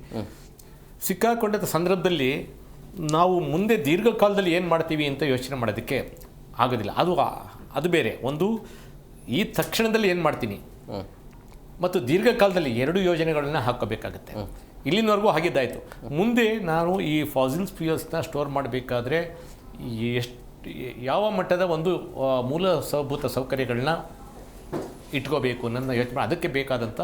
ಸಿಕ್ಕಾಕೊಂಡ ಸಂದರ್ಭದಲ್ಲಿ ನಾವು ಮುಂದೆ ದೀರ್ಘಕಾಲದಲ್ಲಿ ಏನು ಮಾಡ್ತೀವಿ ಅಂತ ಯೋಚನೆ ಮಾಡೋದಕ್ಕೆ ಆಗೋದಿಲ್ಲ. ಅದು ಬೇರೆ. ಒಂದು ಈ ತಕ್ಷಣದಲ್ಲಿ ಏನು ಮಾಡ್ತೀನಿ ಮತ್ತು ದೀರ್ಘಕಾಲದಲ್ಲಿ 2 ಯೋಜನೆಗಳನ್ನ ಹಾಕೋಬೇಕಾಗತ್ತೆ. ಇಲ್ಲಿನವರೆಗೂ ಆಗಿದ್ದಾಯಿತು. ಮುಂದೆ ನಾನು ಈ ಫಾಸಿಲ್ ಫ್ಯೂಯಲ್ಸ್ನ ಸ್ಟೋರ್ ಮಾಡಬೇಕಾದ್ರೆ ಯಾವ ಮಟ್ಟದ ಒಂದು ಮೂಲಭೂತ ಸೌಕರ್ಯಗಳನ್ನ ಇಟ್ಕೋಬೇಕು ನನ್ನ ಯೋಚನೆ. ಅದಕ್ಕೆ ಬೇಕಾದಂಥ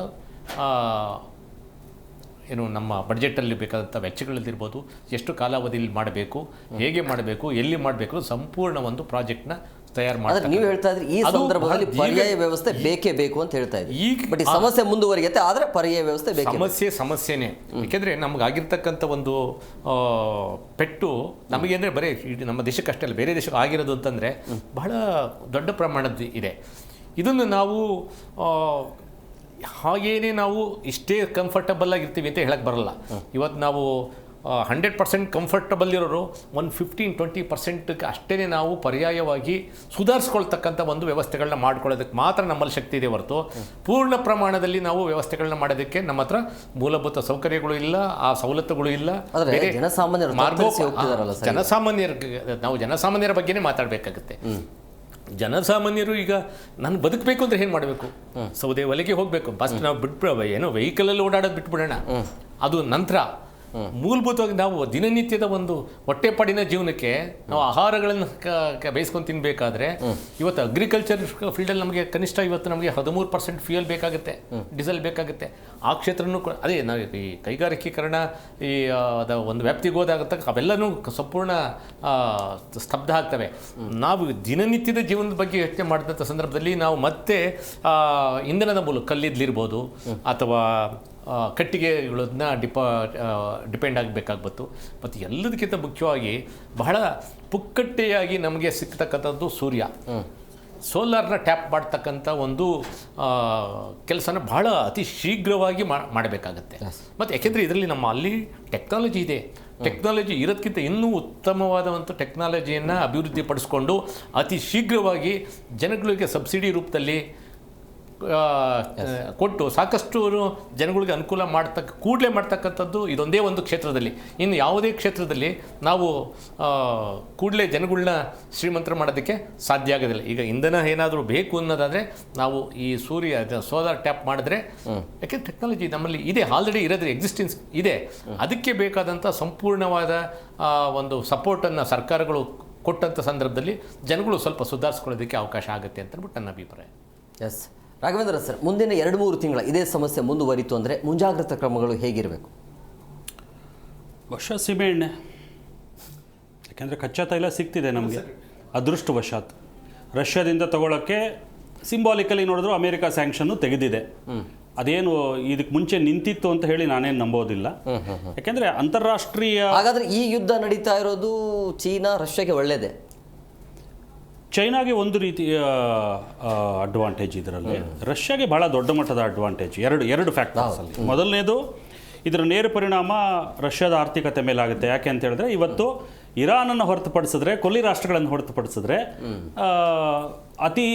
ನಮ್ಮ ಬಡ್ಜೆಟಲ್ಲಿ ಬೇಕಾದಂಥ ವೆಚ್ಚಗಳಲ್ಲಿರ್ಬೋದು, ಎಷ್ಟು ಕಾಲಾವಧಿಯಲ್ಲಿ ಮಾಡಬೇಕು, ಹೇಗೆ ಮಾಡಬೇಕು, ಎಲ್ಲಿ ಮಾಡಬೇಕು, ಸಂಪೂರ್ಣ ಒಂದು ಪ್ರಾಜೆಕ್ಟ್ನ ತಯಾರು ಮಾಡ್ತಾರೆ. ನೀವು ಹೇಳ್ತಾ ಇದ್ರಿ ಈ ಸಂದರ್ಭದಲ್ಲಿ ಪರ್ಯಾಯ ವ್ಯವಸ್ಥೆ ಬೇಕೇ ಬೇಕು ಅಂತ ಹೇಳ್ತಾ ಇದ್ರಿ. ಬಟ್ ಈ ಸಮಸ್ಯೆ ಮುಂದುವರಿಯುತ್ತೆ, ಆದರೆ ಪರ್ಯಾಯ ವ್ಯವಸ್ಥೆ ಬೇಕು. ಸಮಸ್ಯೆನೇ. ಯಾಕೆಂದರೆ ನಮಗಾಗಿರ್ತಕ್ಕಂಥ ಒಂದು ಪೆಟ್ಟು ನಮಗೆ ಅಂದರೆ ಬರೀ ನಮ್ಮ ದೇಶಕ್ಕಷ್ಟೇ ಅಲ್ಲ, ಬೇರೆ ದೇಶಕ್ಕೆ ಆಗಿರೋದು ಅಂತಂದರೆ ಬಹಳ ದೊಡ್ಡ ಪ್ರಮಾಣದ ಇದೆ. ಇದನ್ನು ನಾವು ಹಾಗೇನೆ ನಾವು ಇಷ್ಟೇ ಕಂಫರ್ಟಬಲ್ ಆಗಿರ್ತೀವಿ ಅಂತ ಹೇಳಕ್ಕೆ ಬರಲ್ಲ. ಇವತ್ತು ನಾವು 100% ಕಂಫರ್ಟಬಲ್ ಇರೋರು 15-20% ಅಷ್ಟೇ ನಾವು ಪರ್ಯಾಯವಾಗಿ ಸುಧಾರಿಸ್ಕೊಳ್ತಕ್ಕಂಥ ಒಂದು ವ್ಯವಸ್ಥೆಗಳನ್ನ ಮಾಡ್ಕೊಳ್ಳೋದಕ್ಕೆ ಮಾತ್ರ ನಮ್ಮಲ್ಲಿ ಶಕ್ತಿ ಇದೆ ಹೊರತು ಪೂರ್ಣ ಪ್ರಮಾಣದಲ್ಲಿ ನಾವು ವ್ಯವಸ್ಥೆಗಳನ್ನ ಮಾಡೋದಕ್ಕೆ ನಮ್ಮ ಹತ್ರ ಮೂಲಭೂತ ಸೌಕರ್ಯಗಳು ಇಲ್ಲ, ಆ ಸವಲತ್ತುಗಳು ಇಲ್ಲ. ಜನಸಾಮಾನ್ಯರ ಬಗ್ಗೆನೇ ಮಾತಾಡಬೇಕಾಗುತ್ತೆ. ಜನಸಾಮಾನ್ಯರು ಈಗ ನಾನು ಬದುಕಬೇಕು ಅಂದರೆ ಏನು ಮಾಡಬೇಕು? ಸೌದೆ ಒಲೆಗೆ ಹೋಗಬೇಕು, ಬಸ್ ನಾವು ಏನೋ ವೆಹಿಕಲಲ್ಲಿ ಓಡಾಡೋದು ಬಿಟ್ಬಿಡೋಣ, ಅದು ನಂತರ. ಮೂಲಭೂತವಾಗಿ ನಾವು ದಿನನಿತ್ಯದ ಒಂದು ಹೊಟ್ಟೆಪಾಡಿನ ಜೀವನಕ್ಕೆ ನಾವು ಆಹಾರಗಳನ್ನು ಬೇಯಿಸ್ಕೊಂಡು ತಿನ್ನಬೇಕಾದ್ರೆ ಇವತ್ತು ಅಗ್ರಿಕಲ್ಚರ್ ಫೀಲ್ಡಲ್ಲಿ ನಮಗೆ ಕನಿಷ್ಠ ಇವತ್ತು ನಮಗೆ 13% ಫ್ಯೂಯಲ್ ಬೇಕಾಗುತ್ತೆ, ಡೀಸೆಲ್ ಬೇಕಾಗುತ್ತೆ. ಆ ಕ್ಷೇತ್ರನೂ ಅದೇ ನಾವು ಈ ಕೈಗಾರಿಕೀಕರಣ ಈ ಒಂದು ವ್ಯಾಪ್ತಿಗೆ ಹೋದಾಗತ್ತ ಅವೆಲ್ಲನೂ ಸಂಪೂರ್ಣ ಸ್ತಬ್ಧ ಆಗ್ತವೆ. ನಾವು ದಿನನಿತ್ಯದ ಜೀವನದ ಬಗ್ಗೆ ಯೋಚನೆ ಮಾಡಿದಂಥ ಸಂದರ್ಭದಲ್ಲಿ ನಾವು ಮತ್ತೆ ಇಂಧನದ ಮೂಲಕ ಕಲ್ಲಿದ್ಲಿರ್ಬೋದು ಅಥವಾ ಕಟ್ಟಿಗೆಗಳನ್ನ ಡಿಪೆಂಡ್ ಆಗಬೇಕಾಗ್ಬತ್ತು. ಮತ್ತು ಎಲ್ಲದಕ್ಕಿಂತ ಮುಖ್ಯವಾಗಿ ಬಹಳ ಪುಕ್ಕಟ್ಟೆಯಾಗಿ ನಮಗೆ ಸಿಗ್ತಕ್ಕಂಥದ್ದು ಸೋಲಾರ್ನ ಟ್ಯಾಪ್ ಮಾಡ್ತಕ್ಕಂಥ ಒಂದು ಕೆಲಸನ ಬಹಳ ಅತಿ ಶೀಘ್ರವಾಗಿ ಮಾಡಬೇಕಾಗತ್ತೆ. ಮತ್ತು ಯಾಕೆಂದರೆ ಇದರಲ್ಲಿ ನಮ್ಮ ಅಲ್ಲಿ ಟೆಕ್ನಾಲಜಿ ಇದೆ. ಟೆಕ್ನಾಲಜಿ ಇರೋದಕ್ಕಿಂತ ಇನ್ನೂ ಉತ್ತಮವಾದಂಥ ಟೆಕ್ನಾಲಜಿಯನ್ನು ಅಭಿವೃದ್ಧಿಪಡಿಸ್ಕೊಂಡು ಅತಿ ಶೀಘ್ರವಾಗಿ ಜನಗಳಿಗೆ ಸಬ್ಸಿಡಿ ರೂಪದಲ್ಲಿ ಕೊಟ್ಟು ಸಾಕಷ್ಟು ಜನಗಳಿಗೆ ಅನುಕೂಲ ಕೂಡಲೇ ಮಾಡ್ತಕ್ಕಂಥದ್ದು ಇದೊಂದೇ ಒಂದು ಕ್ಷೇತ್ರದಲ್ಲಿ. ಇನ್ನು ಯಾವುದೇ ಕ್ಷೇತ್ರದಲ್ಲಿ ನಾವು ಕೂಡಲೇ ಜನಗಳನ್ನ ಶ್ರೀಮಂತರ ಮಾಡೋದಕ್ಕೆ ಸಾಧ್ಯ ಆಗೋದಿಲ್ಲ. ಈಗ ಇಂಧನ ಏನಾದರೂ ಬೇಕು ಅನ್ನೋದಾದರೆ ನಾವು ಈ ಸೋಲಾರ್ ಟ್ಯಾಪ್ ಮಾಡಿದ್ರೆ, ಯಾಕೆಂದರೆ ಟೆಕ್ನಾಲಜಿ ನಮ್ಮಲ್ಲಿ ಇದೆ, ಆಲ್ರೆಡಿ ಇರೋದ್ರ ಎಕ್ಸಿಸ್ಟೆನ್ಸ್ ಇದೆ. ಅದಕ್ಕೆ ಬೇಕಾದಂಥ ಸಂಪೂರ್ಣವಾದ ಒಂದು ಸಪೋರ್ಟನ್ನು ಸರ್ಕಾರಗಳು ಕೊಟ್ಟಂಥ ಸಂದರ್ಭದಲ್ಲಿ ಜನಗಳು ಸ್ವಲ್ಪ ಸುಧಾರಿಸ್ಕೊಳ್ಳೋದಕ್ಕೆ ಅವಕಾಶ ಆಗುತ್ತೆ ಅಂತ ಅಂದ್ಬಿಟ್ಟು ನನ್ನ ಅಭಿಪ್ರಾಯ. ಎಸ್ ರಾಘವೇಂದ್ರ ಸರ್, ಮುಂದಿನ 2-3 ತಿಂಗಳ ಇದೇ ಸಮಸ್ಯೆ ಮುಂದುವರಿತು ಅಂದರೆ ಮುಂಜಾಗ್ರತಾ ಕ್ರಮಗಳು ಹೇಗಿರಬೇಕು? ಸೀಮೆಎಣ್ಣೆ, ಯಾಕೆಂದರೆ ಕಚ್ಚಾ ತೈಲ ಸಿಗ್ತಿದೆ ನಮಗೆ ಅದೃಷ್ಟವಶಾತ್. ರಷ್ಯಾದಿಂದ ತಗೊಳ್ಳೋಕ್ಕೆ ಸಿಂಬಾಲಿಕಲಿ ನೋಡಿದ್ರು ಅಮೇರಿಕಾ ಸ್ಯಾಂಕ್ಷನ್ನು ತೆಗೆದಿದೆ. ಅದೇನು ಇದಕ್ಕೆ ಮುಂಚೆ ನಿಂತಿತ್ತು ಅಂತ ಹೇಳಿ ನಾನೇನು ನಂಬೋದಿಲ್ಲ. ಯಾಕೆಂದರೆ ಅಂತಾರಾಷ್ಟ್ರೀಯ, ಹಾಗಾದರೆ ಈ ಯುದ್ಧ ನಡೀತಾ ಇರೋದು ಚೀನಾ ರಷ್ಯಾಗೆ ಒಳ್ಳೆಯದೇ? ಚೈನಾಗೆ ಒಂದು ರೀತಿಯ ಅಡ್ವಾಂಟೇಜ್ ಇದರಲ್ಲಿ, ರಷ್ಯಾಗೆ ಬಹಳ ದೊಡ್ಡ ಮಟ್ಟದ ಅಡ್ವಾಂಟೇಜ್. ಎರಡು ಫ್ಯಾಕ್ಟರ್ಸಲ್ಲಿ. ಮೊದಲನೇದು, ಇದರ ನೇರ ಪರಿಣಾಮ ರಷ್ಯಾದ ಆರ್ಥಿಕತೆ ಮೇಲಾಗುತ್ತೆ. ಯಾಕೆ ಅಂತ ಹೇಳಿದ್ರೆ, ಇವತ್ತು ಇರಾನನ್ನು ಹೊರತುಪಡಿಸಿದ್ರೆ, ಕೊಲ್ಲಿ ರಾಷ್ಟ್ರಗಳನ್ನು ಹೊರತುಪಡಿಸಿದ್ರೆ ಅತಿ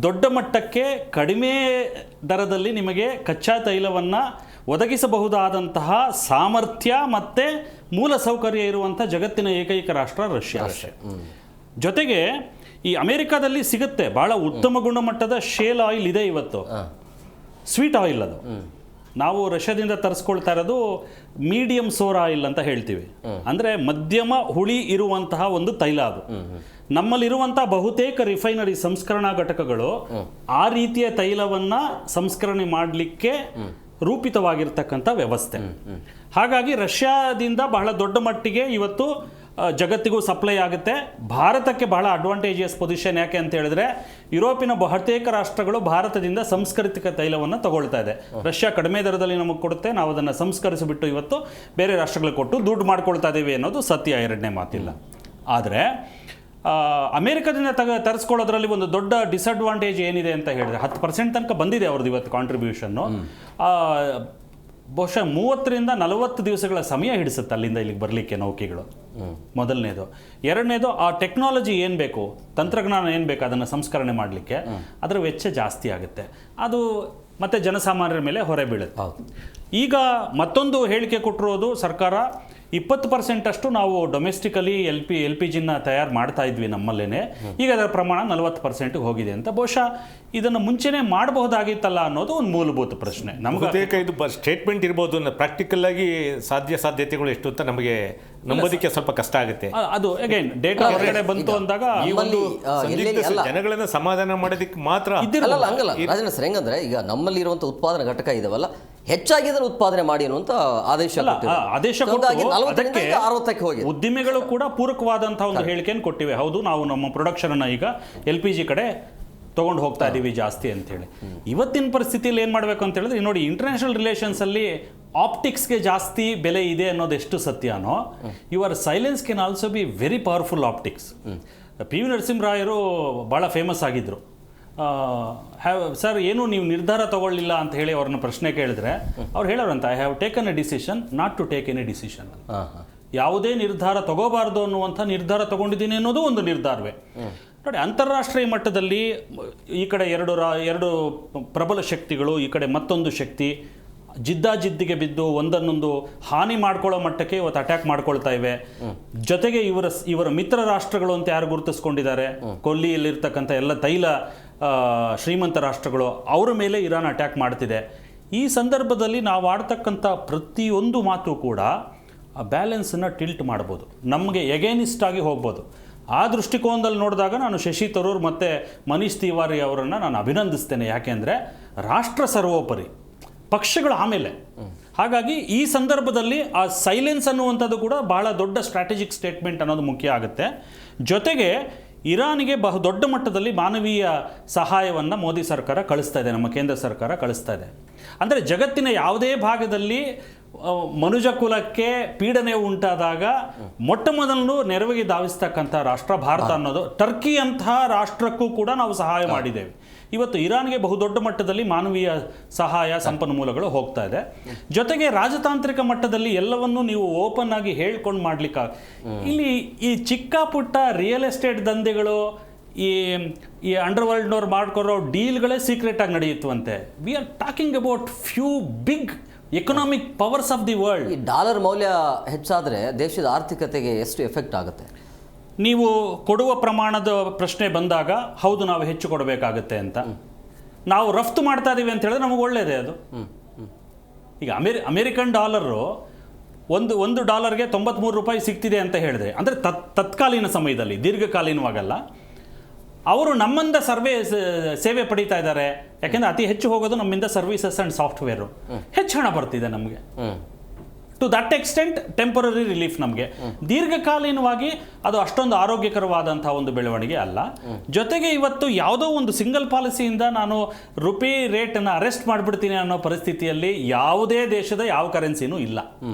ದೊಡ್ಡ ಮಟ್ಟಕ್ಕೆ ಕಡಿಮೆ ದರದಲ್ಲಿ ನಿಮಗೆ ಕಚ್ಚಾ ತೈಲವನ್ನು ಒದಗಿಸಬಹುದಾದಂತಹ ಸಾಮರ್ಥ್ಯ ಮತ್ತು ಮೂಲಸೌಕರ್ಯ ಇರುವಂಥ ಜಗತ್ತಿನ ಏಕೈಕ ರಾಷ್ಟ್ರ ರಷ್ಯಾ. ಜೊತೆಗೆ ಈ ಅಮೆರಿಕಾದಲ್ಲಿ ಸಿಗುತ್ತೆ ಭಾಳ ಉತ್ತಮ ಗುಣಮಟ್ಟದ ಶೇಲ್ ಆಯಿಲ್ ಇದೆ ಇವತ್ತು, ಸ್ವೀಟ್ ಆಯಿಲ್. ಅದು ನಾವು ರಷ್ಯಾದಿಂದ ತರಿಸ್ಕೊಳ್ತಾ ಇರೋದು ಮೀಡಿಯಂ ಸೋರ್ ಆಯಿಲ್ ಅಂತ ಹೇಳ್ತೀವಿ. ಅಂದರೆ ಮಧ್ಯಮ ಹುಳಿ ಇರುವಂತಹ ಒಂದು ತೈಲ ಅದು. ನಮ್ಮಲ್ಲಿರುವಂಥ ಬಹುತೇಕ ರಿಫೈನರಿ ಸಂಸ್ಕರಣಾ ಘಟಕಗಳು ಆ ರೀತಿಯ ತೈಲವನ್ನು ಸಂಸ್ಕರಣೆ ಮಾಡಲಿಕ್ಕೆ ರೂಪಿತವಾಗಿರ್ತಕ್ಕಂಥ ವ್ಯವಸ್ಥೆ. ಹಾಗಾಗಿ ರಷ್ಯಾದಿಂದ ಬಹಳ ದೊಡ್ಡ ಮಟ್ಟಿಗೆ ಇವತ್ತು ಜಗತ್ತಿಗೂ ಸಪ್ಲೈ ಆಗುತ್ತೆ. ಭಾರತಕ್ಕೆ ಬಹಳ ಅಡ್ವಾಂಟೇಜಿಯಸ್ ಪೊಸಿಷನ್. ಯಾಕೆ ಅಂತ ಹೇಳಿದ್ರೆ, ಯುರೋಪಿನ ಬಹುತೇಕ ರಾಷ್ಟ್ರಗಳು ಭಾರತದಿಂದ ಸಂಸ್ಕರಿತ ತೈಲವನ್ನು ತಗೊಳ್ತಾ ಇದೆ. ರಷ್ಯಾ ಕಡಿಮೆ ದರದಲ್ಲಿ ನಮಗೆ ಕೊಡುತ್ತೆ, ನಾವು ಅದನ್ನು ಸಂಸ್ಕರಿಸಿಬಿಟ್ಟು ಇವತ್ತು ಬೇರೆ ರಾಷ್ಟ್ರಗಳಿಗೆ ಕೊಟ್ಟು ದುಡ್ಡು ಮಾಡ್ಕೊಳ್ತಾ ಇದ್ದೀವಿ ಅನ್ನೋದು ಸತ್ಯ, ಎರಡನೇ ಮಾತಿಲ್ಲ. ಆದರೆ ಅಮೇರಿಕದಿಂದ ತರಿಸ್ಕೊಳ್ಳೋದ್ರಲ್ಲಿ ಒಂದು ದೊಡ್ಡ ಡಿಸಡ್ವಾಂಟೇಜ್ ಏನಿದೆ ಅಂತ ಹೇಳಿದ್ರೆ, 10% ತನಕ ಬಂದಿದೆ ಅವ್ರದ್ದು ಇವತ್ತು ಕಾಂಟ್ರಿಬ್ಯೂಷನ್ನು. ಬಹುಶಃ 30ರಿಂದ 40 ದಿವಸಗಳ ಸಮಯ ಹಿಡಿಸುತ್ತೆ ಅಲ್ಲಿಂದ ಇಲ್ಲಿಗೆ ಬರಲಿಕ್ಕೆ ನೌಕೆಗಳು. ಮೊದಲನೇದು. ಎರಡನೇದು, ಆ ಟೆಕ್ನಾಲಜಿ ಏನು ಬೇಕು, ತಂತ್ರಜ್ಞಾನ ಏನು ಬೇಕು ಅದನ್ನು ಸಂಸ್ಕರಣೆ ಮಾಡಲಿಕ್ಕೆ, ಅದರ ವೆಚ್ಚ ಜಾಸ್ತಿ ಆಗುತ್ತೆ. ಅದು ಮತ್ತೆ ಜನಸಾಮಾನ್ಯರ ಮೇಲೆ ಹೊರೆ ಬೀಳುತ್ತೆ. ಈಗ ಮತ್ತೊಂದು ಹೇಳಿಕೆ ಕೊಟ್ಟಿರೋದು ಸರ್ಕಾರ, 20% ಅಷ್ಟು ನಾವು ಡೊಮೆಸ್ಟಿಕಲಿ ಎಲ್ ಪಿ ಜಿನ ತಯಾರು ಮಾಡ್ತಾ ಇದ್ವಿ ನಮ್ಮಲ್ಲೇ, ಈಗ ಅದರ ಪ್ರಮಾಣ 40% ಹೋಗಿದೆ ಅಂತ. ಬಹುಶಃ ಇದನ್ನು ಮುಂಚೆನೇ ಮಾಡಬಹುದಾಗಿತ್ತಲ್ಲ ಅನ್ನೋದು ಒಂದು ಮೂಲಭೂತ ಪ್ರಶ್ನೆ. ನಮಗೆ ಇದು ಸ್ಟೇಟ್ಮೆಂಟ್ ಇರ್ಬೋದು, ಪ್ರಾಕ್ಟಿಕಲ್ ಆಗಿ ಸಾಧ್ಯತೆಗಳು ಎಷ್ಟು ಅಂತ ನಮಗೆ ನಂಬೋದಕ್ಕೆ ಸ್ವಲ್ಪ ಕಷ್ಟ ಆಗುತ್ತೆ. ಅದು ಅಗೈನ್ ಡೇಟಾ ಹೊರಗಡೆ ಬಂತು ಅಂದಾಗ ಜನಗಳನ್ನ ಸಮಾಧಾನ ಮಾಡೋದಕ್ಕೆ ಮಾತ್ರ ರಾಜೇಂದ್ರ ಸರ್, ಹೆಂಗಂದ್ರೆ ಈಗ ನಮ್ಮಲ್ಲಿ ಇರುವಂತಹ ಉತ್ಪಾದನಾ ಘಟಕ ಇದೆವಲ್ಲ, ಹೆಚ್ಚಾಗಿ ಅದನ್ನು ಉತ್ಪಾದನೆ ಮಾಡಿ ಅನ್ನುವಂತ ಆದೇಶ ಅದಕ್ಕೆ 60ಕ್ಕೆ ಹೋಗಿ ಉದ್ದಿಮೆಗಳು ಕೂಡ ಪೂರಕವಾದಂತಹ ಒಂದು ಹೇಳಿಕೆಯನ್ನು ಕೊಟ್ಟಿವೆ. ಹೌದು, ನಾವು ನಮ್ಮ ಪ್ರೊಡಕ್ಷನ್ ಅನ್ನ ಈಗ LPG ಕಡೆ ತೊಗೊಂಡು ಹೋಗ್ತಾ ಇದ್ದೀವಿ ಜಾಸ್ತಿ ಅಂತೇಳಿ. ಇವತ್ತಿನ ಪರಿಸ್ಥಿತಿಯಲ್ಲಿ ಏನು ಮಾಡಬೇಕು ಅಂತ ಹೇಳಿದ್ರೆ, ನೋಡಿ, ಇಂಟರ್ನ್ಯಾಷನಲ್ ರಿಲೇಷನ್ಸಲ್ಲಿ ಆಪ್ಟಿಕ್ಸ್ಗೆ ಜಾಸ್ತಿ ಬೆಲೆ ಇದೆ ಅನ್ನೋದು ಎಷ್ಟು ಸತ್ಯನೋ, your silence can also be very powerful optics. PV ನರಸಿಂಹರಾಯರು ಭಾಳ ಫೇಮಸ್ ಆಗಿದ್ದರು. ಸರ್, ಏನು ನೀವು ನಿರ್ಧಾರ ತಗೊಳ್ಳಿಲ್ಲ ಅಂತ ಹೇಳಿ ಅವ್ರನ್ನ ಪ್ರಶ್ನೆ ಕೇಳಿದ್ರೆ ಅವ್ರು ಹೇಳೋರಂತ, I have taken a decision not to take any decision. ಯಾವುದೇ ನಿರ್ಧಾರ ತಗೋಬಾರ್ದು ಅನ್ನುವಂಥ ನಿರ್ಧಾರ ತಗೊಂಡಿದ್ದೀನಿ ಅನ್ನೋದು ಒಂದು ನಿರ್ಧಾರವೇ. ನೋಡಿ, ಅಂತಾರಾಷ್ಟ್ರೀಯ ಮಟ್ಟದಲ್ಲಿ ಈ ಕಡೆ ಎರಡು ಪ್ರಬಲ ಶಕ್ತಿಗಳು, ಈ ಕಡೆ ಮತ್ತೊಂದು ಶಕ್ತಿ ಜಿದ್ದಾಜಿದ್ದಿಗೆ ಬಿದ್ದು ಒಂದನ್ನೊಂದು ಹಾನಿ ಮಾಡ್ಕೊಳ್ಳೋ ಮಟ್ಟಕ್ಕೆ ಇವತ್ತು ಅಟ್ಯಾಕ್ ಮಾಡ್ಕೊಳ್ತಾ ಇವೆ. ಜೊತೆಗೆ ಇವರ ಮಿತ್ರ ರಾಷ್ಟ್ರಗಳು ಅಂತ ಯಾರು ಗುರುತಿಸ್ಕೊಂಡಿದ್ದಾರೆ, ಕೊಲ್ಲಿಯಲ್ಲಿರ್ತಕ್ಕಂಥ ಎಲ್ಲ ತೈಲ ಶ್ರೀಮಂತ ರಾಷ್ಟ್ರಗಳು, ಅವರ ಮೇಲೆ ಇರಾನ್ ಅಟ್ಯಾಕ್ ಮಾಡ್ತಿದೆ. ಈ ಸಂದರ್ಭದಲ್ಲಿ ನಾವು ಆಡ್ತಕ್ಕಂಥ ಪ್ರತಿಯೊಂದು ಮಾತು ಕೂಡ ಆ ಬ್ಯಾಲೆನ್ಸನ್ನು ಟಿಲ್ಟ್ ಮಾಡ್ಬೋದು, ನಮಗೆ ಎಗೇನಿಸ್ಟ್ ಆಗಿ ಹೋಗ್ಬೋದು. ಆ ದೃಷ್ಟಿಕೋನದಲ್ಲಿ ನೋಡಿದಾಗ ನಾನು ಶಶಿ ತರೂರ್ ಮತ್ತು ಮನೀಶ್ ತಿವಾರಿ ಅವರನ್ನು ನಾನು ಅಭಿನಂದಿಸ್ತೇನೆ. ಯಾಕೆಂದರೆ ರಾಷ್ಟ್ರ ಸರ್ವೋಪರಿ, ಪಕ್ಷಗಳು ಆಮೇಲೆ. ಹಾಗಾಗಿ ಈ ಸಂದರ್ಭದಲ್ಲಿ ಆ ಸೈಲೆನ್ಸ್ ಅನ್ನುವಂಥದ್ದು ಕೂಡ ಬಹಳ ದೊಡ್ಡ ಸ್ಟ್ರಾಟಜಿಕ್ ಸ್ಟೇಟ್ಮೆಂಟ್ ಅನ್ನೋದು ಮುಖ್ಯ ಆಗುತ್ತೆ. ಜೊತೆಗೆ ಇರಾನಿಗೆ ದೊಡ್ಡ ಮಟ್ಟದಲ್ಲಿ ಮಾನವೀಯ ಸಹಾಯವನ್ನು ಮೋದಿ ಸರ್ಕಾರ ಕಳಿಸ್ತಾ ಇದೆ, ನಮ್ಮ ಕೇಂದ್ರ ಸರ್ಕಾರ ಕಳಿಸ್ತಾ ಇದೆ. ಅಂದರೆ ಜಗತ್ತಿನ ಯಾವುದೇ ಭಾಗದಲ್ಲಿ ಮನುಜ ಕುಲಕ್ಕೆ ಪೀಡನೆ ಉಂಟಾದಾಗ ಮೊಟ್ಟ ಮೊದಲು ನೆರವಿಗೆ ಧಾವಿಸ್ತಕ್ಕಂಥ ರಾಷ್ಟ್ರ ಭಾರತ ಅನ್ನೋದು. ಟರ್ಕಿ ಅಂತಹ ರಾಷ್ಟ್ರಕ್ಕೂ ಕೂಡ ನಾವು ಸಹಾಯ ಮಾಡಿದ್ದೇವೆ. ಇವತ್ತು ಇರಾನ್ಗೆ ಬಹುದೊಡ್ಡ ಮಟ್ಟದಲ್ಲಿ ಮಾನವೀಯ ಸಹಾಯ ಸಂಪನ್ಮೂಲಗಳು ಹೋಗ್ತಾ ಇದೆ. ಜೊತೆಗೆ ರಾಜತಾಂತ್ರಿಕ ಮಟ್ಟದಲ್ಲಿ ಎಲ್ಲವನ್ನೂ ನೀವು ಓಪನ್ ಆಗಿ ಹೇಳ್ಕೊಂಡು ಮಾಡ್ಲಿಕ್ಕೆ ಇಲ್ಲಿ ಈ ಚಿಕ್ಕ ಪುಟ್ಟ ರಿಯಲ್ ಎಸ್ಟೇಟ್ ದಂಧೆಗಳು, ಈ ಅಂಡರ್ ವರ್ಲ್ಡ್ನವ್ರು ಮಾಡ್ಕೊರೋ ಡೀಲ್ಗಳೇ ಸೀಕ್ರೆಟ್ ಆಗಿ ನಡೆಯುತ್ತವಂತೆ. We are talking about few big economic powers of the world. ಈ ಡಾಲರ್ ಮೌಲ್ಯ ಹೆಚ್ಚಾದರೆ ದೇಶದ ಆರ್ಥಿಕತೆಗೆ ಎಷ್ಟು ಎಫೆಕ್ಟ್ ಆಗುತ್ತೆ? ನೀವು ಕೊಡುವ ಪ್ರಮಾಣದ ಪ್ರಶ್ನೆ ಬಂದಾಗ ಹೌದು ನಾವು ಹೆಚ್ಚು ಕೊಡಬೇಕಾಗತ್ತೆ ಅಂತ. ನಾವು ರಫ್ತು ಮಾಡ್ತಾ ಇದ್ದೀವಿ ಅಂತ ಹೇಳಿದ್ರೆ ನಮಗೆ ಒಳ್ಳೆಯದೇ ಅದು. ಈಗ ಅಮೆರಿಕನ್ ಡಾಲರು ಒಂದು ಡಾಲರ್ಗೆ 93 ರೂಪಾಯಿ ಸಿಗ್ತಿದೆ ಅಂತ ಹೇಳಿದ್ರೆ, ಅಂದರೆ ತತ್ಕಾಲೀನ ಸಮಯದಲ್ಲಿ, ದೀರ್ಘಕಾಲೀನವಾಗಲ್ಲ. ಅವರು ನಮ್ಮಿಂದ ಸೇವೆ ಪಡೀತಾ ಇದ್ದಾರೆ. ಯಾಕೆಂದರೆ ಅತಿ ಹೆಚ್ಚು ಹೋಗೋದು ನಮ್ಮಿಂದ ಸರ್ವಿಸಸ್ ಆ್ಯಂಡ್ ಸಾಫ್ಟ್ವೇರು. ಹೆಚ್ಚು ಹಣ ಬರ್ತಿದೆ ನಮಗೆ. To that extent temporary relief ನಮಗೆ. ದೀರ್ಘಕಾಲೀನವಾಗಿ ಅದು ಅಷ್ಟೊಂದು ಆರೋಗ್ಯಕರವಾದಂಥ ಒಂದು ಬೆಳವಣಿಗೆ ಅಲ್ಲ. ಜೊತೆಗೆ ಇವತ್ತು ಯಾವುದೋ ಒಂದು ಸಿಂಗಲ್ ಪಾಲಿಸಿಯಿಂದ ನಾನು ರುಪಿ ರೇಟನ್ನು ಅರೆಸ್ಟ್ ಮಾಡಿಬಿಡ್ತೀನಿ ಅನ್ನೋ ಪರಿಸ್ಥಿತಿಯಲ್ಲಿ ಯಾವುದೇ ದೇಶದ ಯಾವ ಕರೆನ್ಸಿನೂ ಇಲ್ಲ.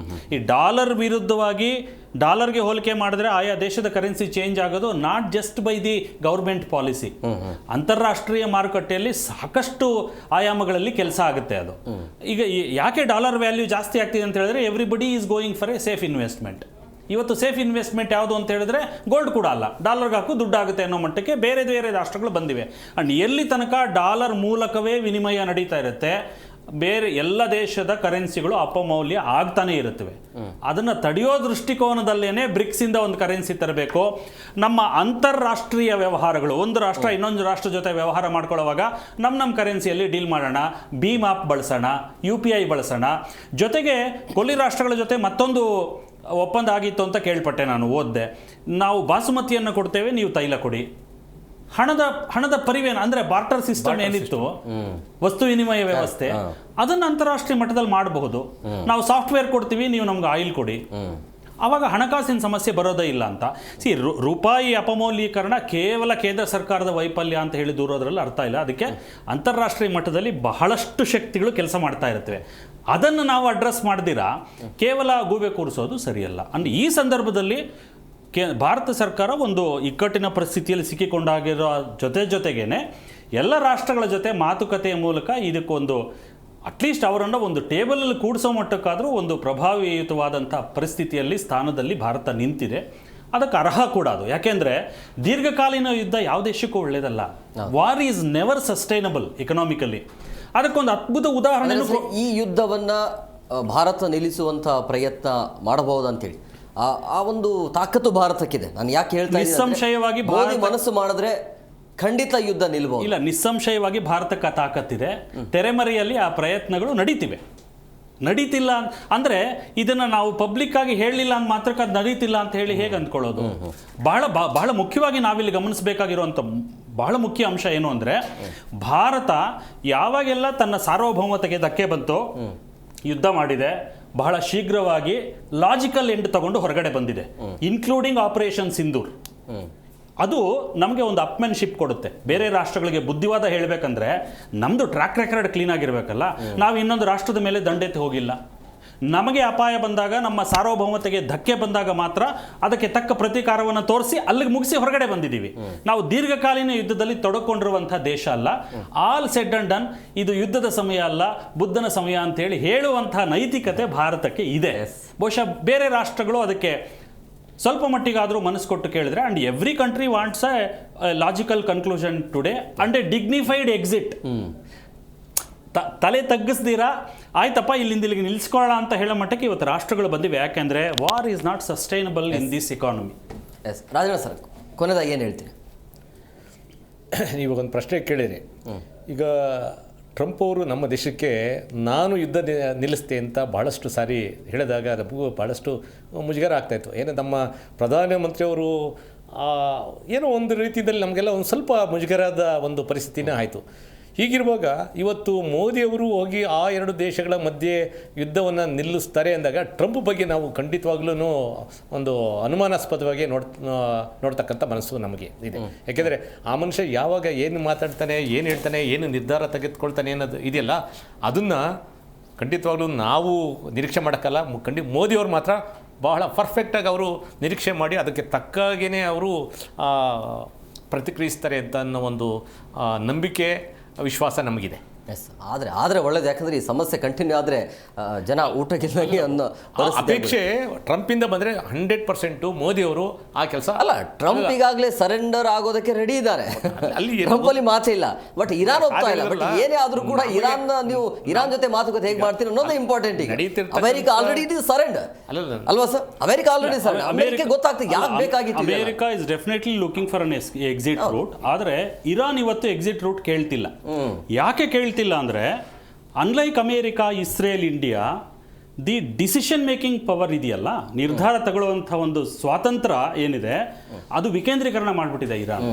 ಈ ಡಾಲರ್ ವಿರುದ್ಧವಾಗಿ ಡಾಲರ್ಗೆ ಹೋಲಿಕೆ ಮಾಡಿದ್ರೆ ಆಯಾ ದೇಶದ ಕರೆನ್ಸಿ ಚೇಂಜ್ ಆಗೋದು not just by the government policy. ಅಂತಾರಾಷ್ಟ್ರೀಯ ಮಾರುಕಟ್ಟೆಯಲ್ಲಿ ಸಾಕಷ್ಟು ಆಯಾಮಗಳಲ್ಲಿ ಕೆಲಸ ಆಗುತ್ತೆ ಅದು. ಈಗ ಯಾಕೆ ಡಾಲರ್ ವ್ಯಾಲ್ಯೂ ಜಾಸ್ತಿ ಆಗ್ತಿದೆ ಅಂತ ಹೇಳಿದ್ರೆ everybody is going for A safe investment. ಇವತ್ತು ಸೇಫ್ ಇನ್ವೆಸ್ಟ್ಮೆಂಟ್ ಯಾವುದು ಅಂತ ಹೇಳಿದ್ರೆ ಗೋಲ್ಡ್ ಕೂಡ ಅಲ್ಲ, ಡಾಲರ್ಗೆ ಹಾಕು ದುಡ್ಡಾಗುತ್ತೆ ಅನ್ನೋ ಮಟ್ಟಕ್ಕೆ ಬೇರೆ ಬೇರೆ ರಾಷ್ಟ್ರಗಳು ಬಂದಿವೆ. ಅಂಡ್ ಎಲ್ಲಿ ತನಕ ಡಾಲರ್ ಮೂಲಕವೇ ವಿನಿಮಯ ನಡೀತಾ ಇರುತ್ತೆ, ಬೇರೆ ಎಲ್ಲ ದೇಶದ ಕರೆನ್ಸಿಗಳು ಅಪಮೌಲ್ಯ ಆಗ್ತಾನೆ ಇರುತ್ತವೆ. ಅದನ್ನು ತಡೆಯೋ ದೃಷ್ಟಿಕೋನದಲ್ಲೇನೆ ಬ್ರಿಕ್ಸ್ ಇಂದ ಒಂದು ಕರೆನ್ಸಿ ತರಬೇಕು. ನಮ್ಮ ಅಂತಾರಾಷ್ಟ್ರೀಯ ವ್ಯವಹಾರಗಳು, ಒಂದು ರಾಷ್ಟ್ರ ಇನ್ನೊಂದು ರಾಷ್ಟ್ರ ಜೊತೆ ವ್ಯವಹಾರ ಮಾಡ್ಕೊಳ್ಳೋವಾಗ ನಮ್ಮ ಕರೆನ್ಸಿಯಲ್ಲಿ ಡೀಲ್ ಮಾಡೋಣ, ಭೀಮ್ ಆಪ್ ಬಳಸೋಣ, UPI ಬಳಸೋಣ. ಜೊತೆಗೆ ಕೊಲ್ಲಿ ರಾಷ್ಟ್ರಗಳ ಜೊತೆ ಮತ್ತೊಂದು ಒಪ್ಪಂದ ಆಗಿತ್ತು ಅಂತ ಕೇಳ್ಪಟ್ಟೆ, ನಾನು ಓದಿದೆ. ನಾವು ಬಾಸುಮತಿಯನ್ನು ಕೊಡ್ತೇವೆ, ನೀವು ತೈಲ ಕೊಡಿ. ಹಣದ ಪರಿವೇನ ಅಂದ್ರೆ ಬಾರ್ಟರ್ ಸಿಸ್ಟಮ್ ಏನಿತ್ತು, ವಸ್ತು ವಿನಿಮಯ ವ್ಯವಸ್ಥೆ, ಅದನ್ನು ಅಂತಾರಾಷ್ಟ್ರೀಯ ಮಟ್ಟದಲ್ಲಿ ಮಾಡಬಹುದು. ನಾವು ಸಾಫ್ಟ್ವೇರ್ ಕೊಡ್ತೀವಿ, ನೀವು ನಮ್ಗೆ ಆಯಿಲ್ ಕೊಡಿ. ಆವಾಗ ಹಣಕಾಸಿನ ಸಮಸ್ಯೆ ಬರೋದೇ ಇಲ್ಲ ಅಂತ. ರೂಪಾಯಿ ಅಪಮೌಲ್ಯೀಕರಣ ಕೇವಲ ಕೇಂದ್ರ ಸರ್ಕಾರದ ವೈಫಲ್ಯ ಅಂತ ಹೇಳಿ ದೂರೋದ್ರಲ್ಲಿ ಅರ್ಥ ಇಲ್ಲ. ಅದಕ್ಕೆ ಅಂತಾರಾಷ್ಟ್ರೀಯ ಮಟ್ಟದಲ್ಲಿ ಬಹಳಷ್ಟು ಶಕ್ತಿಗಳು ಕೆಲಸ ಮಾಡ್ತಾ ಇರ್ತವೆ. ಅದನ್ನು ನಾವು ಅಡ್ರೆಸ್ ಮಾಡ್ದಿರಾ ಕೇವಲ ಗೂಬೆ ಕೂರಿಸೋದು ಸರಿಯಲ್ಲ. ಅಂದ್ರೆ ಈ ಸಂದರ್ಭದಲ್ಲಿ ಭಾರತ ಸರ್ಕಾರ ಒಂದು ಇಕ್ಕಟ್ಟಿನ ಪರಿಸ್ಥಿತಿಯಲ್ಲಿ ಸಿಕ್ಕಿಕೊಂಡಾಗಿರೋ ಜೊತೆಗೇನೆ ಎಲ್ಲ ರಾಷ್ಟ್ರಗಳ ಜೊತೆ ಮಾತುಕತೆಯ ಮೂಲಕ ಇದಕ್ಕೊಂದು ಅಟ್ಲೀಸ್ಟ್ ಅವರನ್ನು ಒಂದು ಟೇಬಲಲ್ಲಿ ಕೂಡಿಸೋ ಮಟ್ಟಕ್ಕಾದರೂ ಒಂದು ಪ್ರಭಾವಿಯುತವಾದಂಥ ಪರಿಸ್ಥಿತಿಯಲ್ಲಿ ಸ್ಥಾನದಲ್ಲಿ ಭಾರತ ನಿಂತಿದೆ. ಅದಕ್ಕೆ ಅರ್ಹ ಕೂಡ ಅದು. ಯಾಕೆಂದರೆ ದೀರ್ಘಕಾಲೀನ ಯುದ್ಧ ಯಾವ ದೇಶಕ್ಕೂ ಒಳ್ಳೆಯದಲ್ಲ. War is never sustainable economically. ಅದಕ್ಕೊಂದು ಅದ್ಭುತ ಉದಾಹರಣೆ. ಈ ಯುದ್ಧವನ್ನು ಭಾರತ ನಿಲ್ಲಿಸುವಂಥ ಪ್ರಯತ್ನ ಮಾಡಬಹುದಂತೇಳಿ ಆ ಒಂದು ತಾಕತ್ತು ಭಾರತಕ್ಕಿದೆ. ನಾನು ಯಾಕೆ ಹೇಳ್ತಾ ಇದ್ದೀನಿ, ನಿಸ್ಸಂಶಯವಾಗಿ ಮನಸ್ಸು ಮಾಡಿದ್ರೆ ಖಂಡಿತ ಯುದ್ಧ ನಿಲ್ಬಹುದು. ಇಲ್ಲ, ನಿಸ್ಸಂಶಯವಾಗಿ ಭಾರತಕ್ಕೆ ತಾಕತ್ತಿದೆ. ತೆರೆಮರೆಯಲ್ಲಿ ಆ ಪ್ರಯತ್ನಗಳು ನಡೀತಿಲ್ಲ ಅಂದರೆ ಇದನ್ನು ನಾವು ಪಬ್ಲಿಕ್ ಆಗಿ ಹೇಳಲಿಲ್ಲ ಅಂತ ಮಾತ್ರಕ್ಕೆ ಅದು ನಡೀತಿಲ್ಲ ಅಂತ ಹೇಳಿ ಹೇಗೆ ಅಂದ್ಕೊಳ್ಳೋದು? ಬಹಳ ಮುಖ್ಯವಾಗಿ ನಾವಿಲ್ಲಿ ಗಮನಿಸಬೇಕಾಗಿರುವಂಥ ಬಹಳ ಮುಖ್ಯ ಅಂಶ ಏನು ಅಂದರೆ, ಭಾರತ ಯಾವಾಗೆಲ್ಲ ತನ್ನ ಸಾರ್ವಭೌಮತೆಗೆ ಧಕ್ಕೆ ಬಂತು, ಯುದ್ಧ ಮಾಡಿದೆ, ಬಹಳ ಶೀಘ್ರವಾಗಿ ಲಾಜಿಕಲ್ ಎಂಡ್ ತಗೊಂಡು ಹೊರಗಡೆ ಬಂದಿದೆ, ಇನ್ಕ್ಲೂಡಿಂಗ್ ಆಪರೇಷನ್ ಸಿಂಧೂರ್. ಅದು ನಮಗೆ ಒಂದು ಅಪ್ಮೆನ್ಶಿಪ್ ಕೊಡುತ್ತೆ. ಬೇರೆ ರಾಷ್ಟ್ರಗಳಿಗೆ ಬುದ್ಧಿವಾದ ಹೇಳಬೇಕಂದ್ರೆ ನಮ್ಮದು ಟ್ರ್ಯಾಕ್ ರೆಕಾರ್ಡ್ ಕ್ಲೀನ್ ಆಗಿರಬೇಕಲ್ಲ. ನಾವು ಇನ್ನೊಂದು ರಾಷ್ಟ್ರದ ಮೇಲೆ ದಂಡೆತ್ತಿ ಹೋಗಿಲ್ಲ. ನಮಗೆ ಅಪಾಯ ಬಂದಾಗ, ನಮ್ಮ ಸಾರ್ವಭೌಮತೆಗೆ ಧಕ್ಕೆ ಬಂದಾಗ ಮಾತ್ರ ಅದಕ್ಕೆ ತಕ್ಕ ಪ್ರತೀಕಾರವನ್ನು ತೋರಿಸಿ ಅಲ್ಲಿಗೆ ಮುಗಿಸಿ ಹೊರಗಡೆ ಬಂದಿದ್ದೀವಿ. ನಾವು ದೀರ್ಘಕಾಲೀನ ಯುದ್ಧದಲ್ಲಿ ತೊಡಕೊಂಡಿರುವಂಥ ದೇಶ ಅಲ್ಲ. ಆಲ್ ಸೆಡ್ ಅಂಡ್ ಡನ್, ಇದು ಯುದ್ಧದ ಸಮಯ ಅಲ್ಲ, ಬುದ್ಧನ ಸಮಯ ಅಂತೇಳಿ ಹೇಳುವಂಥ ನೈತಿಕತೆ ಭಾರತಕ್ಕೆ ಇದೆ. ಬಹುಶಃ ಬೇರೆ ರಾಷ್ಟ್ರಗಳು ಅದಕ್ಕೆ ಸ್ವಲ್ಪ ಮಟ್ಟಿಗಾದರೂ ಮನಸ್ಸು ಕೊಟ್ಟು ಕೇಳಿದ್ರೆ, and every country wants a logical conclusion today and A dignified exit. ತಲೆ ತಗ್ಗಿಸ್ದಿರಾ ಆಯ್ತಪ್ಪ ಇಲ್ಲಿಂದ ಇಲ್ಲಿಗೆ ನಿಲ್ಲಿಸ್ಕೊಳ್ಳೋಣ ಅಂತ ಹೇಳೋ ಮಟ್ಟಕ್ಕೆ ಇವತ್ತು ರಾಷ್ಟ್ರಗಳು ಬಂದಿವೆ. ಯಾಕೆಂದರೆ war is not sustainable in this economy. S Rajanna sir, ಕೊನೆಯದಾಗಿ ಏನು ಹೇಳ್ತೀರಿ? ನೀವು ಒಂದು ಪ್ರಶ್ನೆ ಕೇಳಿರಿ. ಈಗ ಟ್ರಂಪ್ ಅವರು ನಮ್ಮ ದೇಶಕ್ಕೆ ನಾನು ಯುದ್ಧ ನಿಲ್ಲಿಸ್ತೆ ಅಂತ ಭಾಳಷ್ಟು ಸಾರಿ ಹೇಳಿದಾಗ ನಮಗೂ ಭಾಳಷ್ಟು ಮುಜುಗರ ಆಗ್ತಾಯಿತ್ತು. ಏನು ನಮ್ಮ ಪ್ರಧಾನಮಂತ್ರಿಯವರು ಏನೋ ಒಂದು ರೀತಿಯಲ್ಲಿ ನಮಗೆಲ್ಲ ಒಂದು ಸ್ವಲ್ಪ ಮುಜುಗರದ ಒಂದು ಪರಿಸ್ಥಿತಿನೇ ಆಯಿತು. ಹೀಗಿರುವಾಗ ಇವತ್ತು ಮೋದಿಯವರು ಹೋಗಿ ಆ ಎರಡು ದೇಶಗಳ ಮಧ್ಯೆ ಯುದ್ಧವನ್ನು ನಿಲ್ಲಿಸ್ತಾರೆ ಅಂದಾಗ ಟ್ರಂಪ್ ಬಗ್ಗೆ ನಾವು ಖಂಡಿತವಾಗ್ಲೂ ಒಂದು ಅನುಮಾನಾಸ್ಪದವಾಗಿ ನೋಡ್ತಕ್ಕಂಥ ಮನಸ್ಸು ನಮಗೆ ಇದೆ. ಯಾಕೆಂದರೆ ಆ ಮನುಷ್ಯ ಯಾವಾಗ ಏನು ಮಾತಾಡ್ತಾನೆ, ಏನು ಹೇಳ್ತಾನೆ, ಏನು ನಿರ್ಧಾರ ತೆಗೆದುಕೊಳ್ತಾನೆ ಅನ್ನೋದು ಇದೆಯಲ್ಲ, ಅದನ್ನು ಖಂಡಿತವಾಗ್ಲೂ ನಾವು ನಿರೀಕ್ಷೆ ಮಾಡೋಕ್ಕಲ್ಲ. ಮೋದಿಯವರು ಮಾತ್ರ ಬಹಳ ಪರ್ಫೆಕ್ಟಾಗಿ ಅವರು ನಿರೀಕ್ಷೆ ಮಾಡಿ ಅದಕ್ಕೆ ತಕ್ಕಾಗೇ ಅವರು ಪ್ರತಿಕ್ರಿಯಿಸ್ತಾರೆ ಅಂತ ಅನ್ನೋ ಒಂದು ನಂಬಿಕೆ ವಿಶ್ವಾಸ ನಮಗಿದೆ. ಎಸ್, ಆದರೆ ಒಳ್ಳೇದು. ಯಾಕಂದರೆ ಈ ಸಮಸ್ಯೆ ಕಂಟಿನ್ಯೂ ಆದರೆ ಜನ ಊಟಕ್ಕಿಲ್ಲಂಗೆ ಅನ್ನೋ ಅಪೇಕ್ಷೆ ಟ್ರಂಪಿಂದ ಬಂದರೆ 100% ಮೋದಿಯವರು ಆ ಕೆಲಸ ಅಲ್ಲ. ಟ್ರಂಪ್ ಈಗಾಗಲೇ ಸರೆಂಡರ್ ಆಗೋದಕ್ಕೆ ರೆಡಿ ಇದ್ದಾರೆ, ಟ್ರಂಪಲ್ಲಿ ಮಾತೇ ಇಲ್ಲ. ಬಟ್ ಇರಾನ್ ಹೋಗ್ತಾ ಇಲ್ಲ. ಬಟ್ ಏನೇ ಆದರೂ ಕೂಡ ನೀವು ಇರಾನ್ ಜೊತೆ ಮಾತುಕತೆ ಹೇಗೆ ಮಾಡ್ತೀರಿ ಅನ್ನೋದು ಇಂಪಾರ್ಟೆಂಟ್. ಈಗ America already it is surrender ಅಲ್ವಾ sir? America already surrender. America ಗೊತ್ತಾಗ್ತದೆ ಯಾಕೆ ಬೇಕಾಗಿತ್ತು. America is definitely looking for an exit route. ಆದರೆ ಇರಾನ್ ಇವತ್ತು ಎಕ್ಸಿಟ್ ರೂಟ್ ಕೇಳ್ತಿಲ್ಲ. ಯಾಕೆ ಕೇಳ್ತಿಲ್ಲ ಅಂದ್ರೆ, unlike America, Israel, India, the decision making power ಇದೆಯಲ್ಲ, ನಿರ್ಧಾರ ತಗೊಳ್ಳುವಂಥ ಒಂದು ಸ್ವಾತಂತ್ರ್ಯ ಏನಿದೆ ಅದು ವಿಕೇಂದ್ರೀಕರಣ ಮಾಡಿಬಿಟ್ಟಿದೆ ಇರಾನ್.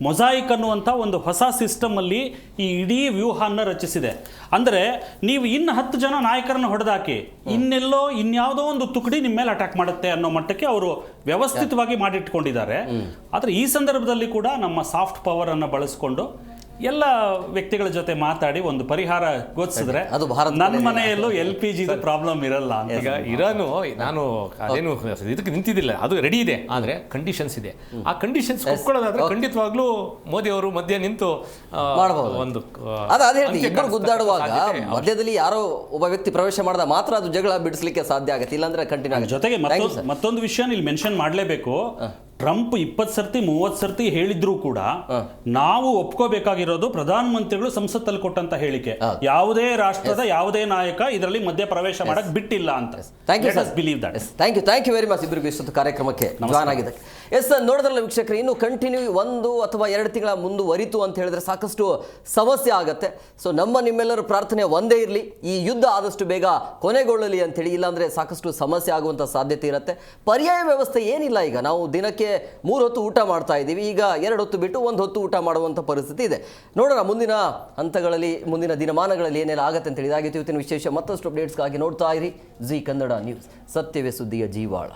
ಮೊಸಾಯಿಕ್ ಅನ್ನುವಂಥ ಒಂದು ಹೊಸ ಸಿಸ್ಟಮ್ ಅಲ್ಲಿ ಈ ಇಡೀ ವ್ಯೂಹವನ್ನು ರಚಿಸಿದೆ. ಅಂದರೆ ನೀವು ಇನ್ನು 10 ಜನ ನಾಯಕರನ್ನು ಹೊಡೆದಾಕಿ ಇನ್ನೆಲ್ಲೋ ಇನ್ಯಾವುದೋ ಒಂದು ತುಕಡಿ ನಿಮ್ಮ ಮೇಲೆ ಅಟ್ಯಾಕ್ ಮಾಡುತ್ತೆ ಅನ್ನೋ ಮಟ್ಟಕ್ಕೆ ಅವರು ವ್ಯವಸ್ಥಿತವಾಗಿ ಮಾಡಿಟ್ಕೊಂಡಿದ್ದಾರೆ. ಆದರೆ ಈ ಸಂದರ್ಭದಲ್ಲಿ ಕೂಡ ನಮ್ಮ ಸಾಫ್ಟ್ ಪವರ್ ಅನ್ನು ಬಳಸಿಕೊಂಡು ಎಲ್ಲ ವ್ಯಕ್ತಿಗಳ ಜೊತೆ ಮಾತಾಡಿ ಒಂದು ಪರಿಹಾರ ಗೋಚಿಸಿದ್ರೆ ಅದು ಭಾರತ ನನ್ನ ಮನೆಯಲ್ಲೂ LPG ಪ್ರಾಬ್ಲಮ್ ಇರಲ್ಲ. ಈಗ ಇರಾನು ನಾನು ಅದೇನು ಇದಕ್ಕೆ ನಿಂತಿದ್ದಿಲ್ಲ, ಅದು ರೆಡಿ ಇದೆ. ಆದರೆ ಕಂಡೀಷನ್ಸ್ ಇದೆ. ಆ ಕಂಡೀಷನ್ಸ್ ಒಪ್ಕೊಳ್ಳೋದಾದ್ರೆ ಖಂಡಿತವಾಗ್ಲೂ ಮೋದಿ ಅವರು ಮಧ್ಯೆ ನಿಂತು ಮಾಡಬಹುದು. ಒಂದು ಅದೇ ಇಬ್ಬರು ಗುದ್ದಾಡುವಾಗ ಮಧ್ಯದಲ್ಲಿ ಯಾರೋ ಒಬ್ಬ ವ್ಯಕ್ತಿ ಪ್ರವೇಶ ಮಾಡಿದ ಮಾತ್ರ ಅದು ಜಗಳ ಬಿಡಿಸ್ಲಿಕ್ಕೆ ಸಾಧ್ಯ ಆಗುತ್ತೆ, ಇಲ್ಲಾಂದ್ರೆ ಕಂಟಿನ್ಯೂ ಆಗುತ್ತೆ. ಜೊತೆಗೆ ಮತ್ತೊಂದು ವಿಷಯ ಇಲ್ಲಿ ಮೆನ್ಷನ್ ಮಾಡಲೇಬೇಕು. ಟ್ರಂಪ್ 20 ಸರ್ತಿ 30 ಸರ್ತಿ ಹೇಳಿದ್ರು ಕೂಡ ನಾವು ಒಪ್ಕೋಬೇಕಾಗಿರೋದು ಪ್ರಧಾನಮಂತ್ರಿಗಳು ಸಂಸತ್ತಲ್ಲಿ ಕೊಟ್ಟಂತ ಹೇಳಿಕೆ. ಯಾವುದೇ ರಾಷ್ಟ್ರದ ಯಾವುದೇ ನಾಯಕ ಇದರಲ್ಲಿ ಮಧ್ಯ ಪ್ರವೇಶ ಮಾಡಕ್ ಬಿಟ್ಟಿಲ್ಲ ಅಂತ. ಥ್ಯಾಂಕ್ ಯು ವೆರಿ ಮಚ್ ಇಬ್ಬರಿಗೂ ಇಷ್ಟೊತ್ತು ಕಾರ್ಯಕ್ರಮಕ್ಕೆ ಜಾಯ್ನ್ ಆಗಿದೆ. ಎಸ್, ನೋಡಿದ್ರಲ್ಲ ವೀಕ್ಷಕರು, ಇನ್ನು ಕಂಟಿನ್ಯೂ 1 ಅಥವಾ 2 ತಿಂಗಳ ಮುಂದುವರಿತು ಅಂತ ಹೇಳಿದ್ರೆ ಸಾಕಷ್ಟು ಸಮಸ್ಯೆ ಆಗುತ್ತೆ. ಸೊ ನಿಮ್ಮೆಲ್ಲರ ಪ್ರಾರ್ಥನೆ ಒಂದೇ ಇರಲಿ, ಈ ಯುದ್ಧ ಆದಷ್ಟು ಬೇಗ ಕೊನೆಗೊಳ್ಳಲಿ ಅಂತೇಳಿ. ಇಲ್ಲಾಂದ್ರೆ ಸಾಕಷ್ಟು ಸಮಸ್ಯೆ ಆಗುವಂಥ ಸಾಧ್ಯತೆ ಇರುತ್ತೆ. ಪರ್ಯಾಯ ವ್ಯವಸ್ಥೆ ಏನಿಲ್ಲ. ಈಗ ನಾವು ದಿನಕ್ಕೆ 3 ಹೊತ್ತು ಊಟ ಮಾಡ್ತಾ ಇದ್ದೀವಿ, ಈಗ 2 ಹೊತ್ತು ಬಿಟ್ಟು 1 ಹೊತ್ತು ಊಟ ಮಾಡುವಂಥ ಪರಿಸ್ಥಿತಿ ಇದೆ. ನೋಡೋಣ ಮುಂದಿನ ಹಂತಗಳಲ್ಲಿ, ಮುಂದಿನ ದಿನಮಾನಗಳಲ್ಲಿ ಏನೆಲ್ಲ ಆಗುತ್ತೆ ಅಂತ ಹೇಳಿ. ಇದಾಗಿತ್ತು ಇವತ್ತಿನ ವಿಶೇಷ. ಮತ್ತಷ್ಟು ಅಪ್ಡೇಟ್ಸ್ಗಾಗಿ ನೋಡ್ತಾ ಇರಿ ಜಿ ಕನ್ನಡ ನ್ಯೂಸ್, ಸತ್ಯವೇ ಸುದ್ದಿಯ ಜೀವಾಳ.